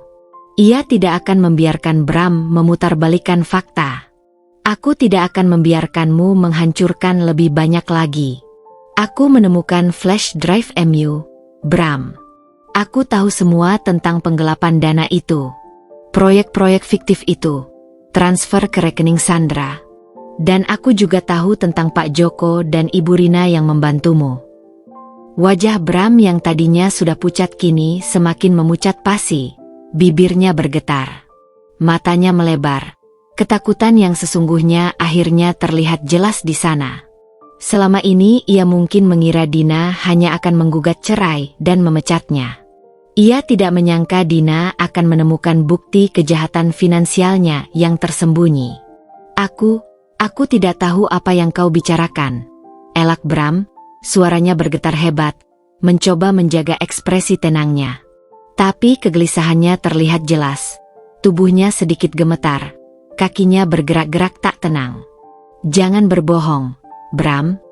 Ia tidak akan membiarkan Bram memutarbalikkan fakta. "Aku tidak akan membiarkanmu menghancurkan lebih banyak lagi. Aku menemukan flash drive MU, Bram. Aku tahu semua tentang penggelapan dana itu, proyek-proyek fiktif itu, transfer ke rekening Sandra. Dan aku juga tahu tentang Pak Joko dan Ibu Rina yang membantumu." Wajah Bram yang tadinya sudah pucat kini semakin memucat pasi, bibirnya bergetar. Matanya melebar. Ketakutan yang sesungguhnya akhirnya terlihat jelas di sana. Selama ini ia mungkin mengira Dina hanya akan menggugat cerai dan memecatnya. Ia tidak menyangka Dina akan menemukan bukti kejahatan finansialnya yang tersembunyi. Aku tidak tahu apa yang kau bicarakan," elak Bram, suaranya bergetar hebat, mencoba menjaga ekspresi tenangnya. Tapi kegelisahannya terlihat jelas, tubuhnya sedikit gemetar. Kakinya bergerak-gerak tak tenang. "Jangan berbohong, Bram."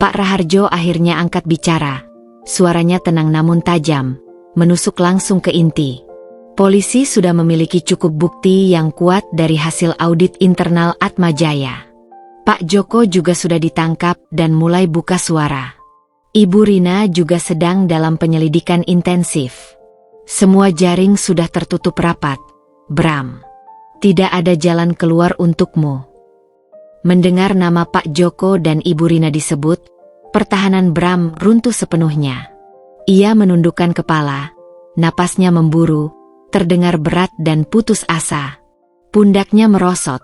Pak Raharjo akhirnya angkat bicara. Suaranya tenang namun tajam, menusuk langsung ke inti. "Polisi sudah memiliki cukup bukti yang kuat dari hasil audit internal Atmajaya. Pak Joko juga sudah ditangkap dan mulai buka suara. Ibu Rina juga sedang dalam penyelidikan intensif. Semua jaring sudah tertutup rapat, Bram. Tidak ada jalan keluar untukmu." Mendengar nama Pak Joko dan Ibu Rina disebut, pertahanan Bram runtuh sepenuhnya. Ia menundukkan kepala, napasnya memburu, terdengar berat dan putus asa. Pundaknya merosot,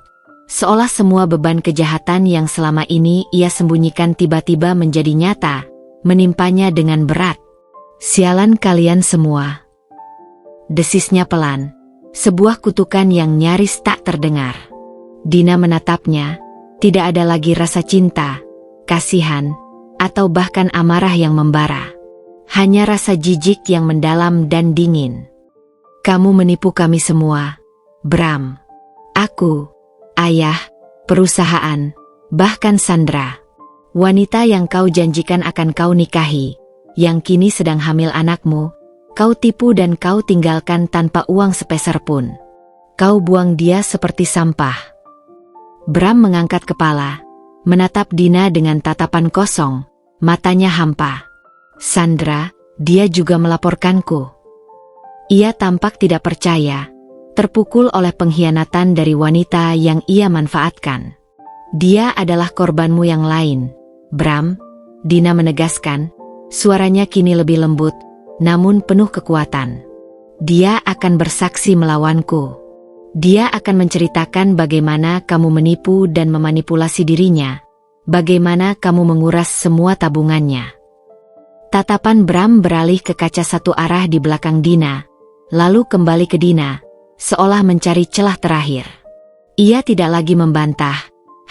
seolah semua beban kejahatan yang selama ini ia sembunyikan tiba-tiba menjadi nyata, menimpanya dengan berat. "Sialan kalian semua," desisnya pelan. Sebuah kutukan yang nyaris tak terdengar. Dina menatapnya, tidak ada lagi rasa cinta, kasihan, atau bahkan amarah yang membara. Hanya rasa jijik yang mendalam dan dingin. "Kamu menipu kami semua, Bram. Aku, ayah, perusahaan, bahkan Sandra. Wanita yang kau janjikan akan kau nikahi, yang kini sedang hamil anakmu, kau tipu dan kau tinggalkan tanpa uang sepeser pun. Kau buang dia seperti sampah." Bram mengangkat kepala, menatap Dina dengan tatapan kosong, matanya hampa. "Sandra, dia juga melaporkanku." Ia tampak tidak percaya, terpukul oleh pengkhianatan dari wanita yang ia manfaatkan. "Dia adalah korbanmu yang lain, Bram," Dina menegaskan, suaranya kini lebih lembut, namun penuh kekuatan. "Dia akan bersaksi melawanku. Dia akan menceritakan bagaimana kamu menipu dan memanipulasi dirinya, bagaimana kamu menguras semua tabungannya. Tatapan Bram beralih ke kaca satu arah di belakang Dina, lalu kembali ke Dina, seolah mencari celah terakhir. Ia tidak lagi membantah,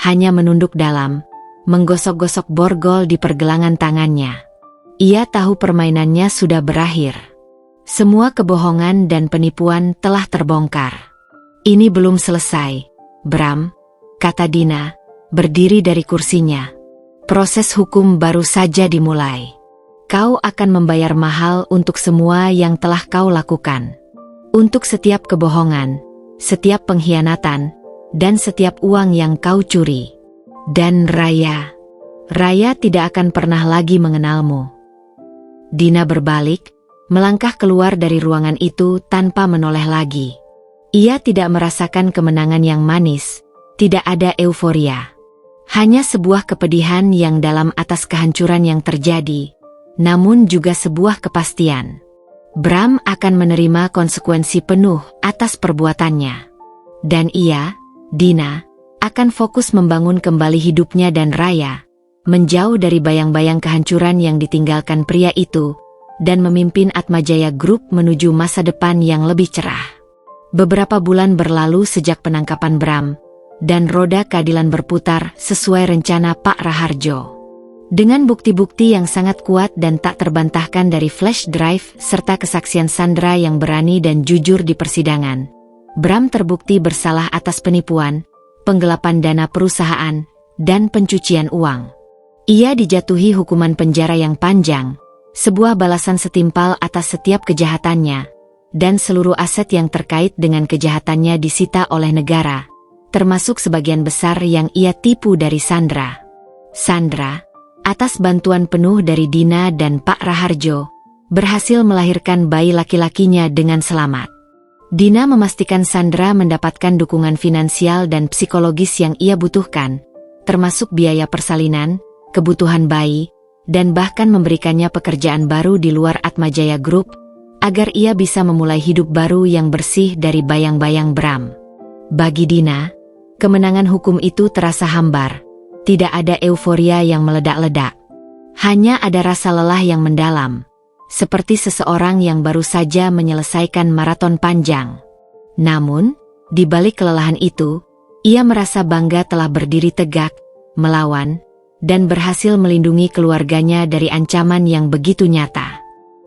hanya menunduk dalam, menggosok-gosok borgol di pergelangan tangannya. Ia tahu permainannya sudah berakhir. Semua kebohongan dan penipuan telah terbongkar. Ini belum selesai, Bram, kata Dina, berdiri dari kursinya. Proses hukum baru saja dimulai. Kau akan membayar mahal untuk semua yang telah kau lakukan. Untuk setiap kebohongan, setiap pengkhianatan, dan setiap uang yang kau curi. Dan Raya tidak akan pernah lagi mengenalmu. Dina berbalik, melangkah keluar dari ruangan itu tanpa menoleh lagi. Ia tidak merasakan kemenangan yang manis, tidak ada euforia. Hanya sebuah kepedihan yang dalam atas kehancuran yang terjadi, namun juga sebuah kepastian. Bram akan menerima konsekuensi penuh atas perbuatannya. Dan ia, Dina, akan fokus membangun kembali hidupnya dan Raya, menjauh dari bayang-bayang kehancuran yang ditinggalkan pria itu, dan memimpin Atmajaya Group menuju masa depan yang lebih cerah. Beberapa bulan berlalu sejak penangkapan Bram, dan roda keadilan berputar sesuai rencana Pak Raharjo. Dengan bukti-bukti yang sangat kuat dan tak terbantahkan dari flash drive serta kesaksian Sandra yang berani dan jujur di persidangan, Bram terbukti bersalah atas penipuan, penggelapan dana perusahaan, dan pencucian uang. Ia dijatuhi hukuman penjara yang panjang, sebuah balasan setimpal atas setiap kejahatannya, dan seluruh aset yang terkait dengan kejahatannya disita oleh negara, termasuk sebagian besar yang ia tipu dari Sandra. Sandra, atas bantuan penuh dari Dina dan Pak Raharjo, berhasil melahirkan bayi laki-lakinya dengan selamat. Dina memastikan Sandra mendapatkan dukungan finansial dan psikologis yang ia butuhkan, termasuk biaya persalinan, kebutuhan bayi, dan bahkan memberikannya pekerjaan baru di luar Atmajaya Group, agar ia bisa memulai hidup baru yang bersih dari bayang-bayang Bram. Bagi Dina, kemenangan hukum itu terasa hambar, tidak ada euforia yang meledak-ledak. Hanya ada rasa lelah yang mendalam, seperti seseorang yang baru saja menyelesaikan maraton panjang. Namun, di balik kelelahan itu, ia merasa bangga telah berdiri tegak, melawan, dan berhasil melindungi keluarganya dari ancaman yang begitu nyata.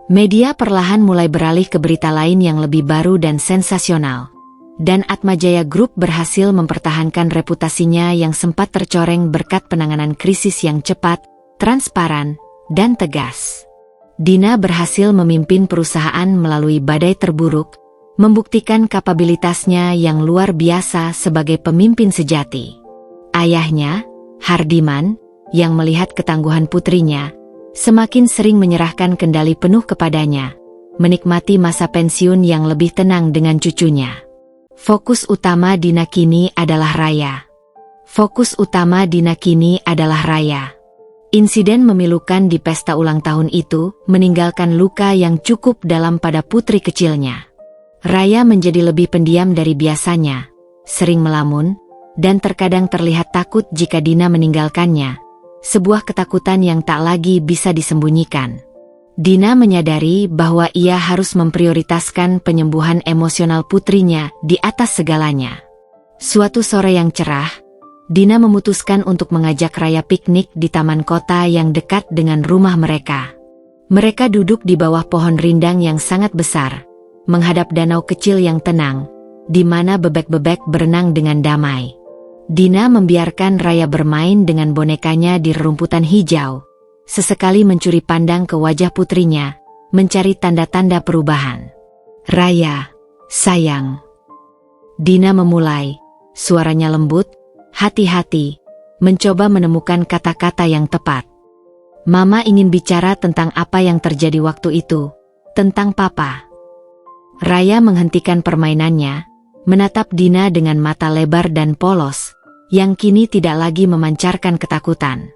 Media perlahan mulai beralih ke berita lain yang lebih baru dan sensasional. Dan Atmajaya Group berhasil mempertahankan reputasinya yang sempat tercoreng berkat penanganan krisis yang cepat, transparan, dan tegas. Dina berhasil memimpin perusahaan melalui badai terburuk, membuktikan kapabilitasnya yang luar biasa sebagai pemimpin sejati. Ayahnya, Hardiman, yang melihat ketangguhan putrinya, semakin sering menyerahkan kendali penuh kepadanya, menikmati masa pensiun yang lebih tenang dengan cucunya. Fokus utama Dina kini adalah Raya. Insiden memilukan di pesta ulang tahun itu meninggalkan luka yang cukup dalam pada putri kecilnya. Raya menjadi lebih pendiam dari biasanya, sering melamun, dan terkadang terlihat takut jika Dina meninggalkannya. Sebuah ketakutan yang tak lagi bisa disembunyikan. Dina menyadari bahwa ia harus memprioritaskan penyembuhan emosional putrinya di atas segalanya. Suatu sore yang cerah, Dina memutuskan untuk mengajak Raya piknik di taman kota yang dekat dengan rumah mereka. Mereka duduk di bawah pohon rindang yang sangat besar, menghadap danau kecil yang tenang, di mana bebek-bebek berenang dengan damai. Dina membiarkan Raya bermain dengan bonekanya di rerumputan hijau, sesekali mencuri pandang ke wajah putrinya, mencari tanda-tanda perubahan. "Raya, sayang." Dina memulai, suaranya lembut, hati-hati, mencoba menemukan kata-kata yang tepat. "Mama ingin bicara tentang apa yang terjadi waktu itu, tentang Papa." Raya menghentikan permainannya, menatap Dina dengan mata lebar dan polos, yang kini tidak lagi memancarkan ketakutan.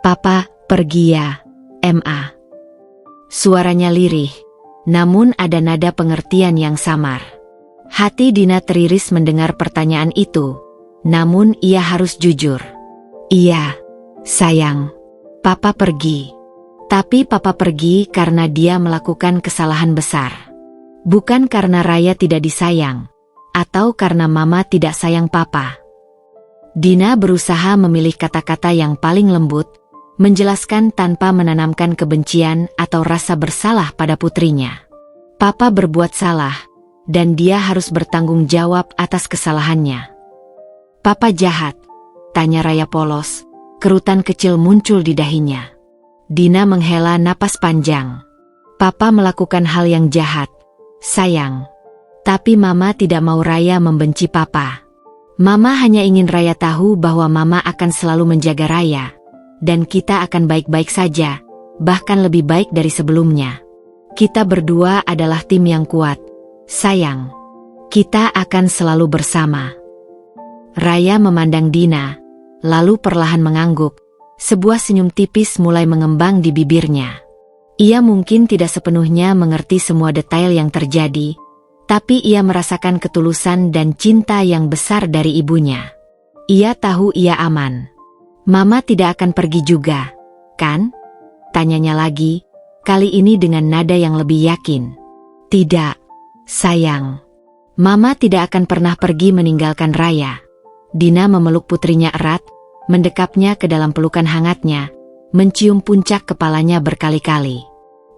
"Papa pergi ya, Ma." Suaranya lirih, namun ada nada pengertian yang samar. Hati Dina teriris mendengar pertanyaan itu, namun ia harus jujur. Iya, sayang. Papa pergi. Tapi papa pergi karena dia melakukan kesalahan besar. Bukan karena Raya tidak disayang, atau karena mama tidak sayang papa. Dina berusaha memilih kata-kata yang paling lembut, menjelaskan tanpa menanamkan kebencian atau rasa bersalah pada putrinya. Papa berbuat salah, dan dia harus bertanggung jawab atas kesalahannya. Papa jahat? Tanya Raya polos, kerutan kecil muncul di dahinya. Dina menghela napas panjang. Papa melakukan hal yang jahat, sayang. Tapi mama tidak mau Raya membenci papa. Mama hanya ingin Raya tahu bahwa mama akan selalu menjaga Raya. Dan kita akan baik-baik saja, bahkan lebih baik dari sebelumnya. Kita berdua adalah tim yang kuat, sayang. Kita akan selalu bersama. Raya memandang Dina, lalu perlahan mengangguk. Sebuah senyum tipis mulai mengembang di bibirnya. Ia mungkin tidak sepenuhnya mengerti semua detail yang terjadi, tapi ia merasakan ketulusan dan cinta yang besar dari ibunya. Ia tahu ia aman. Mama tidak akan pergi juga, kan? Tanyanya lagi, kali ini dengan nada yang lebih yakin. Tidak, sayang. Mama tidak akan pernah pergi meninggalkan Raya. Dina memeluk putrinya erat, mendekapnya ke dalam pelukan hangatnya, mencium puncak kepalanya berkali-kali.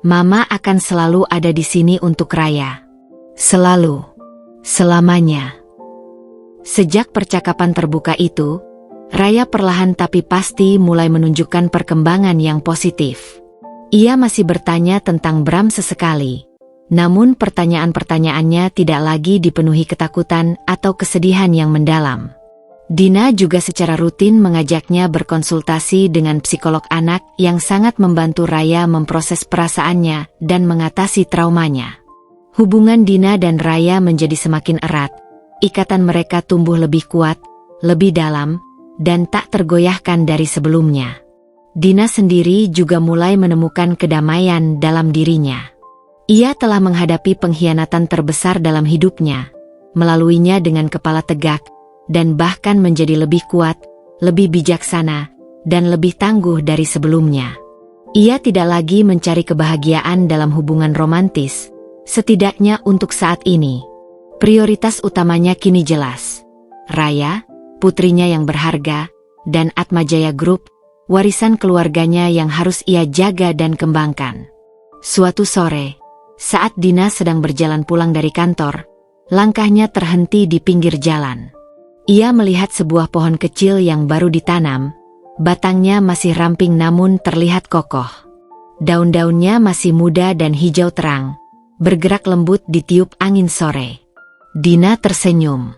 Mama akan selalu ada di sini untuk Raya. Selalu. Selamanya. Sejak percakapan terbuka itu, Raya perlahan tapi pasti mulai menunjukkan perkembangan yang positif. Ia masih bertanya tentang Bram sesekali, namun pertanyaan-pertanyaannya tidak lagi dipenuhi ketakutan atau kesedihan yang mendalam. Dina juga secara rutin mengajaknya berkonsultasi dengan psikolog anak yang sangat membantu Raya memproses perasaannya dan mengatasi traumanya. Hubungan Dina dan Raya menjadi semakin erat, ikatan mereka tumbuh lebih kuat, lebih dalam, dan tak tergoyahkan dari sebelumnya. Dina sendiri juga mulai menemukan kedamaian dalam dirinya. Ia telah menghadapi pengkhianatan terbesar dalam hidupnya, melaluinya dengan kepala tegak, dan bahkan menjadi lebih kuat, lebih bijaksana, dan lebih tangguh dari sebelumnya. Ia tidak lagi mencari kebahagiaan dalam hubungan romantis, setidaknya untuk saat ini. Prioritas utamanya kini jelas. Raya, putrinya yang berharga, dan Atmajaya Group, warisan keluarganya yang harus ia jaga dan kembangkan. Suatu sore, saat Dina sedang berjalan pulang dari kantor, langkahnya terhenti di pinggir jalan. Ia melihat sebuah pohon kecil yang baru ditanam, batangnya masih ramping namun terlihat kokoh. Daun-daunnya masih muda dan hijau terang, bergerak lembut ditiup angin sore. Dina tersenyum.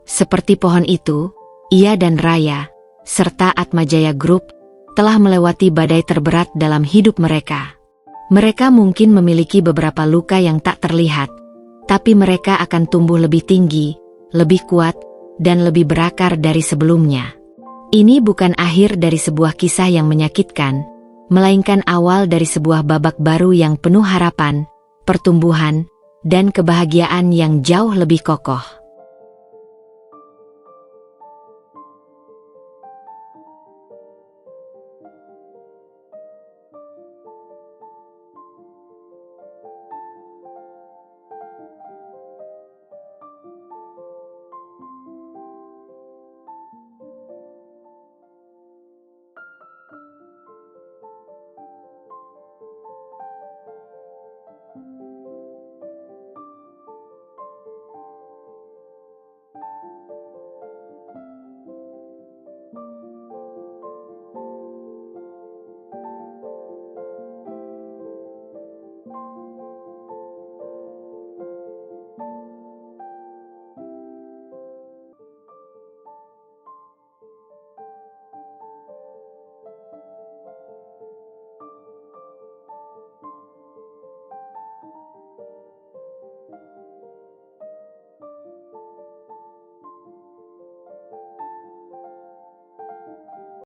Seperti pohon itu, ia dan Raya, serta Atmajaya Group, telah melewati badai terberat dalam hidup mereka. Mereka mungkin memiliki beberapa luka yang tak terlihat, tapi mereka akan tumbuh lebih tinggi, lebih kuat, dan lebih berakar dari sebelumnya. Ini bukan akhir dari sebuah kisah yang menyakitkan, melainkan awal dari sebuah babak baru yang penuh harapan, pertumbuhan, dan kebahagiaan yang jauh lebih kokoh.